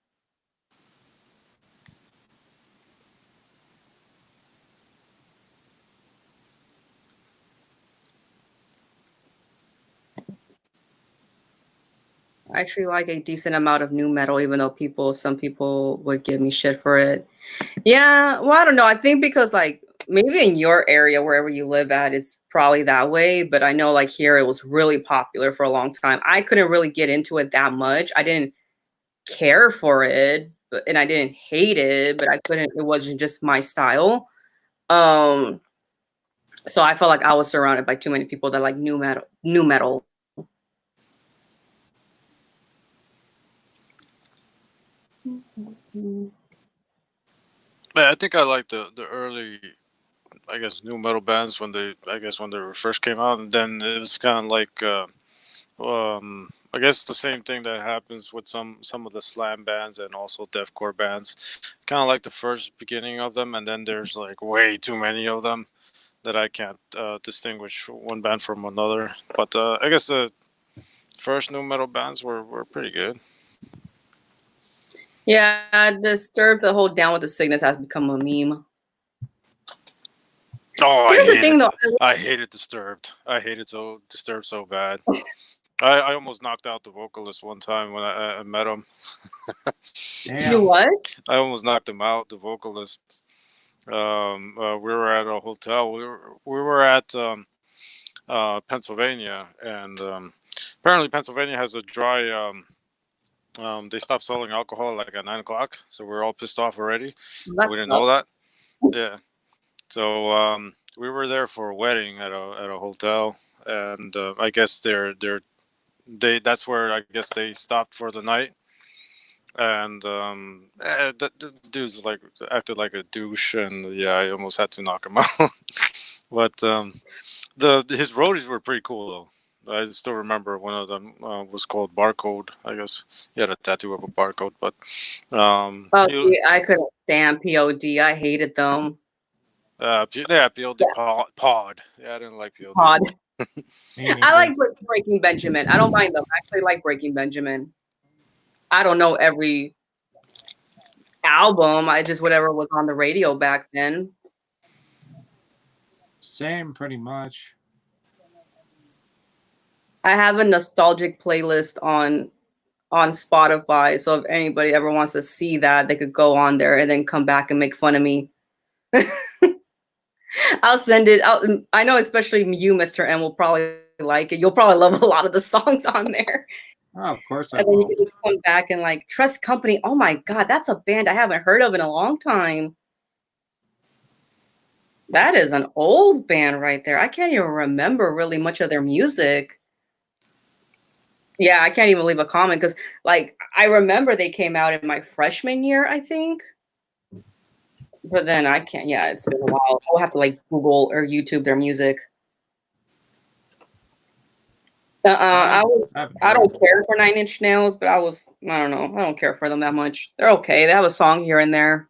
I actually like a decent amount of new metal, even though some people would give me shit for it. Yeah, well, I don't know. I think because like maybe in your area, wherever you live at, it's probably that way. But I know like here it was really popular for a long time. I couldn't really get into it that much. I didn't care for it, but and I didn't hate it, but I couldn't. It wasn't just my style. Um, so I felt like I was surrounded by too many people that like new metal, new metal. Yeah, I think I like the early, I guess, new metal bands when they first came out, and then it was kind of like, I guess the same thing that happens with some of the slam bands and also deathcore bands, kind of like the first beginning of them, and then there's like way too many of them that I can't distinguish one band from another. But I guess the first new metal bands were pretty good. Yeah, Disturbed, the whole Down with the Sickness has become a meme. Oh, Here's the thing, though. I hated Disturbed. I hated Disturbed so bad. I almost knocked out the vocalist one time when I met him. You Damn. what? I almost knocked him out, the vocalist. We were at a hotel. We were at Pennsylvania, and apparently Pennsylvania has a dry. They stopped selling alcohol like at 9 o'clock, so we're all pissed off already. That We didn't sucks. know that. Yeah. So we were there for a wedding at a hotel, and I guess that's where I guess they stopped for the night. And the dude's like acted like a douche, and yeah, I almost had to knock him out. But his roadies were pretty cool though. I still remember one of them was called Barcode. I guess he had a tattoo of a barcode, but Oh, see, I couldn't stand POD. I hated them. yeah, POD pod. Yeah, I didn't like POD. Pod. Me I neither. like Breaking Benjamin. I don't mind them. I actually like Breaking Benjamin. I don't know every album. I just whatever was on the radio back then. Same, pretty much. I have a nostalgic playlist on Spotify. So if anybody ever wants to see that, they could go on there and then come back and make fun of me. I'll send it out. I know, especially you, Mr. M, will probably like it. You'll probably love a lot of the songs on there. Oh, of course I And then you will. can just come back and like Trust Company. Oh my God, that's a band I haven't heard of in a long time. That is an old band right there. I can't even remember really much of their music. Yeah, I can't even leave a comment because like I remember they came out in my freshman year, I think. But then I can't, yeah, it's been a while. I'll have to like Google or YouTube their music. I don't care for 9 Inch Nails, but I don't know. I don't care for them that much. They're okay. They have a song here and there.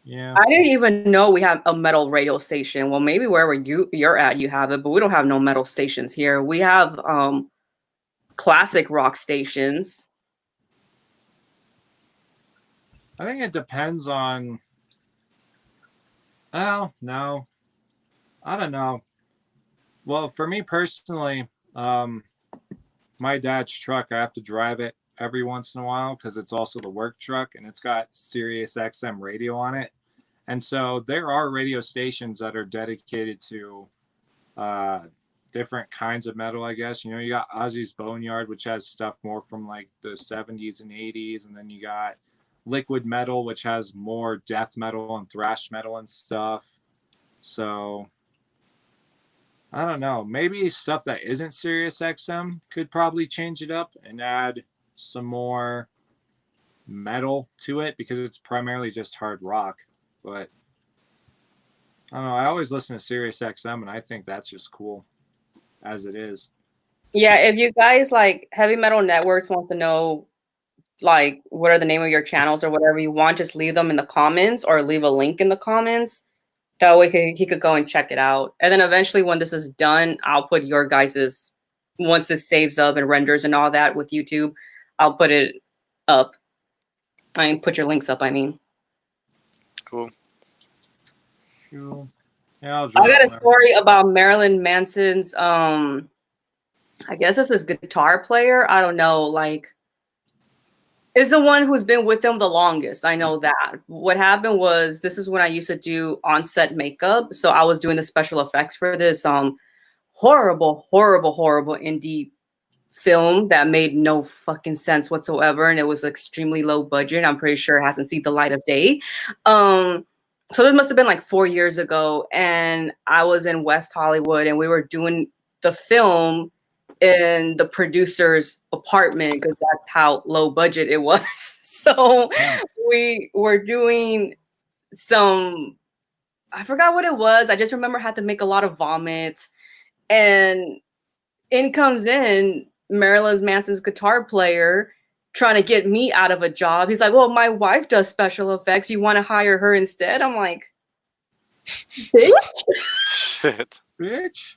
Yeah. I didn't even know we have a metal radio station. Well, maybe wherever you're at, you have it, but we don't have no metal stations here. We have classic rock stations. I think it depends on. Oh, no. I don't know. Well, for me personally, my dad's truck, I have to drive it every once in a while because it's also the work truck and it's got Sirius XM radio on it. And so there are radio stations that are dedicated to different kinds of metal, I guess. You know, you got Ozzy's Boneyard, which has stuff more from like the 70s and 80s. And then you got Liquid Metal, which has more death metal and thrash metal and stuff. So I don't know. Maybe stuff that isn't Sirius XM could probably change it up and add some more metal to it because it's primarily just hard rock. But I don't know. I always listen to Sirius XM and I think that's just cool as it is. Yeah, if you guys like Heavy Metal Networks wants to know like what are the name of your channels or whatever you want, just leave them in the comments or leave a link in the comments. That way he could go and check it out. And then eventually when this is done, I'll put your guys's, once this saves up and renders and all that with YouTube, I'll put it up. I mean, put your links up, I mean. Cool. Cool. Yeah, I got a story about Marilyn Manson's, I guess this is guitar player. I don't know, like, is the one who's been with him the longest. I know that. What happened was, this is when I used to do on-set makeup. So I was doing the special effects for this horrible indie film that made no fucking sense whatsoever. And it was extremely low budget. I'm pretty sure it hasn't seen the light of day. So this must have been like 4 years ago. And I was in West Hollywood and we were doing the film in the producer's apartment because that's how low budget it was. So we were doing some, I forgot what it was. I just remember I had to make a lot of vomit. And in comes in Marilyn Manson's guitar player trying to get me out of a job. He's like, well, my wife does special effects. You want to hire her instead? I'm like, bitch? Shit. Bitch.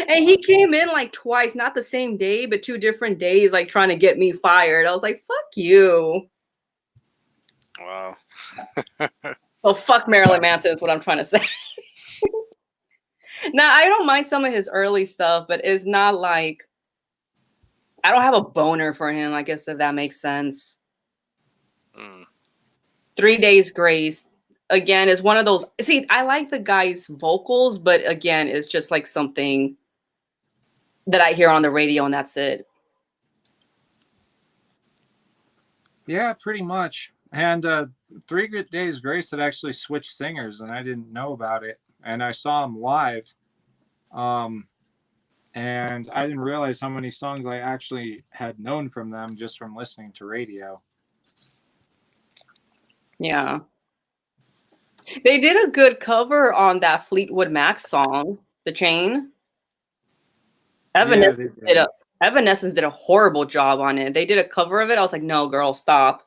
And he came in like twice, not the same day, but 2 different days, like trying to get me fired. I was like, fuck you. Wow. Well, fuck Marilyn Manson is what I'm trying to say. Now, I don't mind some of his early stuff, but it's not like, I don't have a boner for him, I guess, if that makes sense. 3 Days Grace, again, is one of those. See, I like the guy's vocals, but again, it's just like something that I hear on the radio and that's it. Yeah, pretty much. And 3 Days Grace had actually switched singers, and I didn't know about it. And I saw him live, and I didn't realize how many songs I actually had known from them just from listening to radio. Yeah. They did a good cover on that Fleetwood Mac song, The Chain. Evanescence did a horrible job on it. They did a cover of it. I was like, no, girl, stop.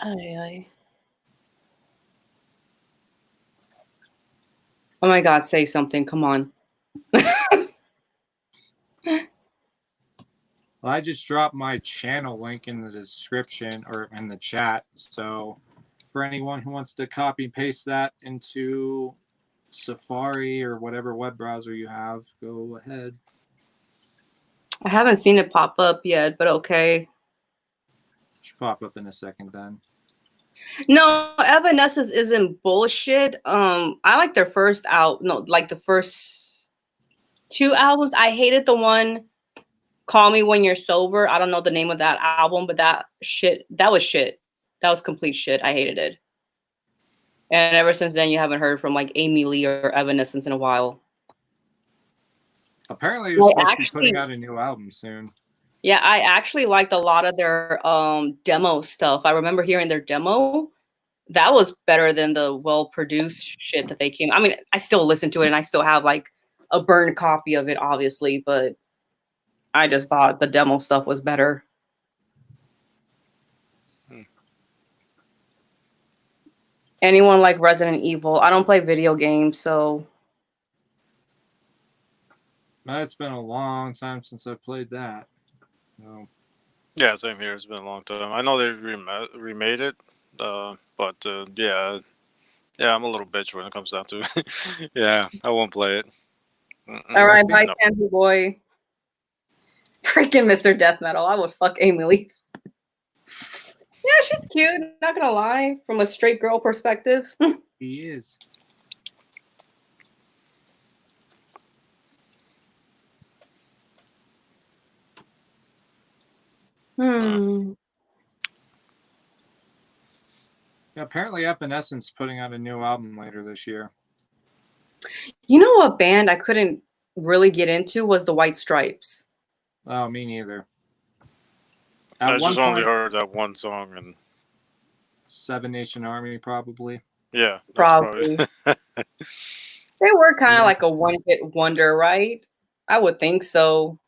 Ay. Oh my God, say something. Come on. Well, I just dropped my channel link in the description or in the chat. So for anyone who wants to copy and paste that into Safari or whatever web browser you have, go ahead. I haven't seen it pop up yet, but okay. Should pop up in a second then. No, Evanescence isn't bullshit. I like their first the first 2 albums. I hated the one Call Me When You're Sober. I don't know the name of that album, but that was shit. That was complete shit. I hated it. And ever since then, you haven't heard from like Amy Lee or Evanescence in a while. Apparently, you're supposed to be putting out a new album soon. Yeah, I actually liked a lot of their demo stuff. I remember hearing their demo. That was better than the well-produced shit that they came. I mean, I still listen to it and I still have like a burned copy of it, obviously, but I just thought the demo stuff was better. Anyone like Resident Evil? I don't play video games, so. It's been a long time since I played that. So. Yeah, same here. It's been a long time. I know they remade it, but yeah, I'm a little bitch when it comes down to it. Yeah, I won't play it. All right, bye, Sandy boy. Freaking Mr. Death Metal. I would fuck Amy Lee. Yeah, she's cute. Not gonna lie, from a straight girl perspective. He is. Yeah, apparently Evanescence putting out a new album later this year. You know what band I couldn't really get into was the White Stripes. Oh, me neither. I just only heard that one song and Seven Nation Army, probably. Yeah, that's Probably. They were kind of Yeah. like a one-hit wonder, right? I would think so.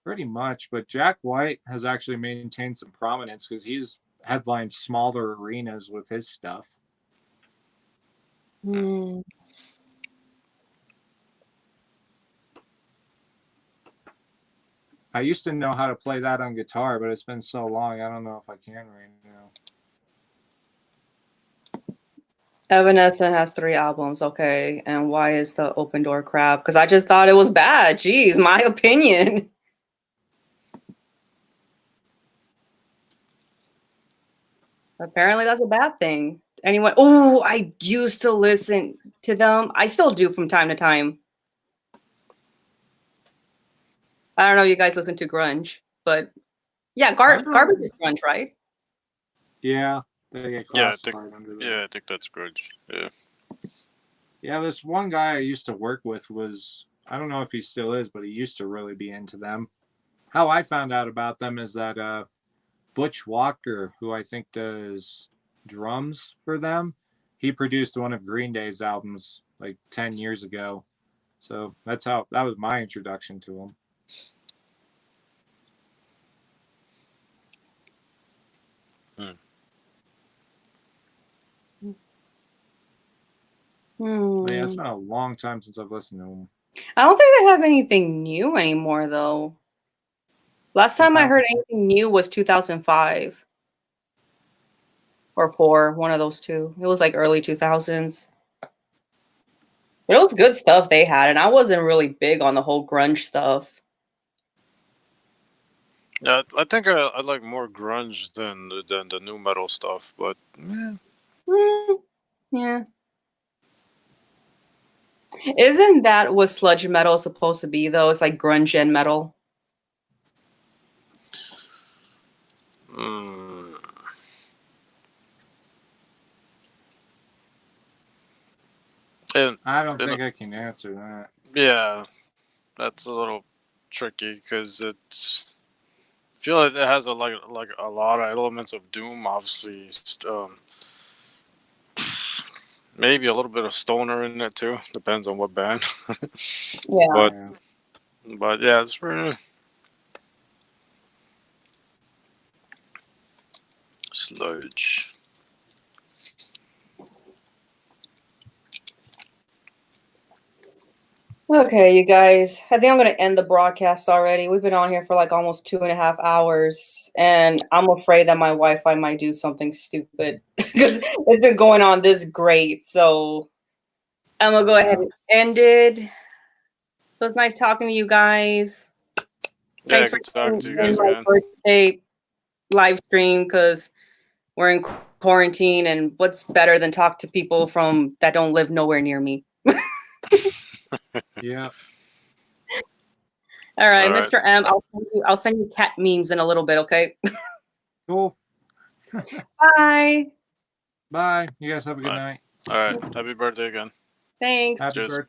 Pretty much, but Jack White has actually maintained some prominence because he's headlined smaller arenas with his stuff. Hmm. I used to know how to play that on guitar, but it's been so long, I don't know if I can right now. Evanescence has 3 albums, okay. And why is the Open Door crap? Because I just thought it was bad. Jeez, my opinion. Apparently, that's a bad thing. Anyone? Oh, I used to listen to them. I still do from time to time. I don't know. You guys listen to grunge, but yeah, garbage is grunge, right? Yeah, they get Yeah, I think. classified under that. Yeah, I think that's grunge. Yeah. Yeah, this one guy I used to work with was, I don't know if he still is, but he used to really be into them. How I found out about them is that Butch Walker, who I think does drums for them, he produced one of Green Day's albums like 10 years ago. So that was my introduction to him. But yeah, it's been a long time since I've listened to him. I don't think they have anything new anymore, though. Last time I heard anything new was 2005 or 4, one of those two. It was like early 2000s. But it was good stuff they had, and I wasn't really big on the whole grunge stuff. Yeah, I think I like more grunge than the new metal stuff, but Yeah. Isn't that what sludge metal is supposed to be, though? It's like grunge and metal. And I don't think I can answer that. yeah, that's a little tricky because it's. I feel like it has a like a lot of elements of doom, obviously. Maybe a little bit of stoner in it too. Depends on what band. Yeah. But yeah, it's pretty sludge. Okay, you guys. I think I'm going to end the broadcast already. We've been on here for like almost 2.5 hours, and I'm afraid that my Wi-Fi might do something stupid because it's been going on this great. So I'm going to go ahead and end it. So it's nice talking to you guys. Yeah, Thanks for good talking to you being guys my again. birthday live stream because we're in quarantine, and what's better than talk to people from that don't live nowhere near me. Yeah. All right, All right. Mr. M, I'll send you cat memes in a little bit, okay? Cool. Bye. Bye. You guys have a good night. All right. Happy birthday again. Thanks. Happy Cheers. birthday.